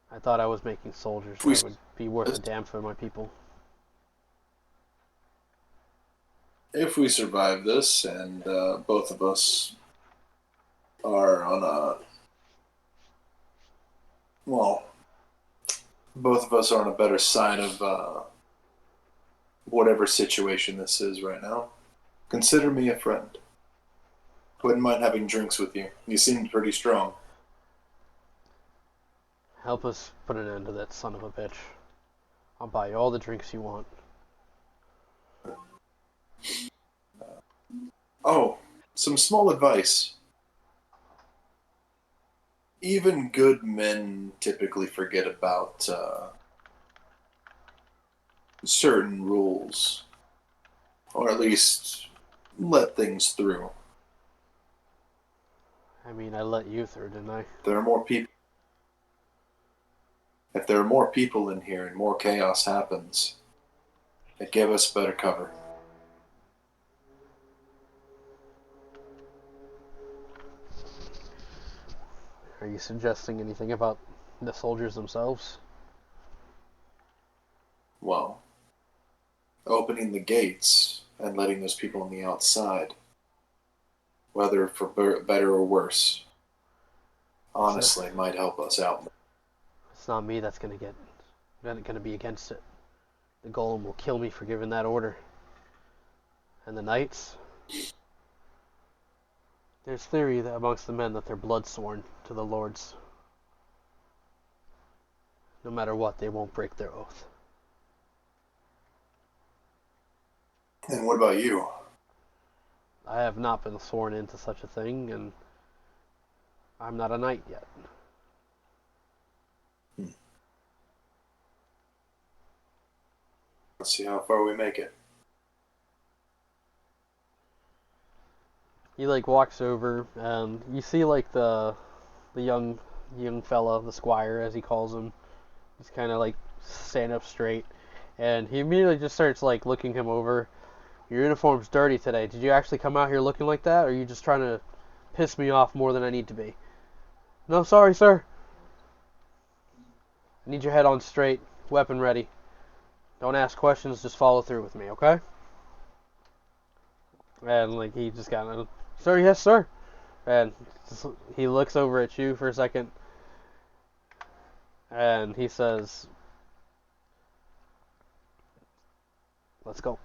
I thought I was making soldiers that would be worth a damn for my people. If we survive this and both of us are on a both of us are on a better side of whatever situation this is right now, consider me a friend. Wouldn't mind having drinks with you. You seem pretty strong. Help us put an end to that son of a bitch. I'll buy you all the drinks you want. Oh, some small advice. Even good men typically forget about certain rules, or at least let things through. I mean, I let you through, didn't I? There are more people. If there are more people in here and more chaos happens, it gave us better cover. Are you suggesting anything about the soldiers themselves? Well, opening the gates and letting those people on the outside, whether for better or worse, honestly, might help us out. It's not me that's gonna be against it. The golem will kill me for giving that order. And the knights? There's theory that amongst the men that they're blood sworn to the lords. No matter what, they won't break their oath. And what about you? I have not been sworn into such a thing, and I'm not a knight yet. Let's see how far we make it. He walks over, and you see the young fella, the squire as he calls him. He's kind of standing up straight, and he immediately just starts looking him over. Your uniform's dirty today. Did you actually come out here looking like that, or are you just trying to piss me off more than I need to be? No, sorry, sir. I need your head on straight, weapon ready. Don't ask questions, just follow through with me, okay? And he just kind of, sir, yes, sir. And he looks over at you for a second, and he says, let's go.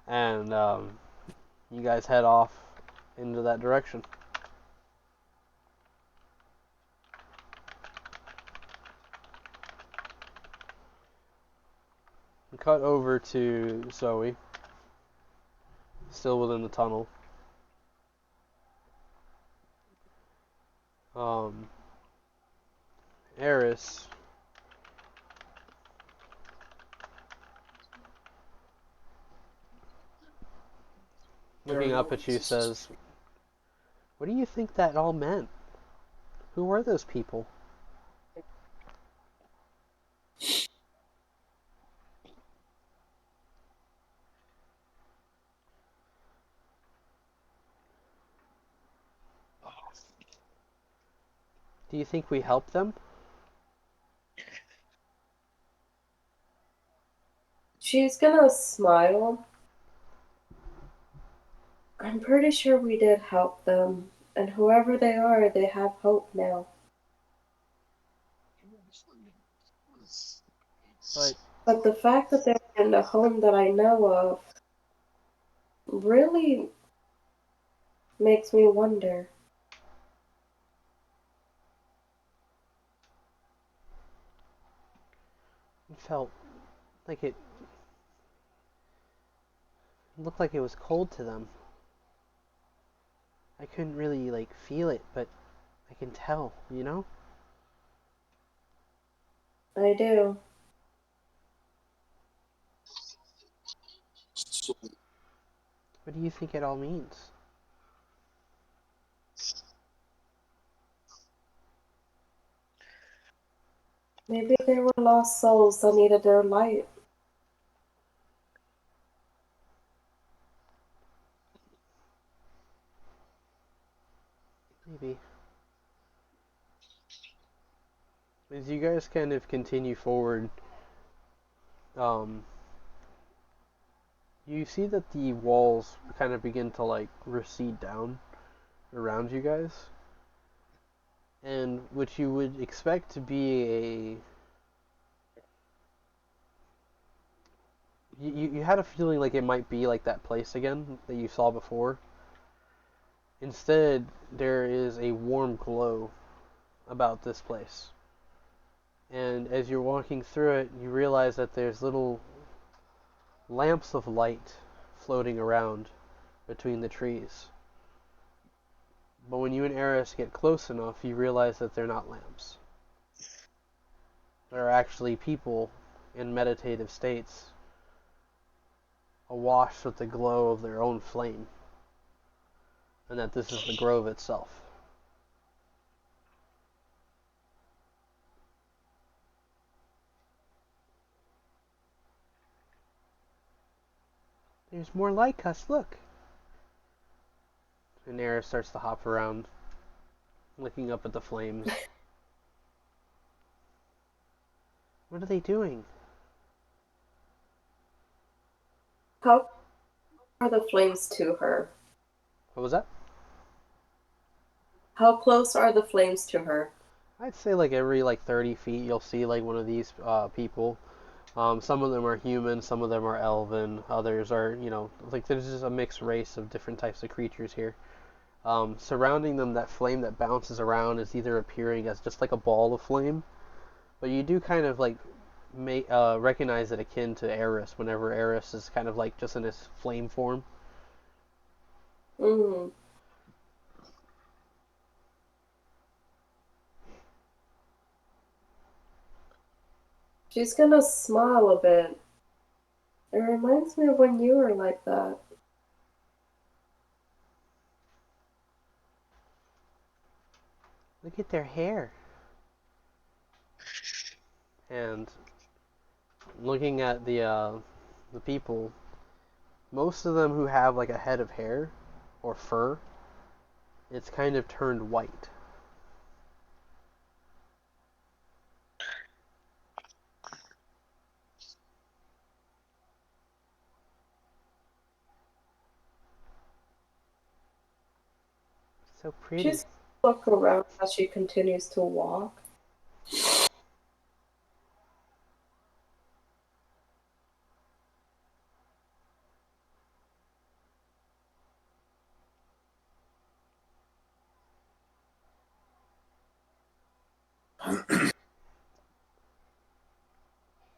And you guys head off into that direction. Cut over to Zoe, still within the tunnel. Eris looking up at you says, what do you think that all meant? Who were those people? Do you think we helped them? She's gonna smile. I'm pretty sure we did help them, and whoever they are, they have hope now. But the fact that they're in the home that I know of really makes me wonder. It felt like it looked like it was cold to them. I couldn't really feel it, but I can tell, you know? I do. What do you think it all means? Maybe they were lost souls that needed their light. Maybe. As you guys kind of continue forward, you see that the walls kind of begin to recede down around you guys. And what you would expect to be you had a feeling like it might be like that place again that you saw before. Instead, there is a warm glow about this place. And as you're walking through it, you realize that there's little lamps of light floating around between the trees. But when you and Eris get close enough, you realize that they're not lamps. They're actually people in meditative states, awash with the glow of their own flame, and that this is the grove itself. There's more like us, look. And Eris starts to hop around, looking up at the flames. What are they doing? How are the flames to her? What was that? How close are the flames to her? I'd say like every 30 feet you'll see like one of these people. Some of them are human, some of them are elven, others are, like there's just a mixed race of different types of creatures here. Surrounding them, that flame that bounces around is either appearing as just like a ball of flame, but you do kind of like recognize it akin to Eris whenever Eris is kind of like just in his flame form. Mm-hmm. She's gonna smile a bit. It reminds me of when you were like that. Look at their hair. And looking at the people, most of them who have like a head of hair or fur, it's kind of turned white. So pretty. She's gonna look around as she continues to walk.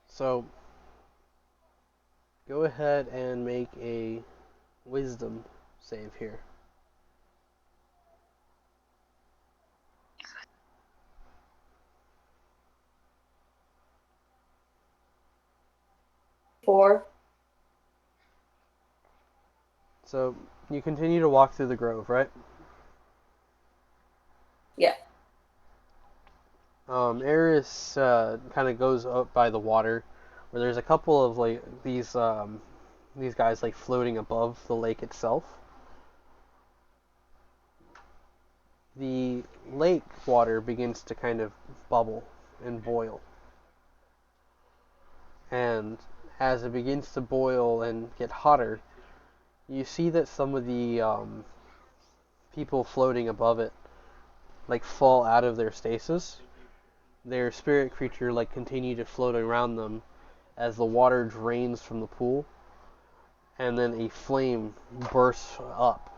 So go ahead and make a wisdom save here. Four. So you continue to walk through the grove, right? Yeah. Eris kind of goes up by the water, where there's a couple of like these guys like floating above the lake itself. The lake water begins to kind of bubble and boil, and as it begins to boil and get hotter, you see that some of the people floating above it like fall out of their stasis. Their spirit creature like continue to float around them as the water drains from the pool, and then a flame bursts up,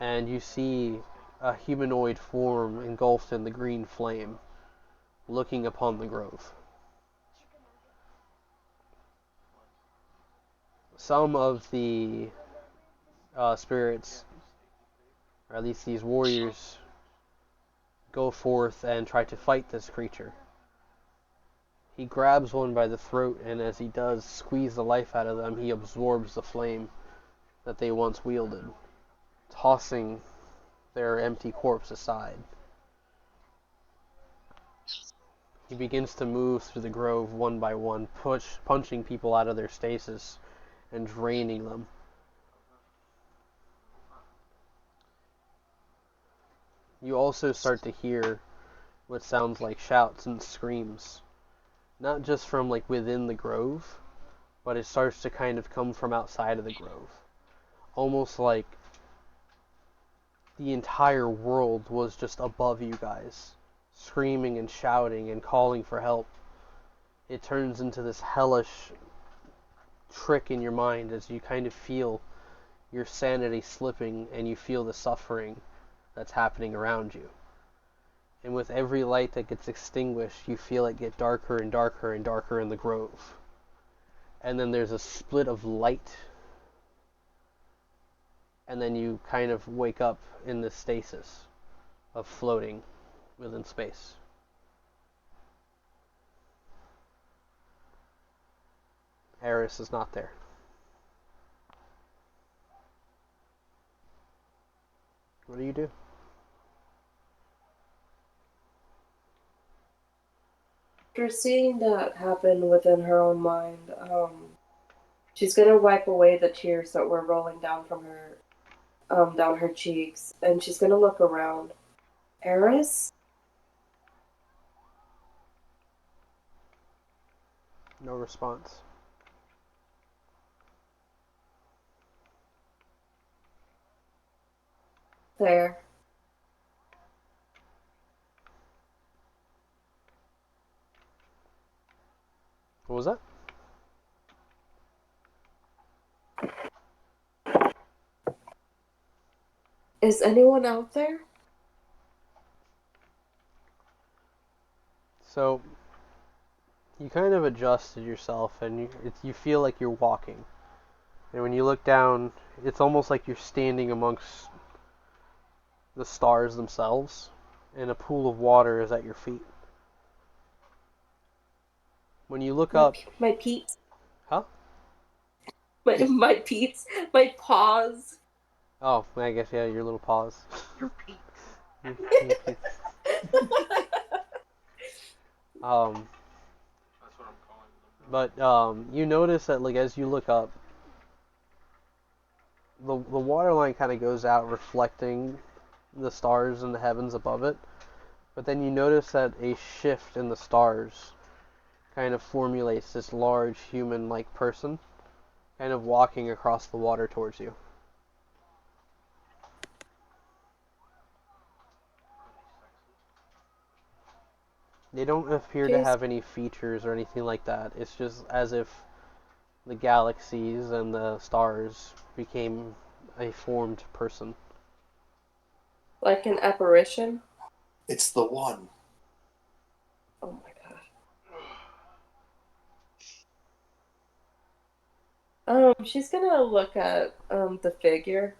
and you see a humanoid form engulfed in the green flame, looking upon the grove. Some of the spirits, or at least these warriors, go forth and try to fight this creature. He grabs one by the throat, and as he does squeeze the life out of them, he absorbs the flame that they once wielded, tossing their empty corpse aside. He begins to move through the grove one by one, punching people out of their stasis and draining them. You also start to hear what sounds like shouts and screams, not just from like within the grove, but it starts to kind of come from outside of the grove. Almost like the entire world was just above you guys, screaming and shouting and calling for help. It turns into this hellish trick in your mind as you kind of feel your sanity slipping and you feel the suffering that's happening around you. And with every light that gets extinguished, you feel it get darker and darker and darker in the grove. and then there's a split of light, and then you kind of wake up in the stasis of floating within space. Eris is not there. What do you do? After seeing that happen within her own mind, she's gonna wipe away the tears that were rolling down from her, down her cheeks, and she's gonna look around. Eris? No response. There. What was that? Is anyone out there? So, you kind of adjusted yourself, and you feel like you're walking. And when you look down, it's almost like you're standing amongst the stars themselves, and a pool of water is at your feet. When you look up... My peeps. Huh? My peeps. My paws. Oh, I guess, yeah, your little paws. Your peeps. Your peeps. That's what I'm calling them. But you notice that, like, as you look up, the water line kind of goes out, reflecting the stars in the heavens above it. But then you notice that a shift in the stars kind of formulates this large human-like person, kind of walking across the water towards you. They don't appear to have any features or anything like that. It's just as if the galaxies and the stars became a formed person. Like an apparition? It's the one. Oh my god. She's gonna look at the figure.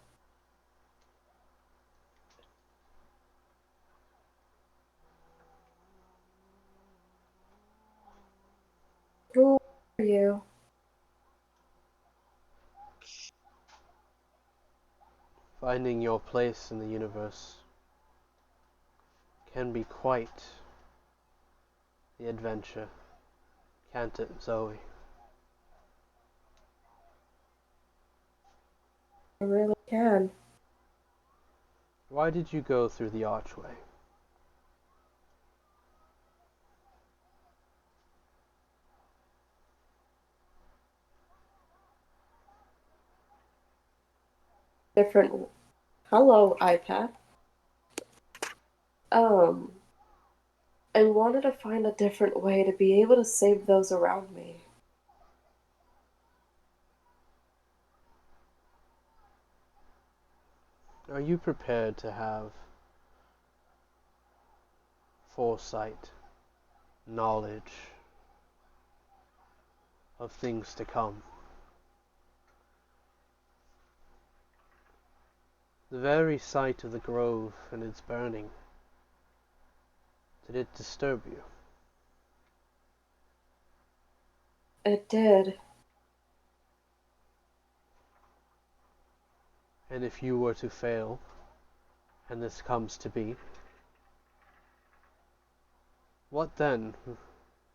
Who are you? Finding your place in the universe can be quite the adventure, can't it, Zoe? I really can. Why did you go through the archway? Different. Hello, iPad. I wanted to find a different way to be able to save those around me. Are you prepared to have foresight, knowledge of things to come? The very sight of the grove and its burning, did it disturb you? It did. And if you were to fail, and this comes to be, what then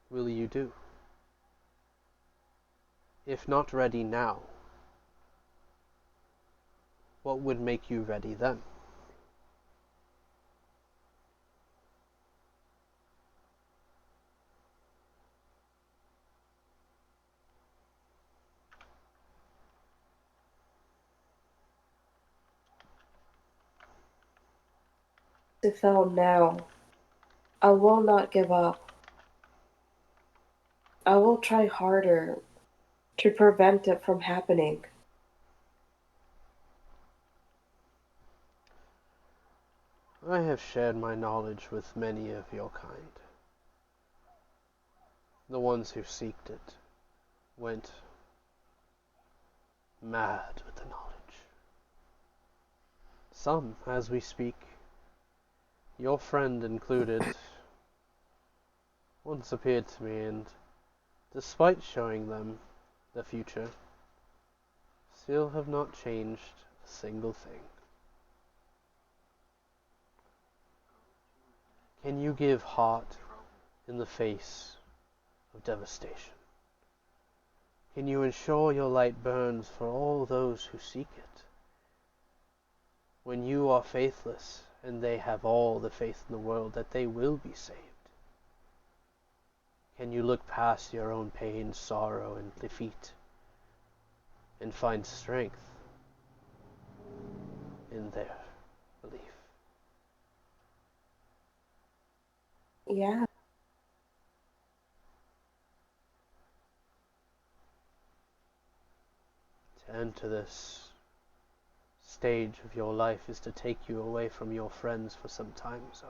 will you do? If not ready now, what would make you ready then? To fail now. I will not give up. I will try harder to prevent it from happening. I have shared my knowledge with many of your kind. The ones who seeked it went mad with the knowledge. Some, as we speak, your friend included, once appeared to me, and despite showing them the future, still have not changed a single thing. Can you give heart in the face of devastation? Can you ensure your light burns for all those who seek it? When you are faithless, and they have all the faith in the world that they will be saved, can you look past your own pain, sorrow, and defeat, and find strength in their belief? Yeah. To enter this stage of your life is to take you away from your friends for some time, Zoe.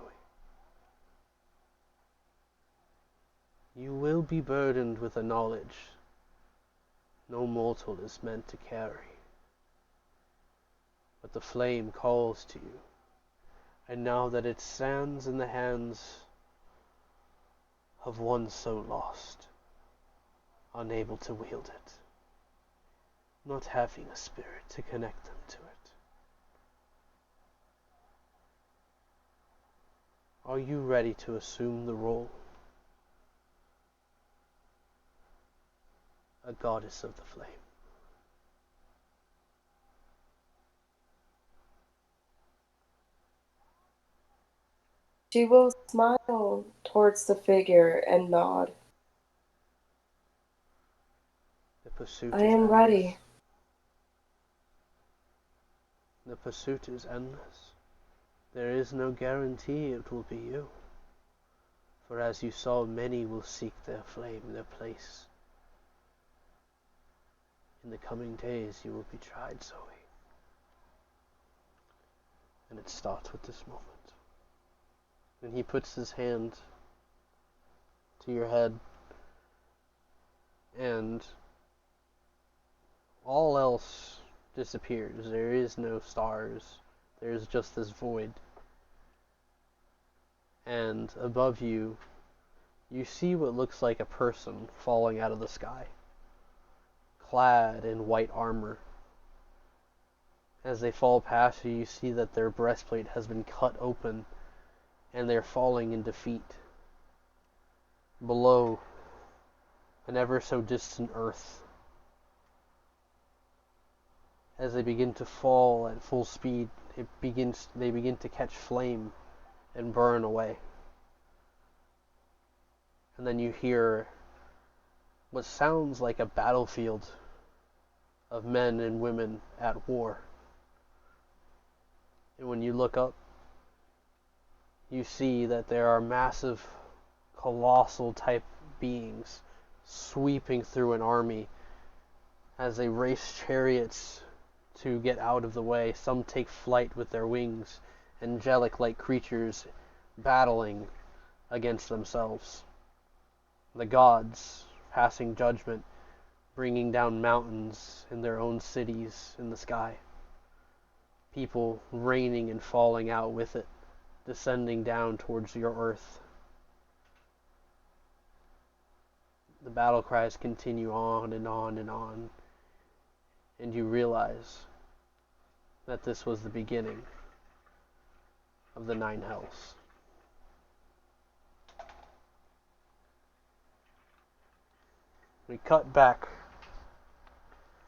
You will be burdened with a knowledge no mortal is meant to carry. But the flame calls to you, and now that it stands in the hands of one so lost, unable to wield it, not having a spirit to connect them to it. Are you ready to assume the role? A goddess of the flame. She will smile towards the figure and nod. The pursuit I is am endless. ready. The pursuit is endless. There is no guarantee it will be you. For as you saw, many will seek their flame, their place. In the coming days you will be tried, Zoe. And it starts with this moment. And he puts his hand to your head, and all else disappears. There is no stars. There's just this void. And above you, you see what looks like a person falling out of the sky, clad in white armor. As they fall past you, you see that their breastplate has been cut open, and they're falling in defeat. Below, an ever so distant earth. As they begin to fall at full speed, they begin to catch flame and burn away. And then you hear what sounds like a battlefield of men and women at war. And when you look up, you see that there are massive, colossal type beings sweeping through an army as they race chariots to get out of the way. Some take flight with their wings, angelic-like creatures battling against themselves. The gods passing judgment, bringing down mountains in their own cities in the sky. People raining and falling out with it, descending down towards your earth. The battle cries continue on and on and on, and you realize that this was the beginning of the Nine Hells. We cut back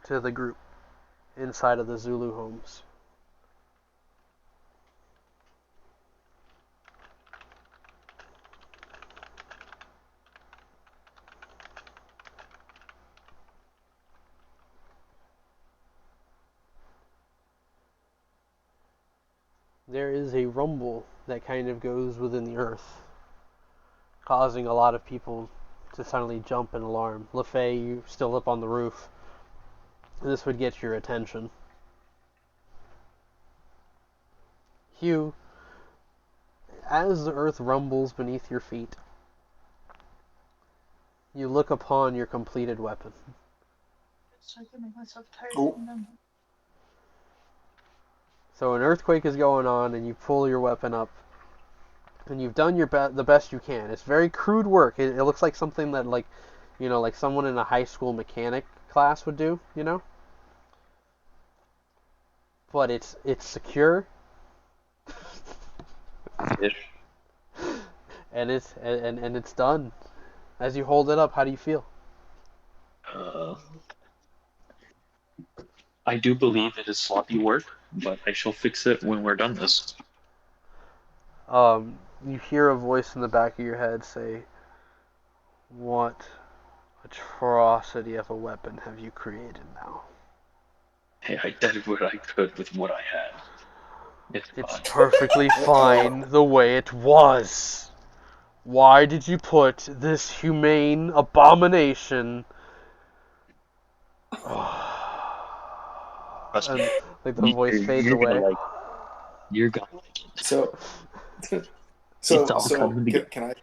to the group inside of the Zulu homes. There is a rumble that kind of goes within the earth, causing a lot of people to suddenly jump in alarm. LaFay, you're still up on the roof. This would get your attention. Hugh, as the earth rumbles beneath your feet, you look upon your completed weapon. Oh, So an earthquake is going on, and you pull your weapon up, and you've done the best you can. It's very crude work. It looks like something that like someone in a high school mechanic class would do, But it's secure, Ish. and it's done. As you hold it up, how do you feel? Uh, I do believe it is sloppy work, but I shall fix it when we're done this. You hear a voice in the back of your head say, "What atrocity of a weapon have you created now?" Hey, I did what I could with what I had. It's Fine. perfectly fine the way it was. Why did you put this humane abomination? Trust And me, like the voice fades you're gonna away. like it. You're gonna like it. so It's so all so coming together. can I?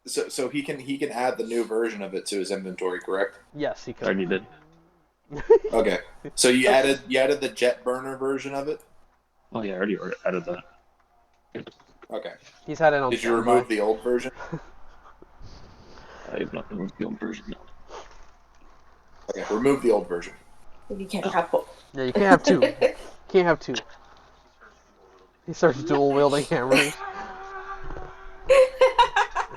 So he can add the new version of it to his inventory, correct? Yes, he could. Already did. Okay. So you added the jet burner version of it. Oh yeah, I already added that. Okay. He's had it on Did you standby. remove the old version? I have not removed the old version now. Okay, remove the old version. You can't have both. Yeah, you can't have two. Can't have two. He starts dual wielding hammers.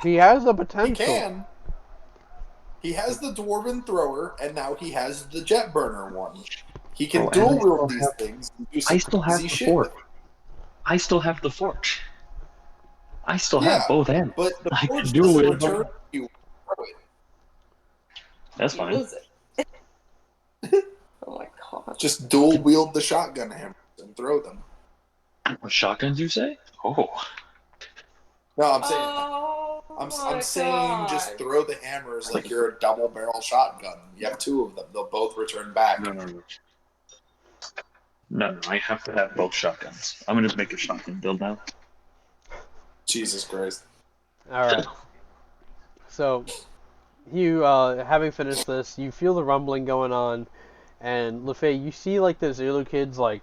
He has the He potential. can. He has the dwarven thrower, and now he has the jet burner one. He can Oh, and dual wield these things and do some I still have crazy the shit forge. with it. I still have the forge. I still Yeah, have both ends. but the I forge can dual doesn't wield return them. you. Throw it. That's You fine. lose it. Oh my god. Just dual wield the shotgun hammers and throw them. What shotguns you say? Oh, No, I'm saying Oh I'm saying just throw the hammers like you're a double barrel shotgun. You have two of them; they'll both return back. No. I have to have both shotguns. I'm gonna just make a shotgun build now. Jesus Christ! All right. So, you having finished this, you feel the rumbling going on, and LeFay, you see like the Zulu kids like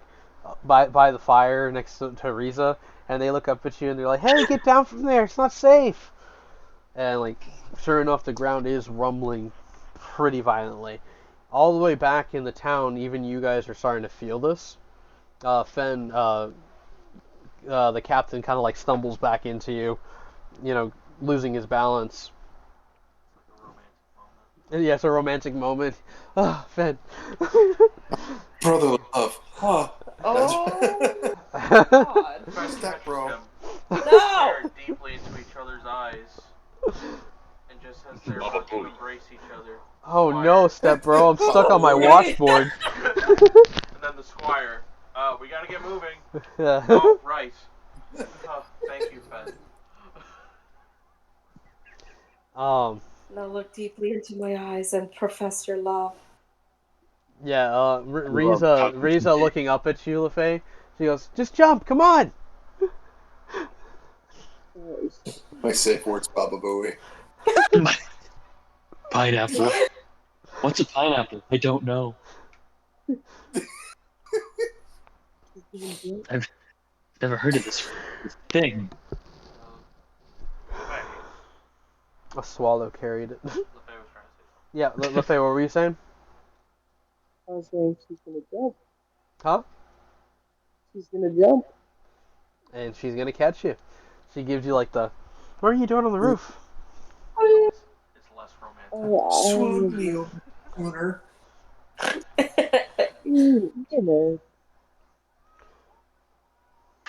by the fire next to Riza, and they look up at you and they're like, "Hey, get down from there! It's not safe!" And like, sure enough, the ground is rumbling pretty violently. All the way back in the town, even you guys are starting to feel this. Fen, the captain, kind of like stumbles back into you, losing his balance. Yeah, it's a romantic moment. Ah, Fen. Brother love. Oh, Oh that's god. step bro. No! Stare deeply into each other's eyes, and just as they're about to embrace each other, Oh Squire- no, step bro, I'm stuck on my Baba watchboard. and then the squire, we gotta get moving. Yeah. Oh, right. Oh, thank you, Fen. Um, Now look deeply into my eyes and profess your love. yeah, Love talking to Riza me. looking up at you, LeFay. She goes, "Just jump, come on!" My safe word's Baba Booey. Pineapple. What's a pineapple? I don't know. I've never heard of this thing. Hey, A swallow carried it. LeFay was trying to say something. Yeah, LeFay, what were you saying? I was saying she's gonna jump. Huh? She's gonna jump. And she's gonna catch you. She gives you like the, "What are you doing on the roof?" It's less romantic. Swoon me over the corner. You know,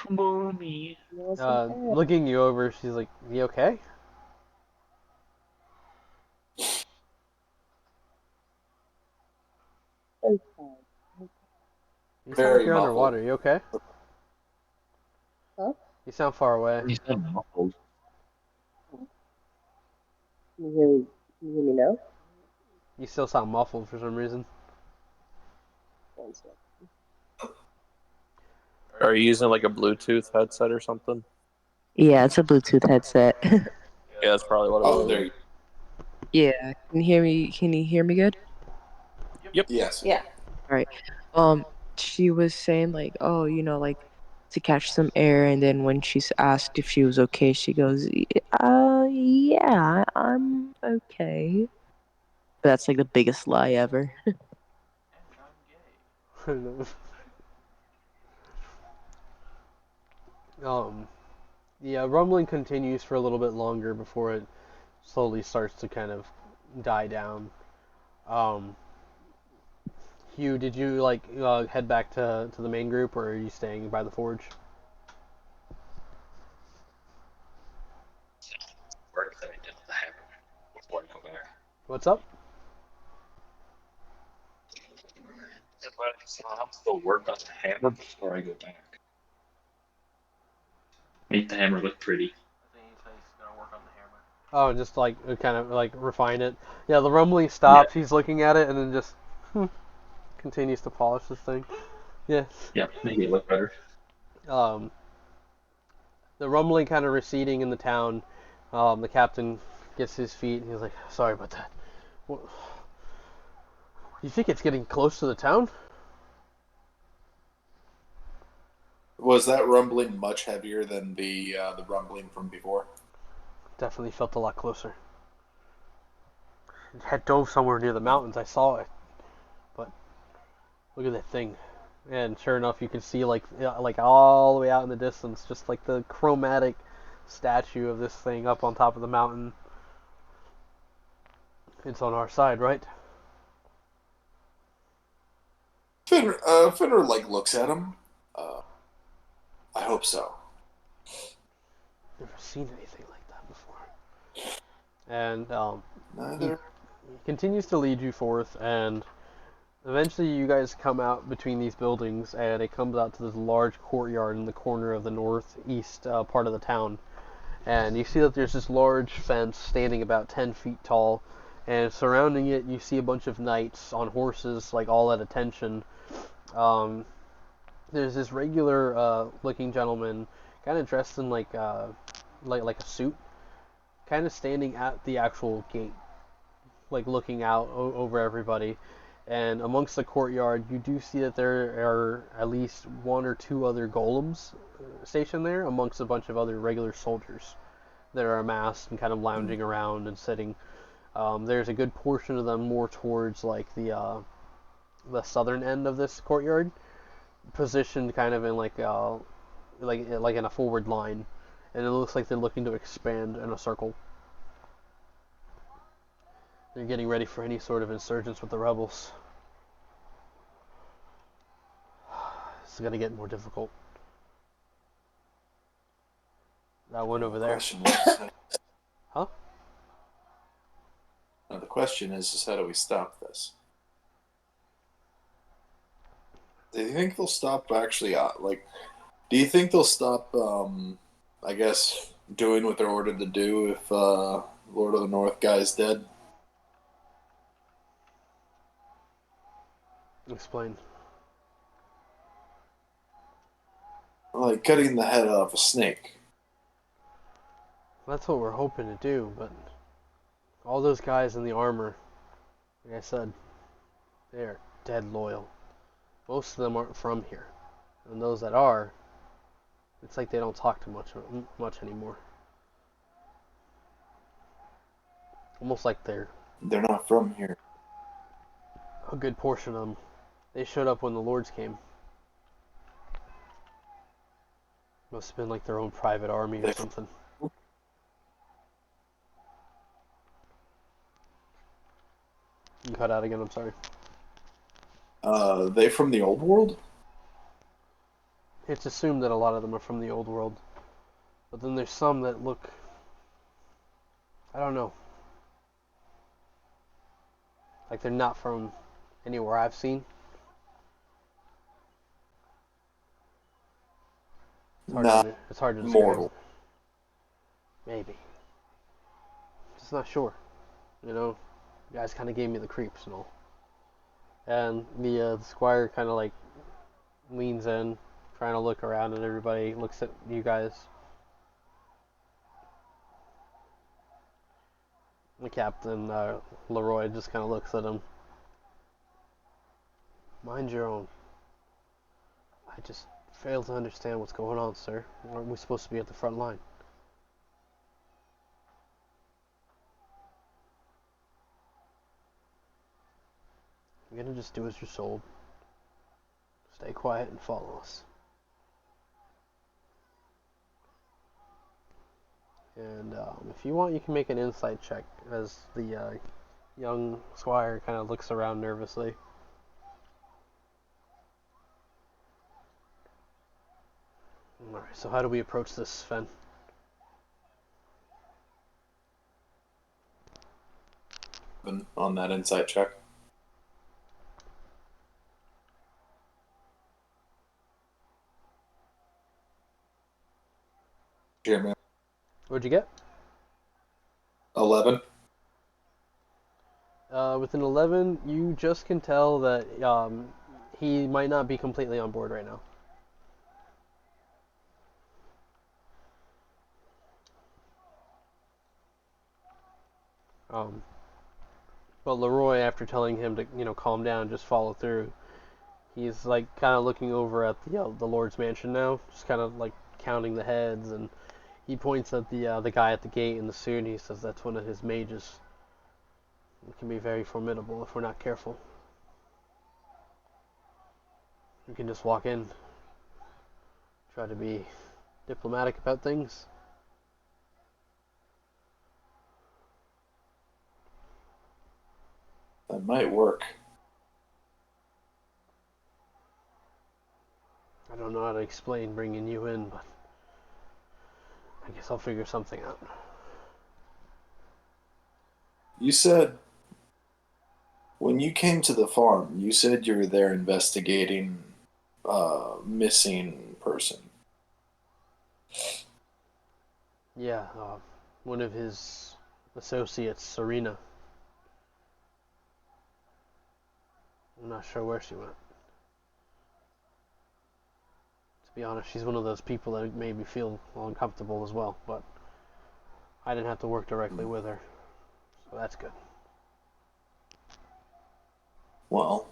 Mommy. you want some ass. Looking you over, she's like, "You okay?" It's fine. You sound Very like you're muffled. underwater. You okay? Huh? You sound far away. You said muffled. Can you hear me? Can you hear me now? You still sound muffled for some reason. One sec. Are you using like a Bluetooth headset or something? Yeah, it's a Bluetooth headset. Yeah, that's probably what it Oh, was. there you Yeah. Can you hear me? Can you hear me good? Yes. Yeah. Right. She was saying like, oh, like to catch some air, and then when she's asked if she was okay, she goes, yeah, I'm okay. But that's like the biggest lie ever. And I'm gay. Yeah, rumbling continues for a little bit longer before it slowly starts to kind of die down. Um, Hugh, did you like head back to the main group, or are you staying by the forge? Work that I did with the hammer before I go back. What's up? I'll still work on the hammer before I go back. Make the hammer look pretty. I think he said he's gonna work on the hammer. Oh, just like kind of like refine it. Yeah, the rumbling Yeah. stops. He's looking at it and then just continues to polish this thing. Yes. Yeah, make it look better. Um, the rumbling kind of receding in the town. The captain gets his feet and he's like, "Sorry about that. What, you think it's getting close to the town?" Was that rumbling much heavier than the rumbling from before? Definitely felt a lot closer. It had dove somewhere near the mountains. I saw it, but look at that thing. And sure enough, you can see like all the way out in the distance, just like the chromatic statue of this thing up on top of the mountain. It's on our side, right? Finner like looks at him. I hope so. Never seen anything like that before. And he Neither. continues to lead you forth, and eventually you guys come out between these buildings, and it comes out to this large courtyard in the corner of the northeast part of the town. And you see that there's this large fence standing about 10 feet tall, and surrounding it you see a bunch of knights on horses, like all at attention. Um, there's this regular looking gentleman, kind of dressed in like a suit, kind of standing at the actual gate, like looking out over everybody. And amongst the courtyard, you do see that there are at least one or two other golems stationed there, amongst a bunch of other regular soldiers that are amassed and kind of lounging around and sitting. There's a good portion of them more towards like the southern end of this courtyard, positioned kind of in like in a forward line, and it looks like they're looking to expand in a circle. They're getting ready for any sort of insurgence with the rebels. This is gonna get more difficult. That one over there. Huh? Now the question is how do we stop this? Do you think they'll stop actually? Do you think they'll stop? I guess doing what they're ordered to do if Lord of the North guy's dead. Explain. Like cutting the head off a snake. That's what we're hoping to do, but all those guys in the armor, like I said, they are dead loyal. Most of them aren't from here, and those that are, it's like they don't talk too much anymore. Almost like they're They're not from here. a good portion of them. They showed up when the lords came. Must have been like their own private army or something. You cut out again, I'm sorry. They from the old world? It's assumed that a lot of them are from the old world. But then there's some that look, I don't know, like they're not from anywhere I've seen. Not It's hard to describe. mortal. Maybe. Just not sure. You know, you guys kind of gave me the creeps and all. And the squire kind of like leans in, trying to look around, and everybody looks at you guys. The captain, Leroy, just kind of looks at him. Mind your own. I just fail to understand what's going on, sir. Aren't we supposed to be at the front line? You're gonna just do as you're told. Stay quiet and follow us. And if you want, you can make an insight check as the young squire kind of looks around nervously. Alright, so how do we approach this, Fen? On that insight check. Yeah, man. What'd you get? 11. With an 11, you just can tell that he might not be completely on board right now. But Leroy, after telling him to, calm down, just follow through, he's like kind of looking over at the Lord's mansion now, just kind of like counting the heads, and he points at the guy at the gate in the suit, and he says that's one of his mages. It can be very formidable if we're not careful. We can just walk in, try to be diplomatic about things. That might work. I don't know how to explain bringing you in, but I guess I'll figure something out. You said, when you came to the farm, you said you were there investigating a missing person. Yeah, one of his associates, Serena. I'm not sure where she went. To be honest, she's one of those people that made me feel uncomfortable as well, but I didn't have to work directly with her, so that's good. Well,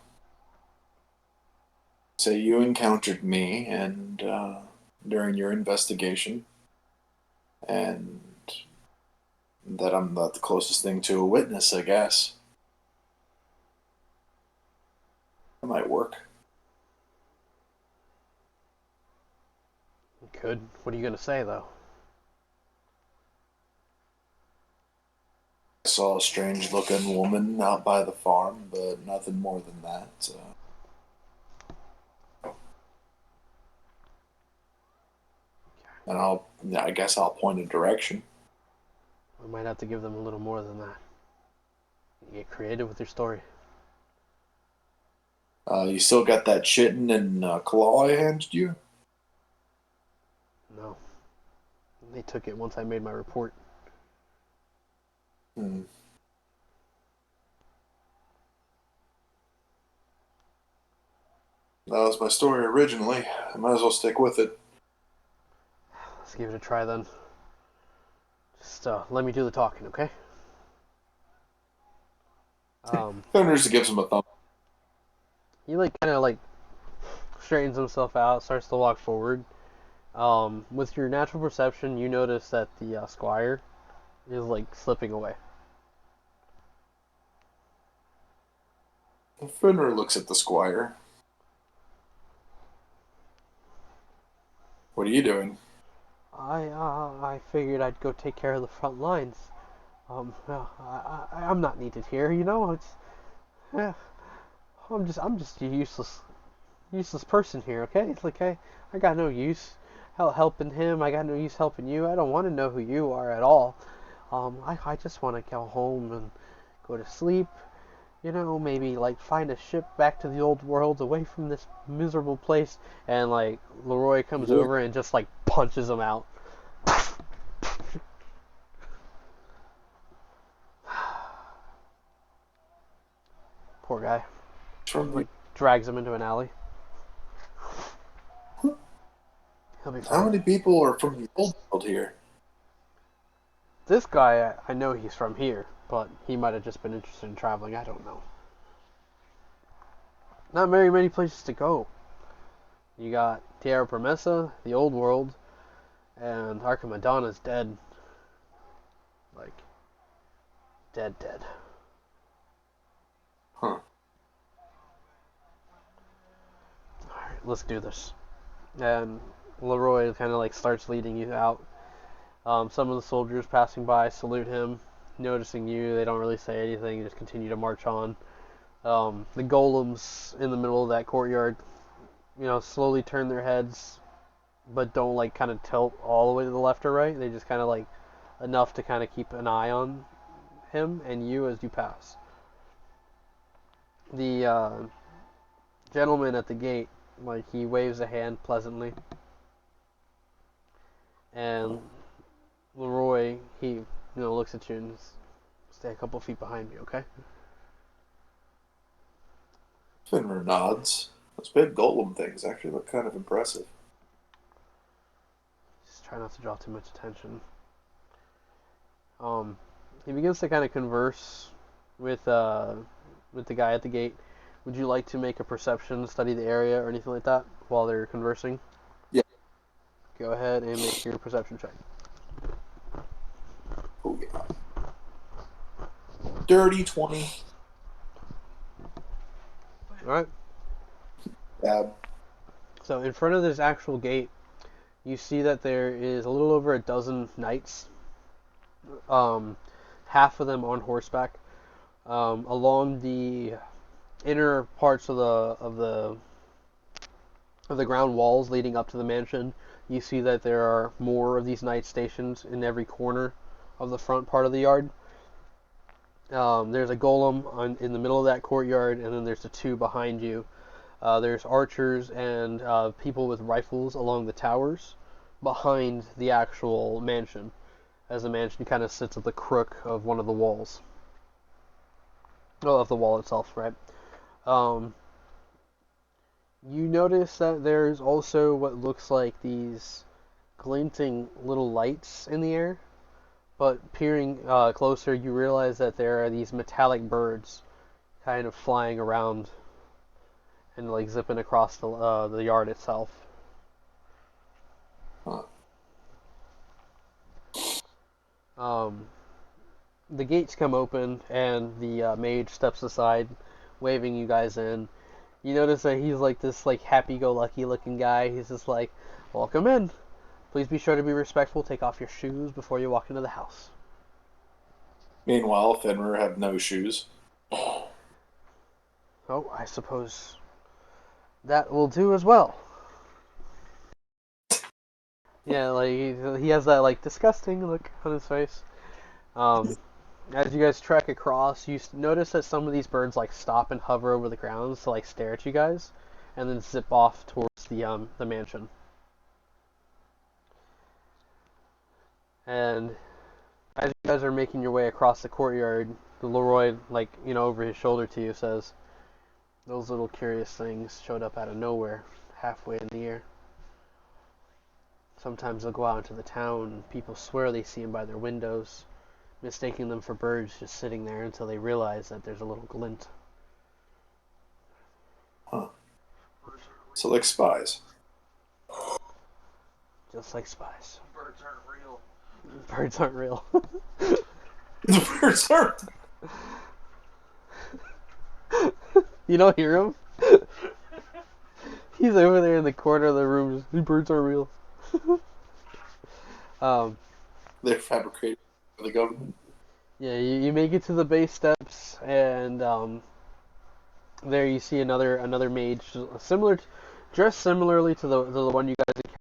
say you encountered me and during your investigation, and that I'm not the closest thing to a witness, I guess. That might work. Good. What are you gonna say, though? I saw a strange-looking woman out by the farm, but nothing more than that. And I guess I'll point a direction. We might have to give them a little more than that. You get creative with your story. You still got that chitin and claw I handed you? No. They took it once I made my report. Hmm. That was my story originally. I might as well stick with it. Let's give it a try then. Just let me do the talking, okay? Fenders gives him a thumb. He kind of straightens himself out, starts to walk forward. With your natural perception, you notice that the squire is slipping away. Fenrir looks at the squire. What are you doing? I figured I'd go take care of the front lines. Well, I'm not needed here, It's yeah, I'm just a useless person here, okay? It's I got no use helping him. I got no use helping you. I don't want to know who you are at all. I just want to go home and go to sleep. Maybe find a ship back to the old world, away from this miserable place. And Leroy comes over and just punches him out. Poor guy. Drags him into an alley. He'll be fine. How many people are from the old world here? This guy, I know he's from here, but he might have just been interested in traveling. I don't know. not very many places to go. You got Tierra Promesa, the old world, and Arca Madonna's dead. Like, dead. Huh. Alright, let's do this. And Leroy kind of like starts leading you out. Some of the soldiers passing by salute him, noticing you. They don't really say anything, just continue to march on. The golems in the middle of that courtyard, slowly turn their heads, but don't like kind of tilt all the way to the left or right. They just kind of like enough to kind of keep an eye on him and you as you pass. The gentleman at the gate, like, he waves a hand pleasantly, and Leroy, he looks at you and stay a couple feet behind me, okay? Finner nods. Those big golem things actually look kind of impressive. Just try not to draw too much attention. He begins to kind of converse with the guy at the gate. Would you like to make a perception, study the area, or anything like that while they're conversing? Yeah. Go ahead and make your perception check. Oh yeah. Dirty 20. Alright. Yeah. So in front of this actual gate, you see that there is a little over a dozen knights. Half of them on horseback. Along the inner parts of the ground walls leading up to the mansion, you see that there are more of these knights stationed in every corner of the front part of the yard. There's a golem in the middle of that courtyard, and then there's the two behind you. There's archers and people with rifles along the towers behind the actual mansion, as the mansion kind of sits at the crook of one of the walls. Oh, of the wall itself, right? You notice that there's also what looks like these glinting little lights in the air, but peering closer, you realize that there are these metallic birds kind of flying around and like zipping across the yard itself. Huh. The gates come open and the mage steps aside, waving you guys in. You notice that he's like this like happy-go-lucky looking guy. He's just like, "Welcome in. Please be sure to be respectful. Take off your shoes before you walk into the house." Meanwhile, Fenrir have no shoes. Oh, I suppose that will do as well. Yeah, like he has that like disgusting look on his face. As you guys trek across, you notice that some of these birds like stop and hover over the ground to like stare at you guys, and then zip off towards the mansion. And as you guys are making your way across the courtyard, Leroy, like, over his shoulder to you, says, "Those little curious things showed up out of nowhere, halfway in the air. Sometimes they'll go out into the town, and people swear they see them by their windows, mistaking them for birds just sitting there until they realize that there's a little glint." Huh. So like spies. Just like spies. Birds aren't real. Birds aren't real. The birds aren't. You don't hear him? He's over there in the corner of the room. Just, "The birds are real." They're fabricated by the government. Yeah, you make it to the base steps, and there you see another mage, dressed similarly to the one you guys encountered.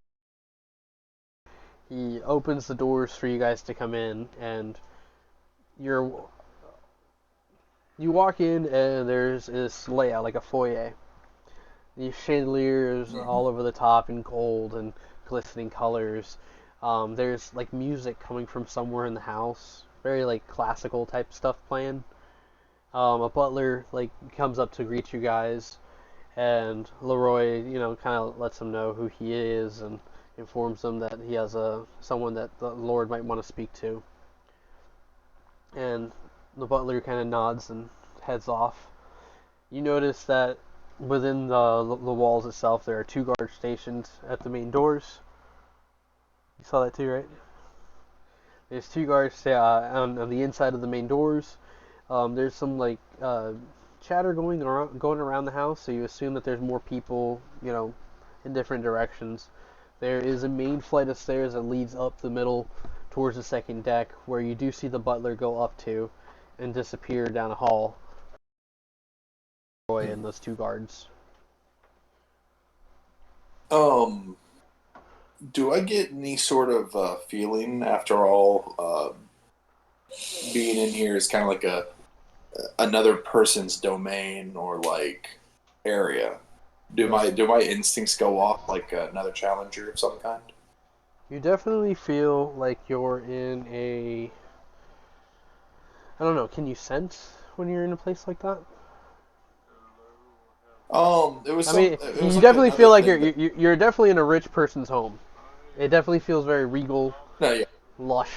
He opens the doors for you guys to come in, and you walk in, and there's this layout like a foyer. These chandeliers all over the top in gold and glistening colors. There's like music coming from somewhere in the house, very like classical type stuff playing. A butler like comes up to greet you guys, and Leroy, kind of lets him know who he is and informs them that he has someone that the Lord might want to speak to. And the butler kind of nods and heads off. You notice that within the walls itself, there are 2 guard stations at the main doors. You saw that too, right? There's 2 guards on the inside of the main doors. There's some like chatter going around the house, so you assume that there's more people, in different directions. There is a main flight of stairs that leads up the middle towards the second deck, where you do see the butler go up to and disappear down a hall. Roy and those 2 guards. Do I get any sort of feeling after all? Being in here is kind of like another person's domain or like area. Do my instincts go off like another challenger of some kind? You definitely feel like you're in a... I don't know, can you sense when you're in a place like that? It was I mean, it you was like definitely feel like thing you're definitely in a rich person's home. It definitely feels very regal, no, yeah. lush.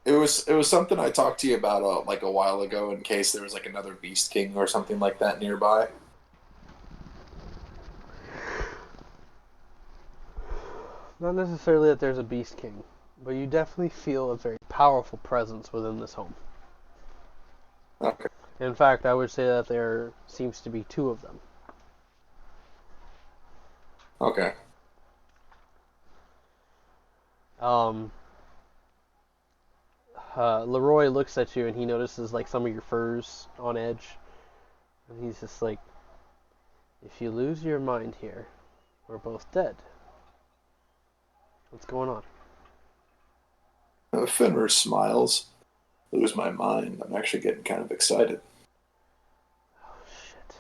It was something I talked to you about like a while ago in case there was like another Beast King or something like that nearby. Not necessarily that there's a Beast King, but you definitely feel a very powerful presence within this home. Okay. In fact, I would say that there seems to be 2 of them. Okay. Leroy looks at you and he notices like some of your furs on edge, and he's just like, "If you lose your mind here, we're both dead. What's going on?" Fenrir smiles. Lose my mind. I'm actually getting kind of excited. Oh shit!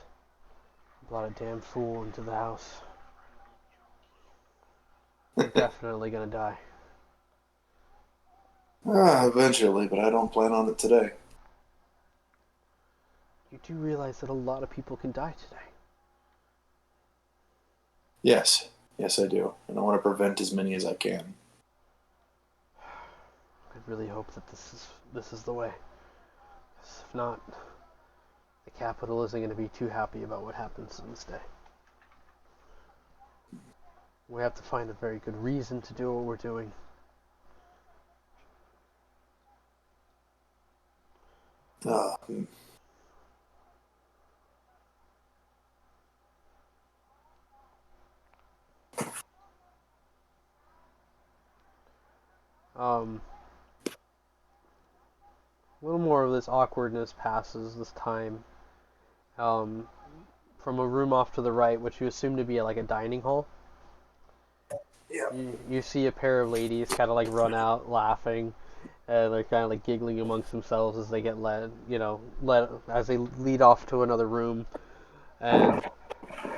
Brought a damn fool into the house. You're definitely gonna die. Eventually, but I don't plan on it today. You do realize that a lot of people can die today. Yes. Yes, I do. And I want to prevent as many as I can. I really hope that this is the way. If not, the capital isn't going to be too happy about what happens in this day. We have to find a very good reason to do what we're doing. Uh, A little more of this awkwardness passes this time. From a room off to the right, which you assume to be like a dining hall. yeah. You see a pair of ladies kind of like run out laughing, and they're kind of like giggling amongst themselves as they get led as they lead off to another room, and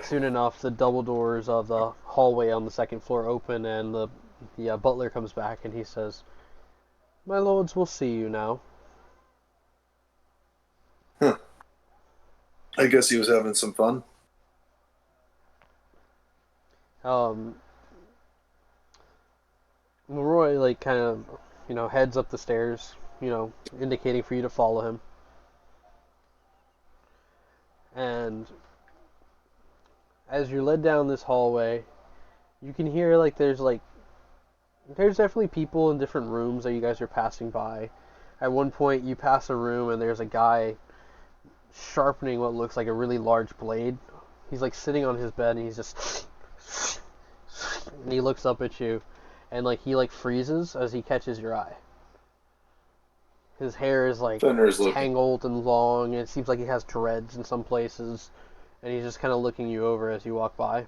soon enough the double doors of the hallway on the second floor open, and the butler comes back and he says, "My lords will see you now." Huh. I guess he was having some fun. Leroy like kind of heads up the stairs, indicating for you to follow him. And as you're led down this hallway, you can hear like there's definitely people in different rooms that you guys are passing by. At one point, you pass a room and there's a guy sharpening what looks like a really large blade. He's like sitting on his bed and he's just and he looks up at you, and like he like freezes as he catches your eye. His hair is like Fenrir's looking. tangled and long, and it seems like he has dreads in some places, and he's just kind of looking you over as you walk by.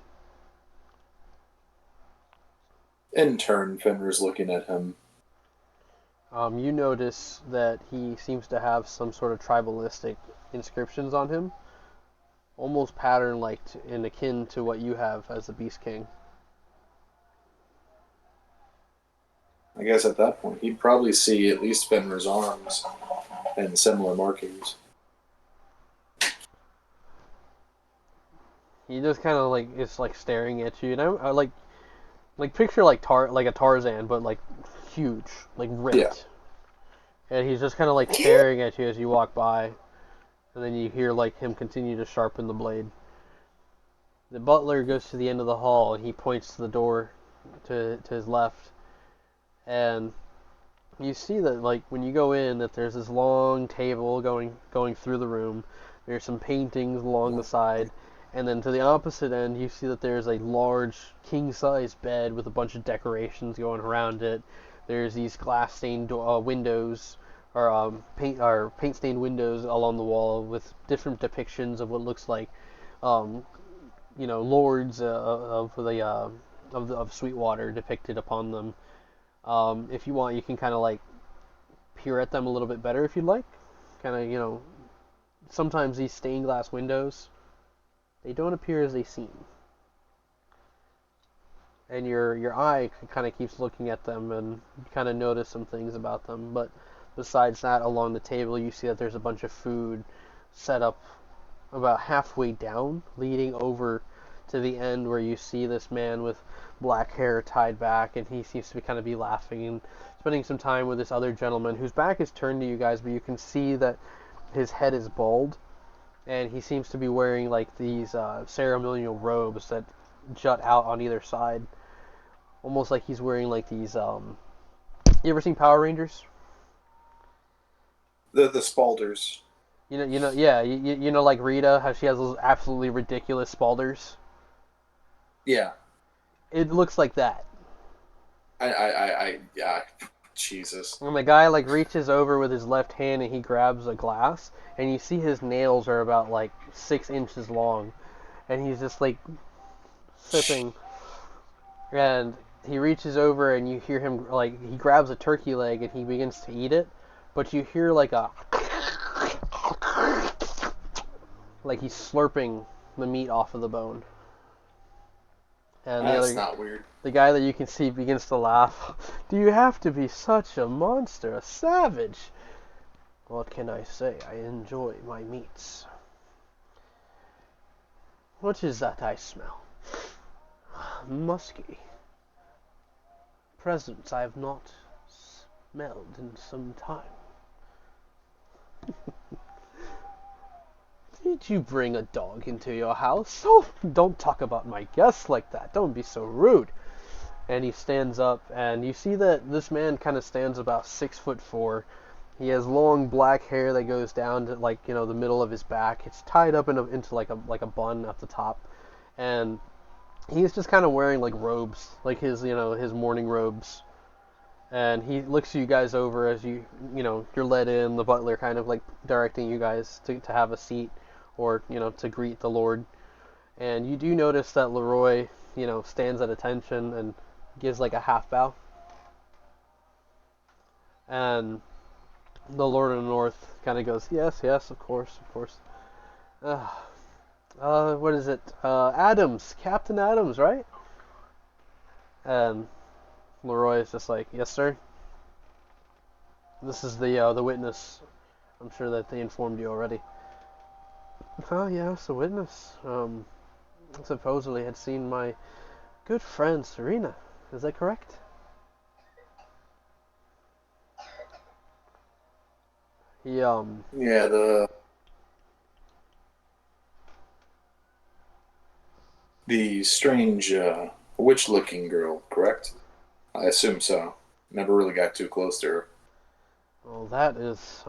In turn, Fenrir's looking at him. You notice that he seems to have some sort of tribalistic inscriptions on him, almost pattern-like and akin to what you have as the Beast King. I guess at that point, he'd probably see at least Fenrir's arms and similar markings. He just kind of like is like staring at you, and I like picture like a Tarzan, but like huge, like ripped. Yeah. And he's just kind of like staring at you as you walk by, And then you hear like him continue to sharpen the blade. The butler goes to the end of the hall and he points to the door to his left. And you see that like when you go in that there's this long table going through the room. There's some paintings along the side. And then to the opposite end, you see that there's a large king-size bed with a bunch of decorations going around it. There's these glass-stained windows, or paint-stained windows along the wall with different depictions of what looks like, um, lords of Sweetwater depicted upon them. If you want, you can kind of like peer at them a little bit better if you'd like. Kind of, sometimes these stained glass windows, they don't appear as they seem. And your eye kind of keeps looking at them and you kind of notice some things about them. But besides that, along the table, you see that there's a bunch of food set up about halfway down, leading over to the end where you see this man with black hair tied back, and he seems to be kind of be laughing and spending some time with this other gentleman whose back is turned to you guys, but you can see that his head is bald, and he seems to be wearing like these ceremonial robes that jut out on either side, almost like he's wearing like these. You ever seen Power Rangers? The Spalders. Yeah, like Rita, how she has those absolutely ridiculous spalders. Yeah. It looks like that. Yeah. Jesus. And the guy like reaches over with his left hand and he grabs a glass, and you see his nails are about like 6 inches long, and he's just like sipping. And he reaches over and you hear him like he grabs a turkey leg and he begins to eat it, but you hear like he's slurping the meat off of the bone. And That's not weird. The guy that you can see begins to laugh. Do you have to be such a monster, a savage? What can I say? I enjoy my meats. What is that I smell? Musky. Presents I have not smelled in some time. Did you bring a dog into your house? Oh, don't talk about my guests like that. Don't be so rude. And he stands up, and you see that this man kind of stands about 6'4". He has long black hair that goes down to like the middle of his back. It's tied up into like a bun at the top, and he's just kind of wearing like robes, like his his morning robes. And he looks you guys over as you're led in. The butler kind of like directing you guys to have a seat, or to greet the Lord. And you do notice that Leroy stands at attention and gives like a half bow. And the Lord of the North kind of goes, yes, of course. What is it? Adams, Captain Adams, right? And Leroy is just like, yes, sir. This is the witness. I'm sure that they informed you already. Oh, yes, the witness. Supposedly had seen my good friend Serena. Is that correct? He Yeah, the strange witch-looking girl, correct? I assume so. Never really got too close to her. Well, that's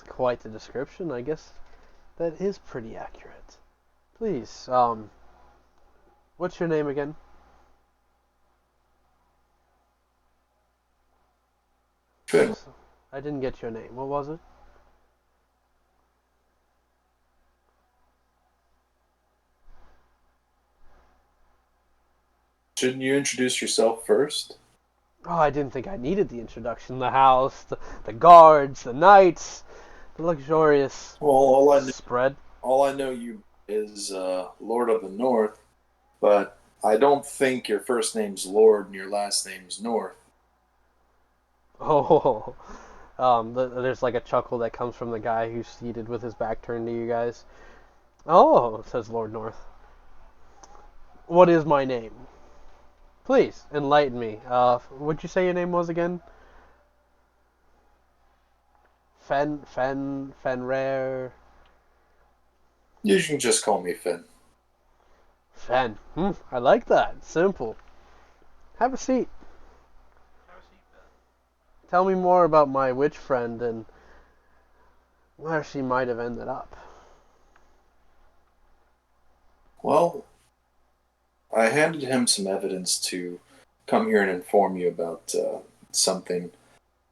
quite the description. I guess that is pretty accurate. Please, what's your name again? Good. I didn't get your name. What was it? Shouldn't you introduce yourself first? Oh, I didn't think I needed the introduction. The house, the guards, the knights, the luxurious spread. All I know you is Lord of the North, but I don't think your first name's Lord and your last name's North. Oh, there's like a chuckle that comes from the guy who's seated with his back turned to you guys. Oh, says Lord North. What is my name? Please, enlighten me. What'd you say your name was again? Fenrir. You can just call me Finn. Fen. I like that. Simple. Have a seat. Have a seat, Ben. Tell me more about my witch friend and where she might have ended up. Well, I handed him some evidence to come here and inform you about something,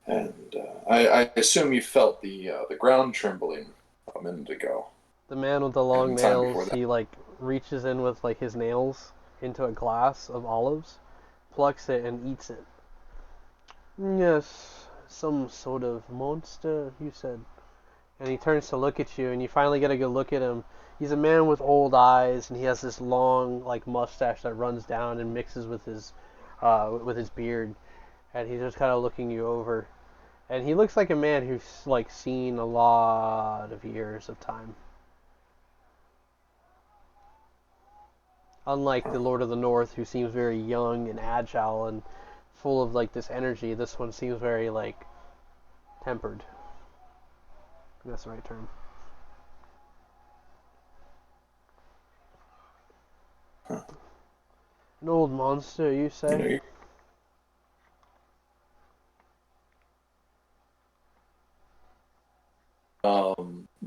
and I assume you felt the ground trembling a minute ago, The man with the long and time before nails, that. he like reaches in with like his nails into a glass of olives, plucks it and eats it. Yes, some sort of monster, you said. And he turns to look at you, and you finally get a good look at him. He's a man with old eyes, and he has this long, like, mustache that runs down and mixes with his beard. And he's just kind of looking you over. And he looks like a man who's like seen a lot of years of time. Unlike the Lord of the North, who seems very young and agile and full of like this energy, this one seems very like tempered. That's the right term. Huh. An old monster, you say? You know,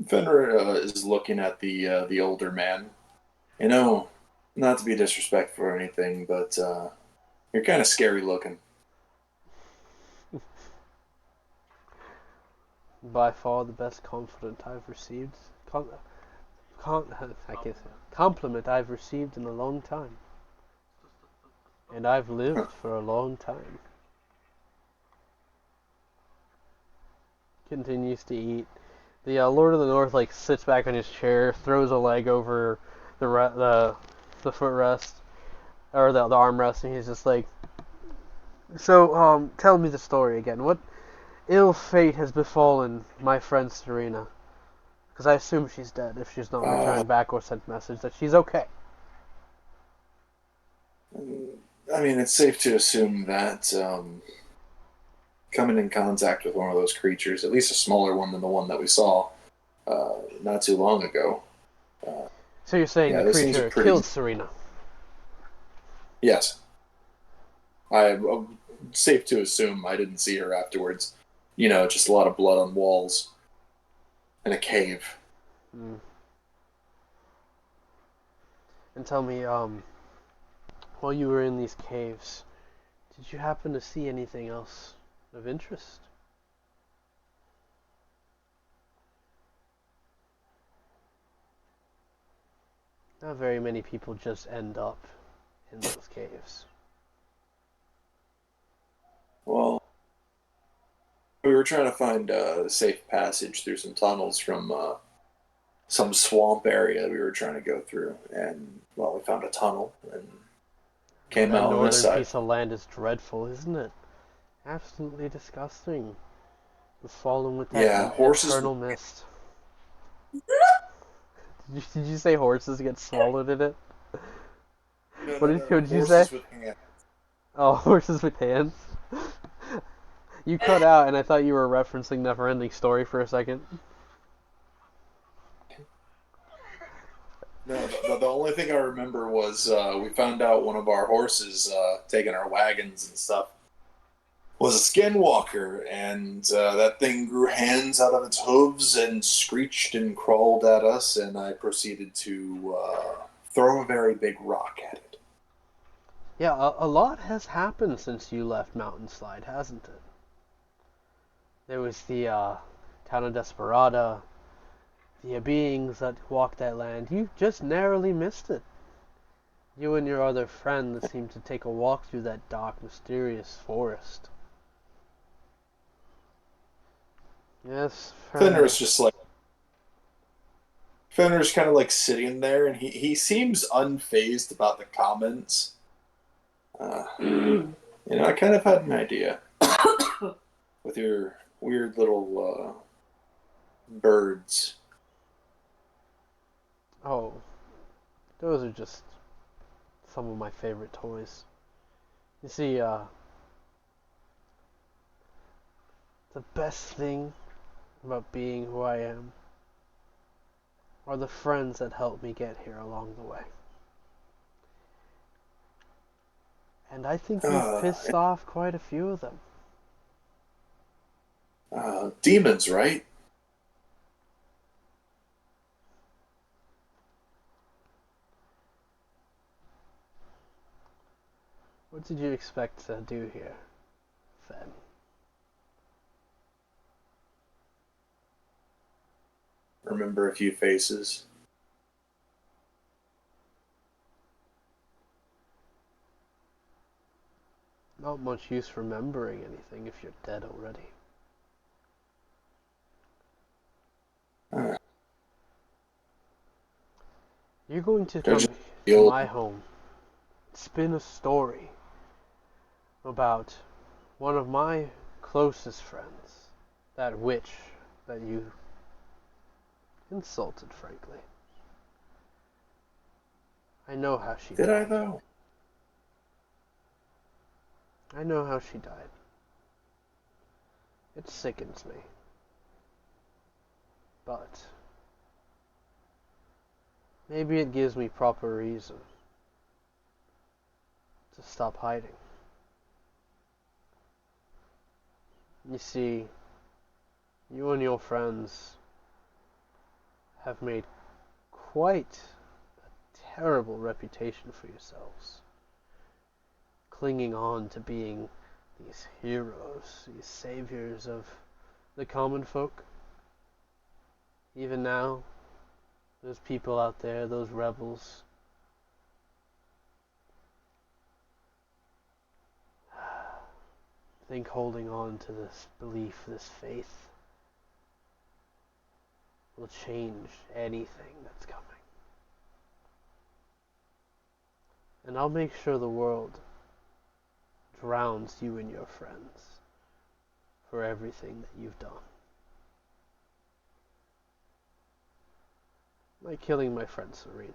Fenrir is looking at the older man. You know, not to be disrespectful or anything, but you're kind of scary looking. By far the best compliment I've received. I guess compliment I've received in a long time. And I've lived for a long time. Continues to eat. The Lord of the North like sits back on his chair, throws a leg over the footrest or the armrest, and he's just like, "So, tell me the story again. What ill fate has befallen my friend Serena? Because I assume she's dead if she's not returned back or sent message that she's okay." I mean, it's safe to assume that coming in contact with one of those creatures, at least a smaller one than the one that we saw not too long ago. So you're saying Yeah, the those things are creature pretty. killed Serena? Yes, I'm safe to assume I didn't see her afterwards. You know, just a lot of blood on walls in a cave. Mm. And tell me, while you were in these caves, did you happen to see anything else of interest? Not very many people just end up in those caves. Well, we were trying to find a safe passage through some tunnels from some swamp area we were trying to go through, and well, we found a tunnel and Oh, came that out on this northern side. piece of land is dreadful, isn't it? Absolutely disgusting. We're falling with that Yeah, horses. eternal mist. Did you say horses get swallowed in it? No, What no, did, no. what did you say? Horses with hands. Oh, horses with hands. You cut out, and I thought you were referencing Neverending Story for a second. No, the only thing I remember was we found out one of our horses, taking our wagons and stuff, was a skinwalker, and that thing grew hands out of its hooves and screeched and crawled at us, and I proceeded to throw a very big rock at it. Yeah, a lot has happened since you left Mountainslide, hasn't it? There was the town of Desperada, the beings that walked that land. You just narrowly missed it. You and your other friend seemed to take a walk through that dark, mysterious forest. Yes, Fenrir's just like Fenrir's kind of like sitting there, and he seems unfazed about the comments. I kind of had an idea with your weird little birds. Oh, those are just some of my favorite toys. You see, the best thing about being who I am are the friends that helped me get here along the way. And I think we've pissed off quite a few of them. Demons, right? What did you expect to do here, then? Remember a few faces. Not much use remembering anything if you're dead already. You're going to come to my home, spin a story about one of my closest friends, that witch that you insulted, frankly. I know how she died. Did I, though? I know how she died. It sickens me. But maybe it gives me proper reason to stop hiding. You see, you and your friends have made quite a terrible reputation for yourselves, clinging on to being these heroes, these saviors of the common folk. Even now, those people out there, those rebels, think holding on to this belief, this faith, will change anything that's coming. And I'll make sure the world drowns you and your friends for everything that you've done. Like killing my friend Serena.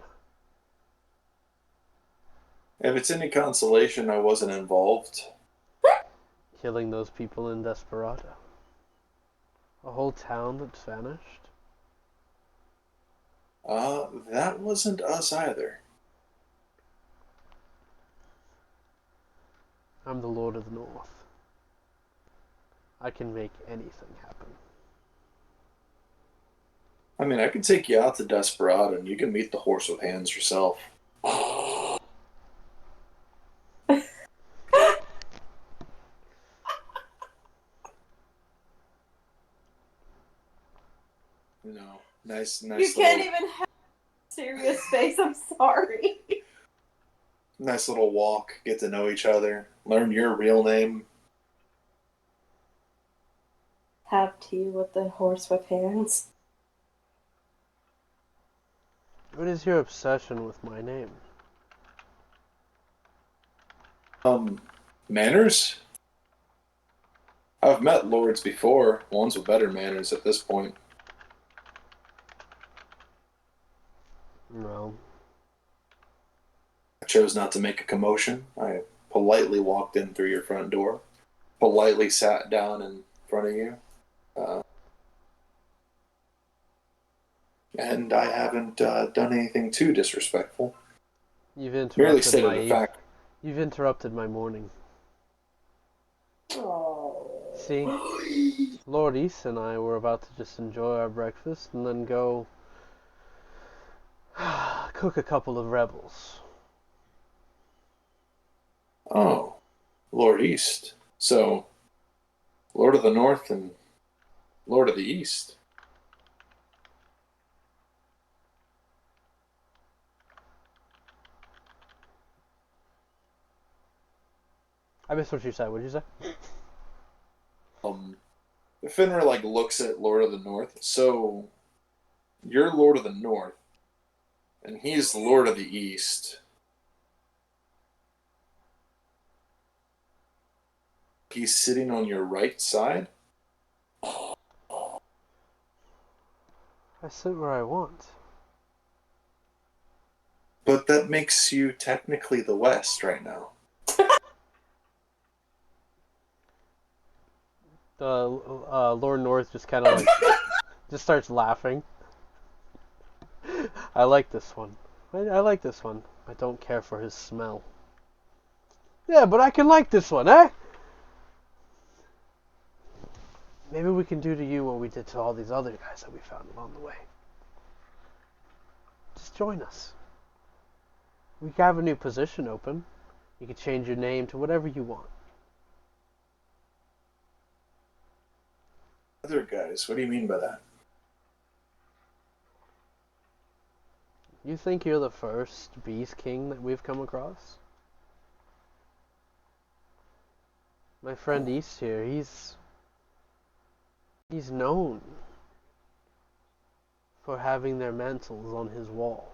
If it's any consolation, I wasn't involved. Killing those people in Desperado. A whole town that's vanished. That wasn't us either. I'm the Lord of the North. I can make anything happen. I mean, I can take you out to Desperado and you can meet the horse with hands yourself. You know, nice. You can't even have a serious face. I'm sorry. Nice little walk. Get to know each other. Learn your real name. Have tea with the horse with hands. What is your obsession with my name? Manners? I've met lords before, ones with better manners at this point. Well, I chose not to make a commotion. I politely walked in through your front door, politely sat down in front of you, and I haven't done anything too disrespectful. you've Merely interrupted stated a fact. You've interrupted my morning. Oh. See, Lord East and I were about to just enjoy our breakfast and then go cook a couple of rebels. Oh, Lord East. So, Lord of the North and Lord of the East. I missed what you said. What did you say? Finra looks at Lord of the North. So, you're Lord of the North, and he's Lord of the East. He's sitting on your right side. I sit where I want. But that makes you technically the West right now. The Lord North just kind of just starts laughing. I like this one. I like this one. I don't care for his smell. Yeah, but I can like this one, eh? Maybe we can do to you what we did to all these other guys that we found along the way. Just join us. We have a new position open. You can change your name to whatever you want. Other guys, what do you mean by that? You think you're the first Beast King that we've come across? My friend East here, he's known for having their mantles on his wall.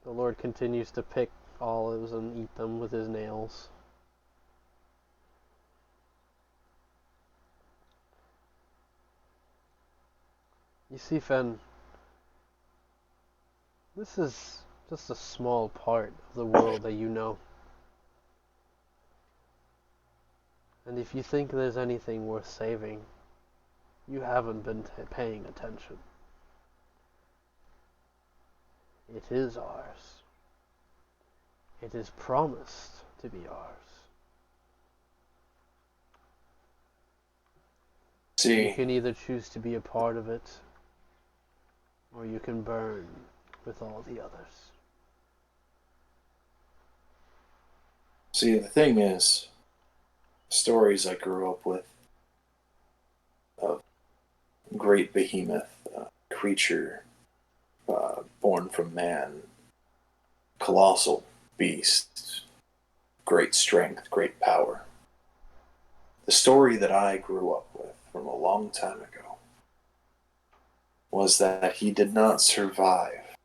The Lord continues to pick olives and eat them with his nails. You see, Fen, this is just a small part of the world that you know. And if you think there's anything worth saving, you haven't been paying attention. It is ours. It is promised to be ours. See, You can either choose to be a part of it, or you can burn with all the others. the thing is, stories I grew up with of great behemoth, creature born from man, colossal beast, great strength, great power. The story that I grew up with from a long time ago was that he did not survive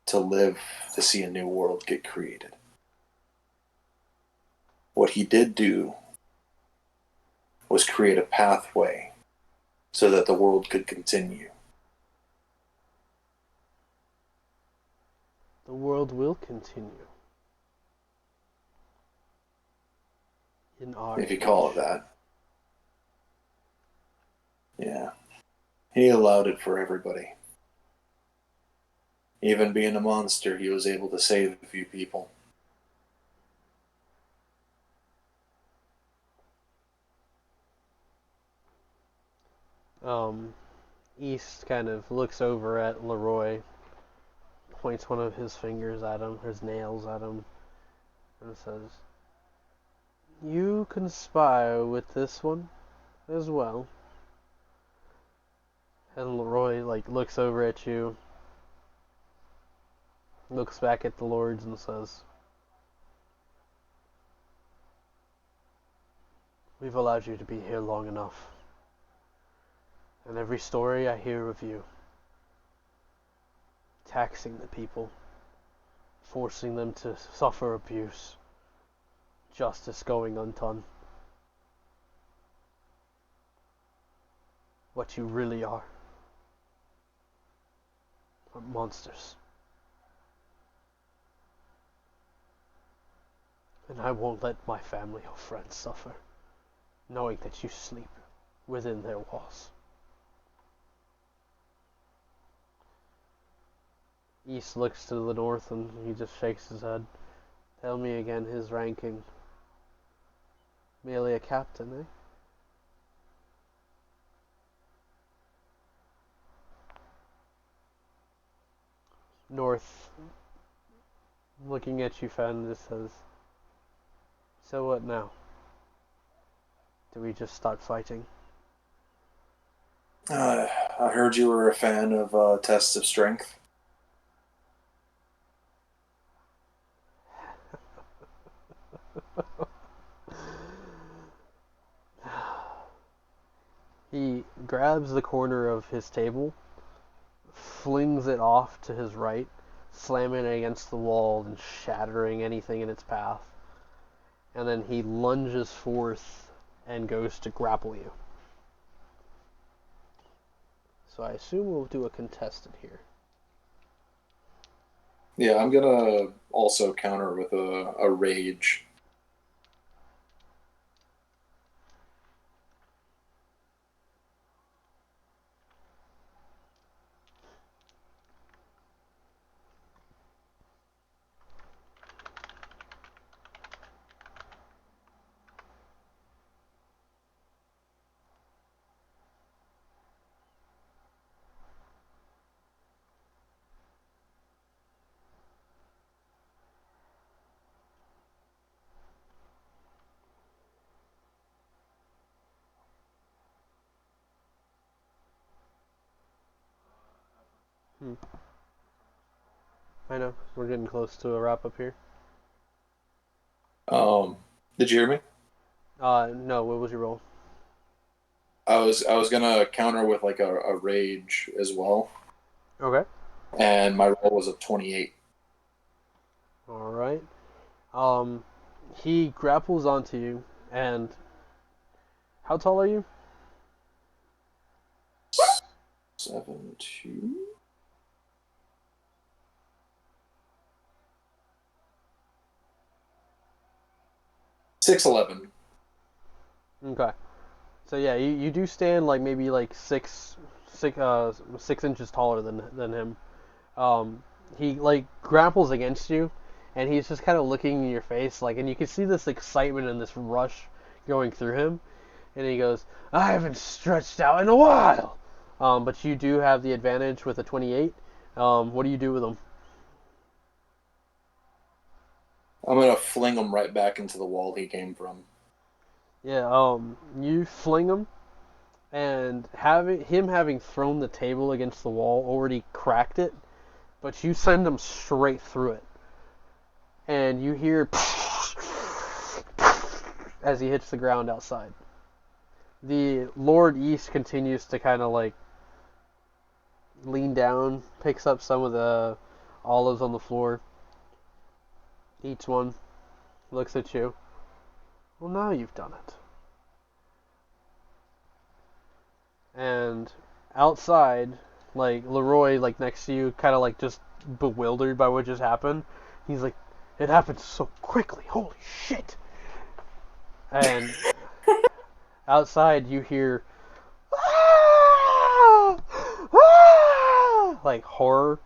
to live to see a new world get created. What he did do was create a pathway so that the world could continue. The world will continue. In our If you call it age. that. Yeah. He allowed it for everybody. Even being a monster, he was able to save a few people. East kind of looks over at Leroy, points one of his fingers at him, his nails at him, and says, "You conspire with this one as well." And Leroy looks over at you, looks back at the lords and says, "We've allowed you to be here long enough. And every story I hear of you, taxing the people, forcing them to suffer abuse, justice going undone. What you really are monsters. And I won't let my family or friends suffer, knowing that you sleep within their walls." East looks to the north and he just shakes his head. "Tell me again his ranking." "Merely a captain, eh?" North, looking at you, Fen, just says, "So what now? Do we just start fighting?" I heard you were a fan of tests of strength. He grabs the corner of his table, flings it off to his right, slamming it against the wall and shattering anything in its path. And then he lunges forth and goes to grapple you. So I assume we'll do a contested here. Yeah, I'm gonna also counter with a rage. I know we're getting close to a wrap up here. Did you hear me? No. What was your roll? I was gonna counter with like a rage as well, Okay. and my roll was a 28. All right. He grapples onto you, and how tall are you? 7'2". 6'11". Okay. So yeah, you do stand like maybe like 6 inches taller than him. He like grapples against you, and he's just kind of looking in your face, like, and you can see this excitement and this rush going through him. And he goes, "I haven't stretched out in a while." But you do have the advantage with a 28. What do you do with him? I'm gonna fling him right back into the wall he came from. Yeah. You fling him, and having thrown the table against the wall already cracked it, but you send him straight through it, and you hear as he hits the ground outside. The Lord East continues to kind of like lean down, picks up some of the olives on the floor, eats one, looks at you. Well, now you've done it. And outside, like Leroy, like next to you, kind of like just bewildered by what just happened. He's like, "It happened so quickly. Holy shit!" And outside, you hear like horror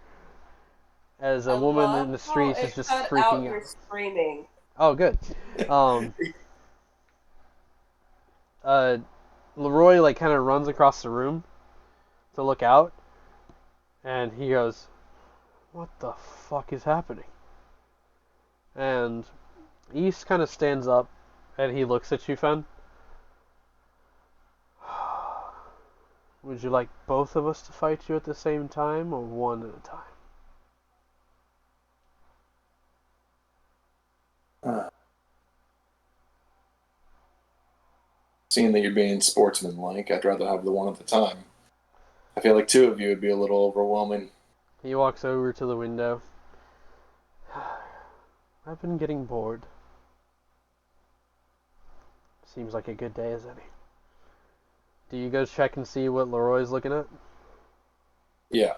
as a woman in the streets is just freaking out. Screaming. Oh, good. Um, Leroy like kind of runs across the room to look out, and he goes, "What the fuck is happening?" And East kind of stands up, and he looks at you, Fen. Would you like both of us to fight you at the same time, or one at a time? Seeing that you're being sportsmanlike, I'd rather have the one at a time. I feel like two of you would be a little overwhelming. He walks over to the window. I've been getting bored. Seems like a good day as any. Do you go check and see what Leroy's looking at? Yeah.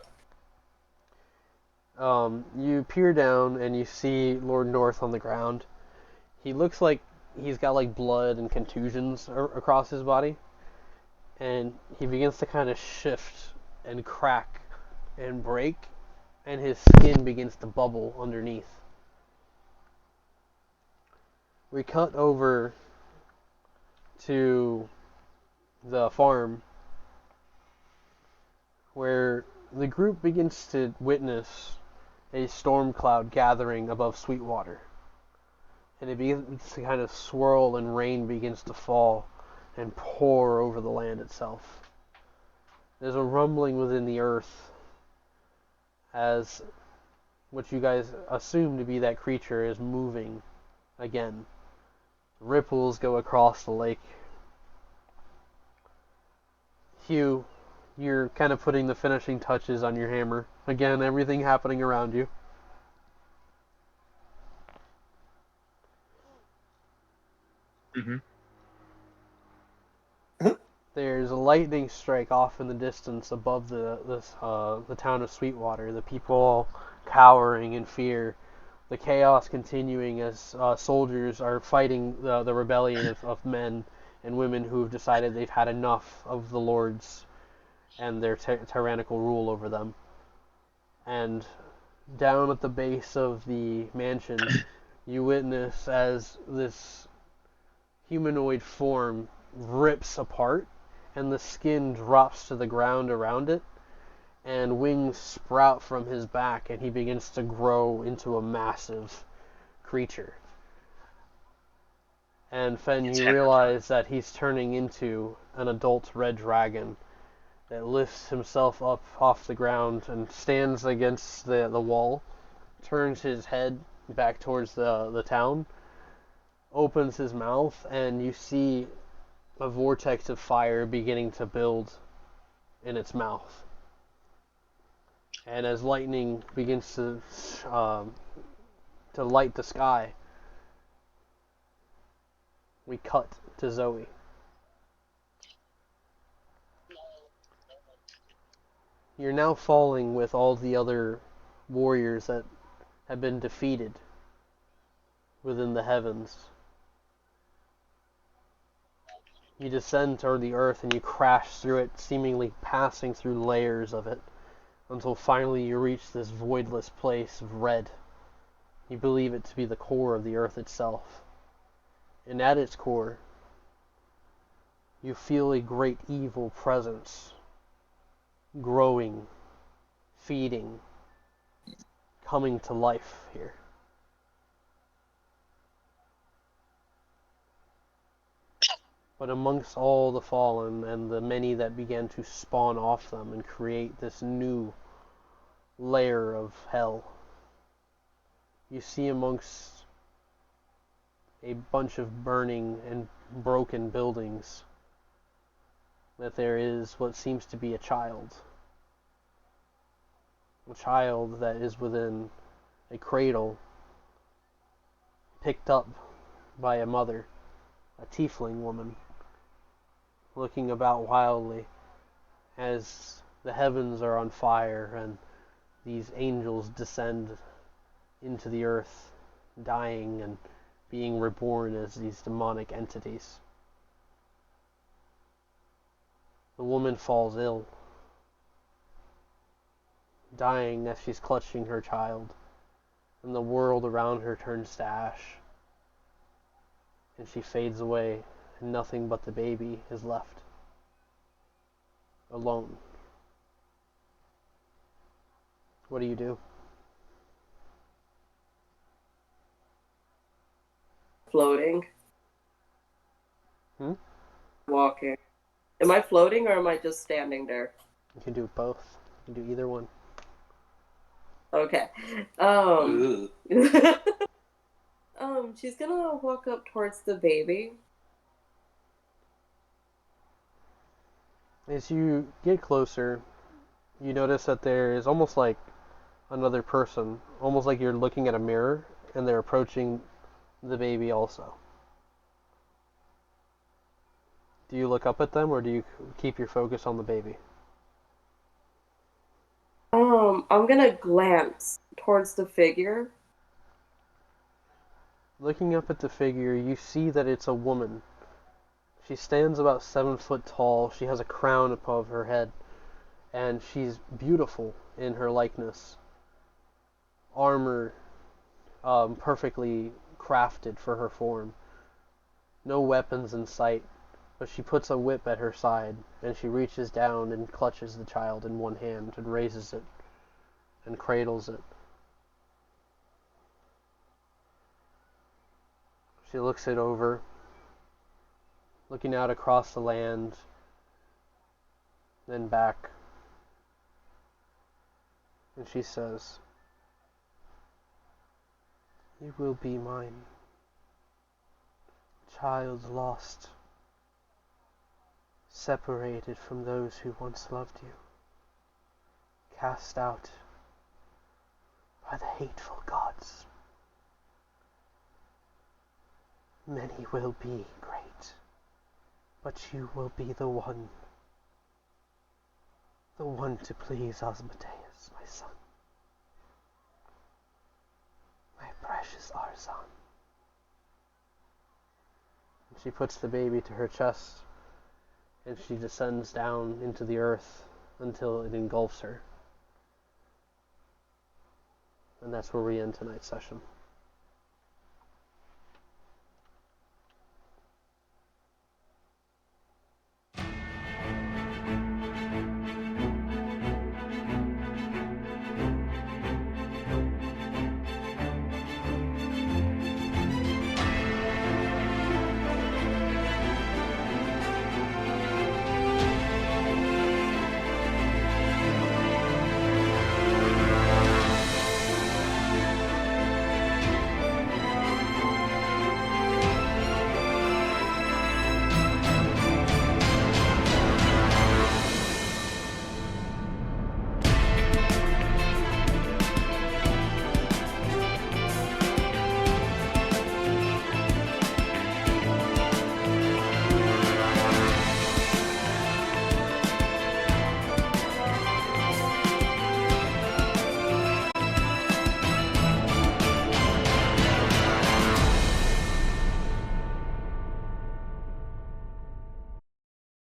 You peer down and you see Lord North on the ground. He looks like he's got like blood and contusions across his body. And he begins to kind of shift and crack and break, and his skin begins to bubble underneath. We cut over to the farm where the group begins to witness a storm cloud gathering above Sweetwater. And it begins to kind of swirl, and rain begins to fall and pour over the land itself. There's a rumbling within the earth as what you guys assume to be that creature is moving again. Ripples go across the lake. Hugh, you're kind of putting the finishing touches on your hammer. Again, everything happening around you. Mm-hmm. There's a lightning strike off in the distance above the town of Sweetwater. The people all cowering in fear. The chaos continuing as soldiers are fighting the rebellion of men and women who have decided they've had enough of the lords and their tyrannical rule over them. And down at the base of the mansion, you witness as this humanoid form rips apart, and the skin drops to the ground around it, and wings sprout from his back, and he begins to grow into a massive creature. And Fen, you realize that he's turning into an adult red dragon, that lifts himself up off the ground and stands against the wall, turns his head back towards the town, opens his mouth, and you see a vortex of fire beginning to build in its mouth. And as lightning begins to light the sky, we cut to Zoe. You're now falling with all the other warriors that have been defeated within the heavens. You descend toward the earth and you crash through it, seemingly passing through layers of it, until finally you reach this voidless place of red. You believe it to be the core of the earth itself. And at its core, you feel a great evil presence growing, feeding, coming to life here. But amongst all the fallen and the many that began to spawn off them and create this new layer of hell, you see amongst a bunch of burning and broken buildings that there is what seems to be a child. A child that is within a cradle, picked up by a mother, a tiefling woman, looking about wildly as the heavens are on fire and these angels descend into the earth, dying and being reborn as these demonic entities. The woman falls ill, dying as she's clutching her child, and the world around her turns to ash, and she fades away, and nothing but the baby is left, alone. What do you do? Floating. Walking. Am I floating or am I just standing there? You can do both. You can do either one. Okay. Ugh. She's gonna walk up towards the baby. As you get closer, you notice that there is almost like another person, almost like you're looking at a mirror, and they're approaching the baby also. Do you look up at them, or do you keep your focus on the baby? I'm gonna glance towards the figure. Looking up at the figure, you see that it's a woman. She stands about 7 foot tall. She has a crown above her head, and she's beautiful in her likeness. Armor, perfectly crafted for her form. No weapons in sight, but she puts a whip at her side, and she reaches down and clutches the child in one hand and raises it and cradles it. She looks it over, looking out across the land, then back, and she says, "You will be mine, child lost, separated from those who once loved you, cast out by the hateful gods. Many will be great, but you will be the one to please Osmodeus, my son, my precious Arzon." She puts the baby to her chest, and she descends down into the earth until it engulfs her. And that's where we end tonight's session.